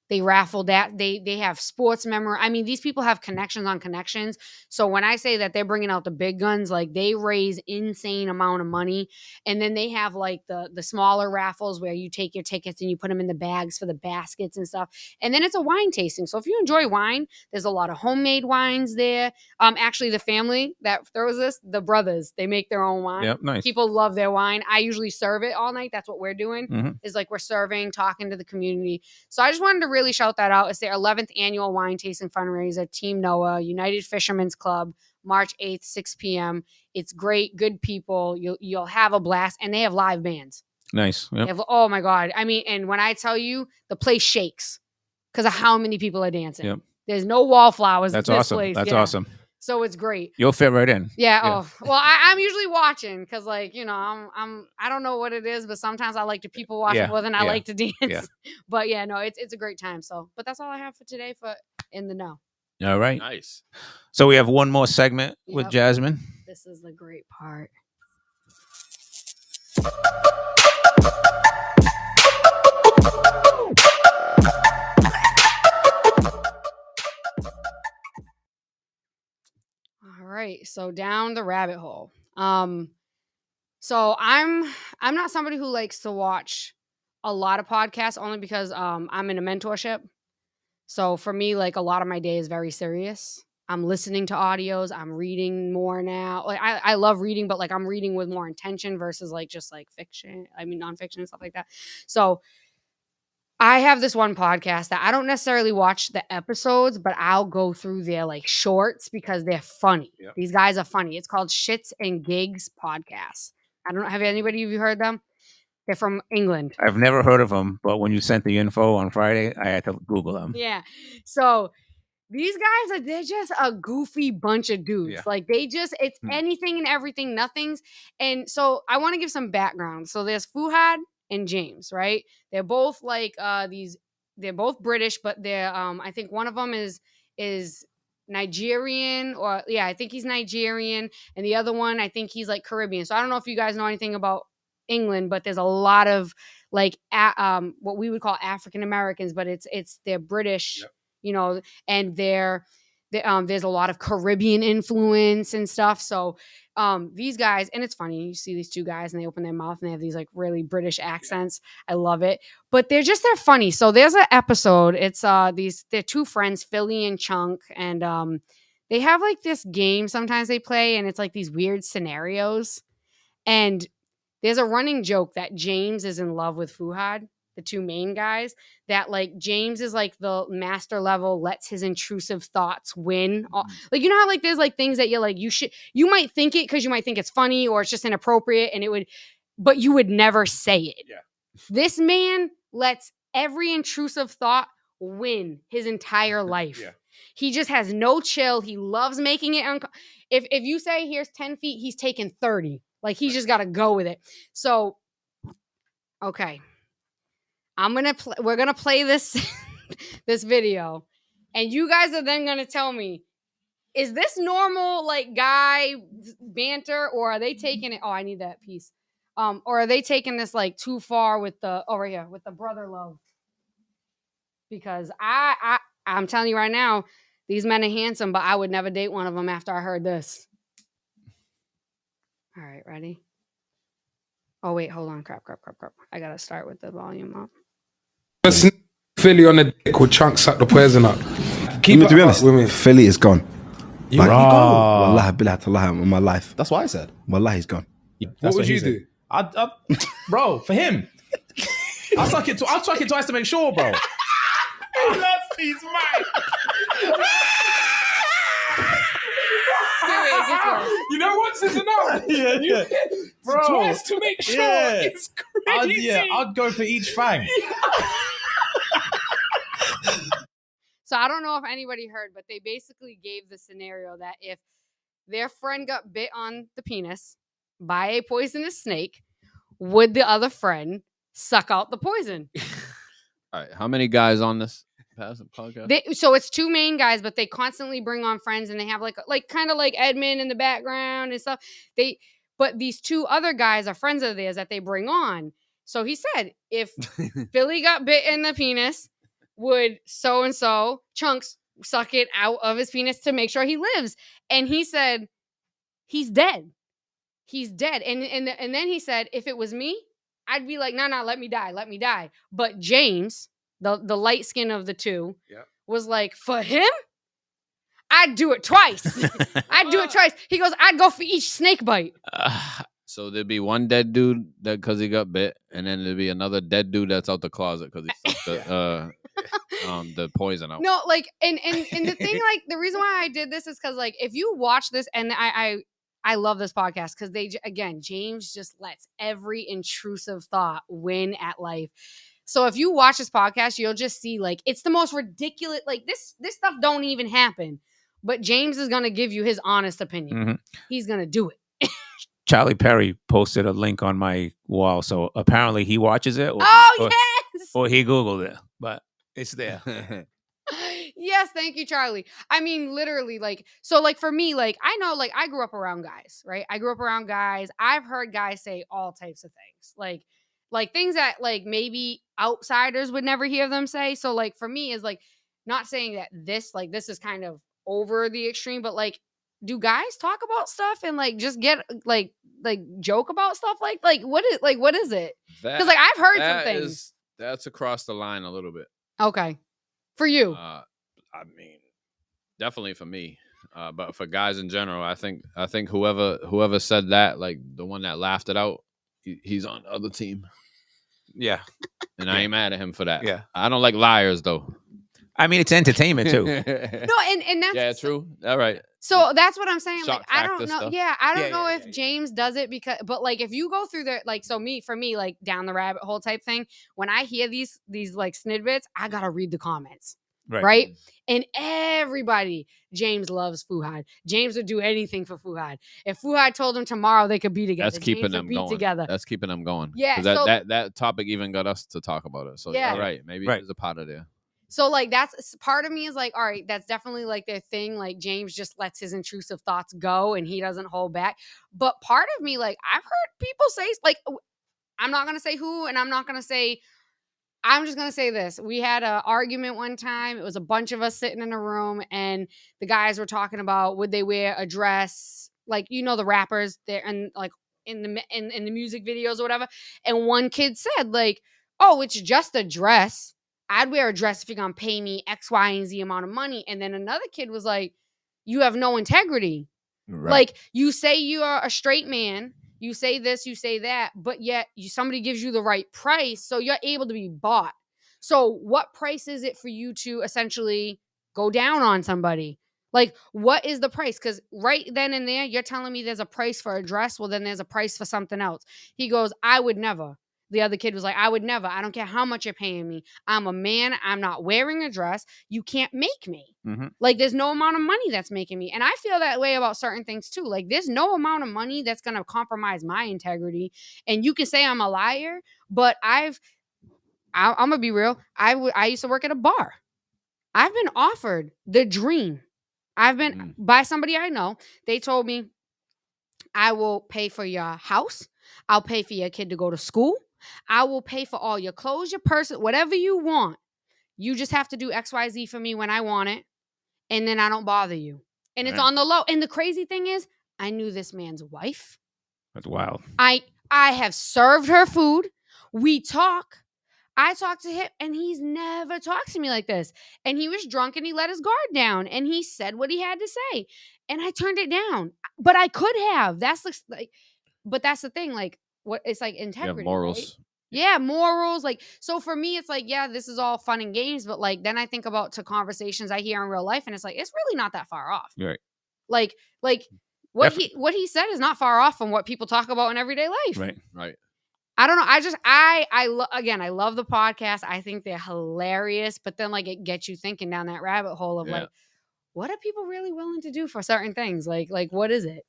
They raffled that. They have sports memory. I mean, these people have connections on connections. So when I say that they're bringing out the big guns, like they raise insane amount of money. And then they have like the smaller raffles where you take your tickets and you put them in the bags for the baskets and stuff. And then it's a wine tasting. So if you enjoy wine, there's a lot of homemade wines there. Actually, the family that throws this, the brothers, they make their own wine. Yep, nice. People love their wine. I usually serve it all night. That's what we're doing. Is like we're serving, talking to the community. So I just wanted to really shout that out. It's their 11th annual wine tasting fundraiser, Team Noah, United Fishermen's Club, March 8th, 6 p.m. It's great, good people. You'll have a blast, and they have live bands. Nice. Yep. Oh my God. I mean, and when I tell you, the place shakes because of how many people are dancing. Yep. There's no wallflowers in this awesome. place. That's awesome. So it's great. You'll fit right in. Yeah. Oh, well, I'm usually watching because, like, I don't know what it is, but sometimes I like to people watch more than I like to dance. Yeah. But yeah, no, it's a great time. So, but that's all I have for today for In the Know. All right. Nice. So we have one more segment with Jasmine. This is the great part. All right, so down the rabbit hole. So I'm not somebody who likes to watch a lot of podcasts only because I'm in a mentorship. So for me, like a lot of my day is very serious. I'm listening to audios. I'm reading more now. Like I love reading, but like I'm reading with more intention versus like just like fiction. I mean nonfiction and stuff like that. So I have this one podcast that I don't necessarily watch the episodes, but I'll go through their like shorts because they're funny. Yep. These guys are funny. It's called Shits and Gigs Podcast. I don't know. Have anybody of you heard them? They're from England. I've never heard of them, but when you sent the info on Friday, I had to Google them. Yeah. So these guys they're just a goofy bunch of dudes. Yeah. Like it's anything and everything, nothings. And so I want to give some background. So there's Fuhad and James, right? They're both like they're both British, but they're I think one of them is Nigerian, or yeah, I think he's Nigerian, and the other one I think he's like Caribbean. So I don't know if you guys know anything about England, but there's a lot of like what we would call African Americans, but they're British. Yep. You know, and there's a lot of Caribbean influence and stuff. So these guys, and it's funny, you see these two guys and they open their mouth and they have these like really British accents. I love it. But they're funny. So there's an episode. It's they're two friends, Philly and Chunk, and they have like this game sometimes they play, and it's like these weird scenarios. And there's a running joke that James is in love with Fuhad, the two main guys, that like James is like the master level, lets his intrusive thoughts win. Like, you know how like there's like things that you're like, you might think it because you might think it's funny or it's just inappropriate but you would never say it. Yeah. This man lets every intrusive thought win his entire life. Yeah. He just has no chill. He loves making it. If you say here's 10 feet, he's taking 30. Like he's just got to go with it. So, okay. We're going to play this, this video, and you guys are then going to tell me, is this normal, like guy banter, or are they taking it? Oh, I need that piece. Or are they taking this like too far with right here with the brother love? Because I'm telling you right now, these men are handsome, but I would never date one of them after I heard this. All right, ready? Oh, wait, hold on. Crap. I got to start with the volume up. Philly on the dick with Chunks suck the poison up. To be honest, Philly is gone. Like, Wallahi, billahi tallahi, on my life. That's what I said. Wallahi, he's gone. What would you do? Bro, for him, I'll suck it twice to make sure, bro. He lost his mind. You know what's this enough? Yeah. Bro, twice to make sure. Yeah. It's crazy. I'd go for each fang. So I don't know if anybody heard, but they basically gave the scenario that if their friend got bit on the penis by a poisonous snake, would the other friend suck out the poison? All right, how many guys on this podcast? So it's two main guys, but they constantly bring on friends, and they have like kind of like Edmund in the background and stuff. But these two other guys are friends of theirs that they bring on. So he said, if Billy got bit in the penis, would so-and-so Chunks suck it out of his penis to make sure he lives? And he said, he's dead. He's dead. And then he said, if it was me, I'd be like, no, let me die. But James, the light skin of the two, was like, for him, I'd do it twice. He goes, I'd go for each snake bite. So there'd be one dead dude that because he got bit, and then there'd be another dead dude that's out the closet because he sucked the poison out. No, like, and the thing, like, the reason why I did this is because, like, if you watch this, and I love this podcast because James just lets every intrusive thought win at life. So if you watch this podcast, you'll just see, like, it's the most ridiculous, like, this stuff don't even happen. But James is going to give you his honest opinion. Mm-hmm. He's going to do it. Charlie Perry posted a link on my wall, so apparently he watches it. Yes! Or he Googled it, but it's there. Yes, thank you, Charlie. I mean, literally, like, so, like, for me, like, I know, like, I grew up around guys, right? I've heard guys say all types of things, like things that, like, maybe outsiders would never hear them say. So, like, for me, is like, not saying that this is kind of over the extreme, but, like, do guys talk about stuff and like just get like joke about stuff like what is it? Because like I've heard some things. That's across the line a little bit. Okay, for you. I mean, definitely for me. But for guys in general, I think whoever said that, like the one that laughed it out, he's on the other team. Yeah. And I ain't mad at him for that. Yeah. I don't like liars though. I mean, it's entertainment too. No, and that's true. All right. So that's what I'm saying. Shock Like I don't factor know. stuff. Yeah, I don't know if James does it but like if you go through there, like for me, like down the rabbit hole type thing, when I hear these like snidbits, I gotta read the comments. Right? And everybody, James loves Fuhad. James would do anything for Fuhad. If Fuhad told him tomorrow they could be together, That's keeping James them would be going. together. That's keeping them going. Yeah, So so that topic even got us to talk about it. So Yeah. all right, maybe there's a pot of there. So like that's part of me is like, all right, that's definitely like their thing. Like James just lets his intrusive thoughts go and he doesn't hold back. But part of me, like I've heard people say, like, I'm not gonna say who, and I'm just gonna say this. We had an argument one time. It was a bunch of us sitting in a room, and the guys were talking about would they wear a dress, like the rappers there, and like in the music videos or whatever. And one kid said, like, "Oh, it's just a dress. I'd wear a dress if you're gonna pay me X, Y, and Z amount of money." And then another kid was like, "You have no integrity. Right. Like you say you are a straight man." You say this, you say that, but yet somebody gives you the right price, so you're able to be bought. So what price is it for you to essentially go down on somebody? Like, what is the price? Because right then and there, you're telling me there's a price for a dress. Well, then there's a price for something else. He goes, I would never. The other kid was like, I would never. I don't care how much you're paying me. I'm a man. I'm not wearing a dress. You can't make me. Mm-hmm. Like, there's no amount of money that's making me. And I feel that way about certain things too. Like, there's no amount of money that's going to compromise my integrity. And you can say I'm a liar, but I'm going to be real. I used to work at a bar. I've been offered the dream. I've been by somebody I know. They told me, I will pay for your house. I'll pay for your kid to go to school. I will pay for all your clothes, your purse, whatever you want. You just have to do XYZ for me when I want it. And then I don't bother you. And it's on the low. And the crazy thing is, I knew this man's wife. That's wild. I have served her food. We talk. I talked to him, and he's never talked to me like this. And he was drunk, and he let his guard down, and he said what he had to say. And I turned it down. But I could have. But that's the thing. Like, what it's like integrity. Morals. Right? Yeah, morals. Like, so for me, it's like, yeah, this is all fun and games. But like, then I think about conversations I hear in real life, and it's like, it's really not that far off. Right. Like what he said is not far off from what people talk about in everyday life. Right. I don't know. I love the podcast. I think they're hilarious. But then like it gets you thinking down that rabbit hole of like, what are people really willing to do for certain things? Like what is it?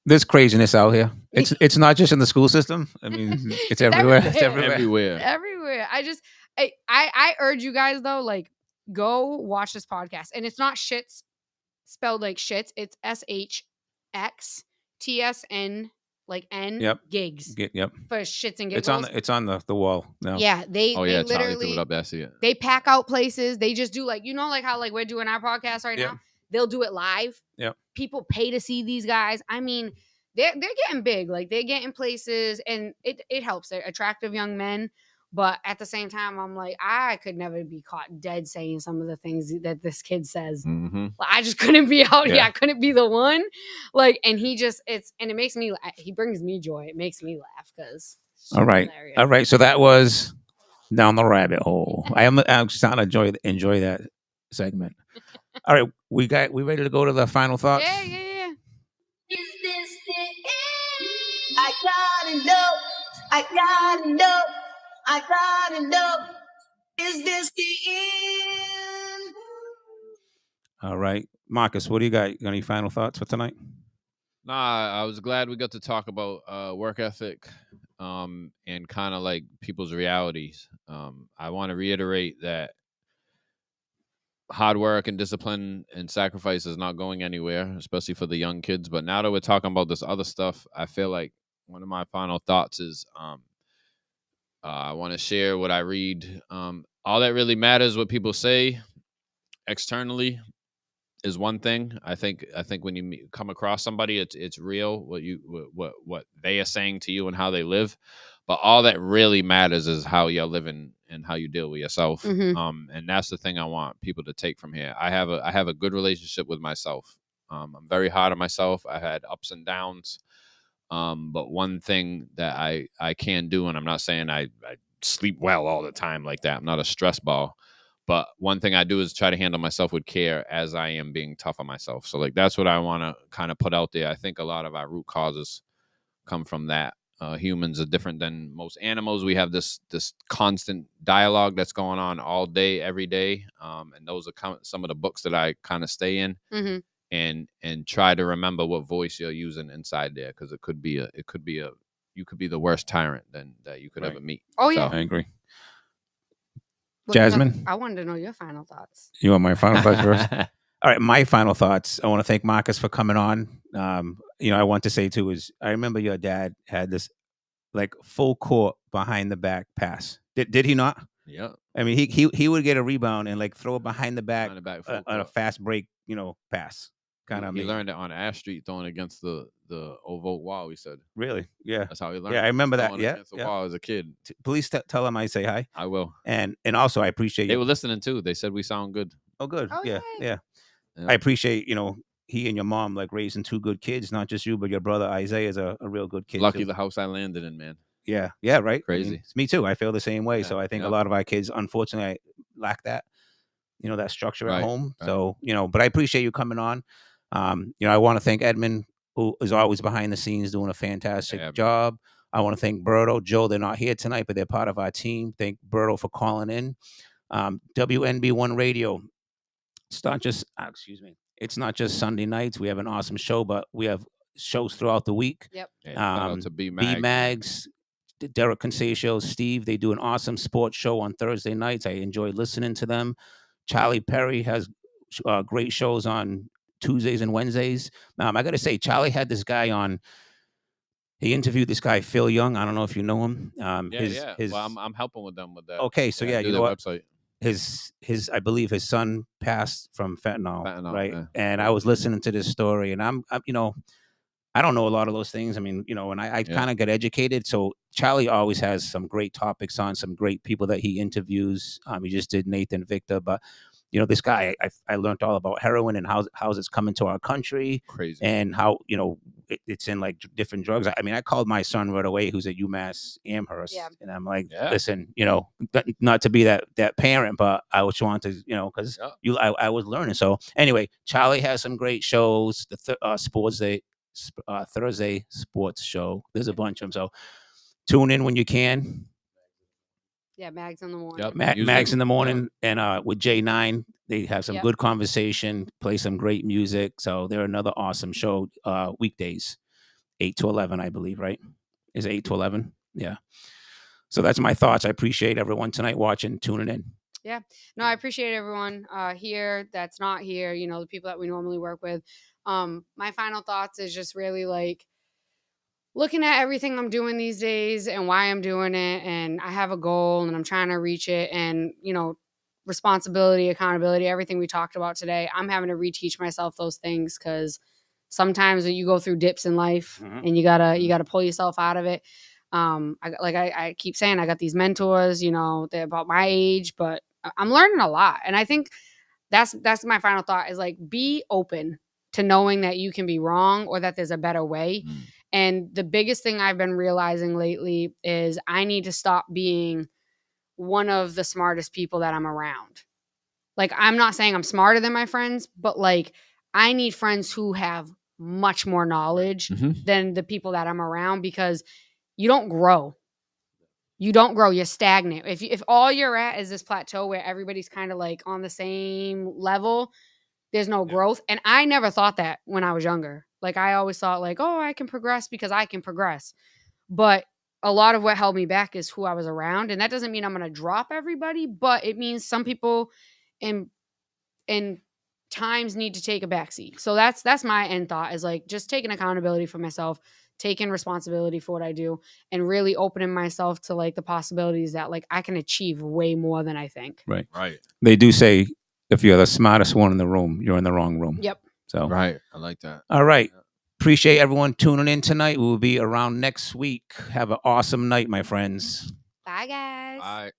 There's craziness out here. It's not just in the school system. I mean, it's everywhere. It's everywhere. Everywhere. I urge you guys though, like go watch this podcast. And it's not shits spelled like shits. It's SHXTSN like N gigs. Yep. For shits and giggles. It's on the wall now. Yeah, they literally threw it up. I see it. They pack out places. They just do like like how like we're doing our podcast right now. They'll do it live. Yep. People pay to see these guys. I mean, they're getting big. Like they're getting places, and it helps. They're attractive young men. But at the same time, I'm like, I could never be caught dead saying some of the things that this kid says. Mm-hmm. Like, I just couldn't be out here. I couldn't be the one. Like, and it makes me, he brings me joy. It makes me laugh because. All right. So that was down the rabbit hole. I'm starting to enjoy that segment. All right, we ready to go to the final thoughts? Yeah. Is this the end? I gotta know. Is this the end? All right, Marcus, what do you got? You got any final thoughts for tonight? Nah, I was glad we got to talk about work ethic, and kind of like people's realities. I want to reiterate that hard work and discipline and sacrifice is not going anywhere, especially for the young kids. But now that we're talking about this other stuff, I feel like one of my final thoughts is I want to share what I read. All that really matters, what people say externally, is one thing. I think when you come across somebody, it's real what they are saying to you and how they live. But all that really matters is how you're living and how you deal with yourself. And that's the thing I want people to take from here. I have a good relationship with myself. I'm very hard on myself. I had ups and downs. But one thing that I can do, and I'm not saying I sleep well all the time like that. I'm not a stress ball. But one thing I do is try to handle myself with care as I am being tough on myself. So like that's what I want to kind of put out there. I think a lot of our root causes come from that. Humans are different than most animals. We have this constant dialogue that's going on all day, every day. And those are some of the books that I kind of stay in. And try to remember what voice you're using inside there, because it could be you could be the worst tyrant that you could ever meet. Oh yeah, I agree. Look, Jasmine, I wanted to know your final thoughts. you want my final thoughts first? All right, my final thoughts. I want to thank Marcus for coming on. I want to say too is I remember your dad had this like full court behind the back pass. Did he not? Yeah. I mean, he would get a rebound and like throw it behind the back, on a fast break, pass. Kind of. He learned it on Ash Street, throwing against the oval wall. He said, "Really? Yeah, that's how he learned. Yeah, I remember that. Throwing Yeah, against the wall as a kid. Please tell him I say hi. I will. And also I appreciate they were listening too. They said we sound good. Oh, good. Oh, yeah, yay. yeah. I appreciate he and your mom like raising two good kids, not just you, but your brother Isaiah is a real good kid. Lucky too. the house I landed in, man. Yeah, right. Crazy. I mean, it's me too. I feel the same way. Yeah, So I think a lot of our kids, unfortunately, lack that, that structure at home. Right. So but I appreciate you coming on. I want to thank Edmund, who is always behind the scenes doing a fantastic job. I want to thank Berto, Joe. They're not here tonight, but they're part of our team. Thank Berto for calling in. WNB1 Radio. It's not just It's not just Sunday nights. We have an awesome show, but we have shows throughout the week. Yep. Shout out to B-Mags, Derek Consaccio, Steve. They do an awesome sports show on Thursday nights. I enjoy listening to them. Charlie Perry has great shows on Tuesdays and Wednesdays. I got to say, Charlie had this guy on. He interviewed this guy, Phil Young. I don't know if you know him. Well, I'm helping with them with that. Okay, so I do you know what? website. His I believe his son passed from fentanyl, right? yeah. And I was listening to this story, and I'm I don't know a lot of those things. I mean, and I kind of get educated. So Charlie always has some great topics on, some great people that he interviews. He just did Nathan Victor, but this guy, I learned all about heroin and how it's coming to our country. Crazy. And how, it's in like different drugs. I mean, I called my son right away, who's at UMass Amherst. Yeah. And I'm like, listen, not to be that parent, but I was trying to, because I was learning. So anyway, Charlie has some great shows. The Thursday sports show. There's a bunch of them. So tune in when you can. Yeah, Mags in the morning. Yep. Mags in the morning, and with J9, they have some good conversation, play some great music. So they're another awesome show. Weekdays, 8 to 11, I believe. Right? Is it 8 to 11? Yeah. So that's my thoughts. I appreciate everyone tonight watching, tuning in. Yeah. No, I appreciate everyone here that's not here. The people that we normally work with. My final thoughts is just really like looking at everything I'm doing these days and why I'm doing it, and I have a goal and I'm trying to reach it, and responsibility, accountability, everything we talked about today. I'm having to reteach myself those things, because sometimes when you go through dips in life and you gotta pull yourself out of it. I keep saying, I got these mentors, they're about my age, but I'm learning a lot, and I think that's my final thought is like, be open to knowing that you can be wrong or that there's a better way. And the biggest thing I've been realizing lately is I need to stop being one of the smartest people that I'm around. Like, I'm not saying I'm smarter than my friends, but like, I need friends who have much more knowledge than the people that I'm around, because you don't grow. You don't grow. You're stagnant. If all you're at is this plateau where everybody's kind of like on the same level, there's no growth. And I never thought that when I was younger. Like, I always thought like, oh, I can progress because I can progress. But a lot of what held me back is who I was around. And that doesn't mean I'm going to drop everybody, but it means some people in times need to take a backseat. So that's my end thought, is like just taking accountability for myself, taking responsibility for what I do, and really opening myself to like the possibilities that like I can achieve way more than I think. Right. Right. They do say if you're the smartest one in the room, you're in the wrong room. Yep. So Right. I like that. All right. Appreciate everyone tuning in tonight. We will be around next week. Have an awesome night, my friends. Bye, guys. All right.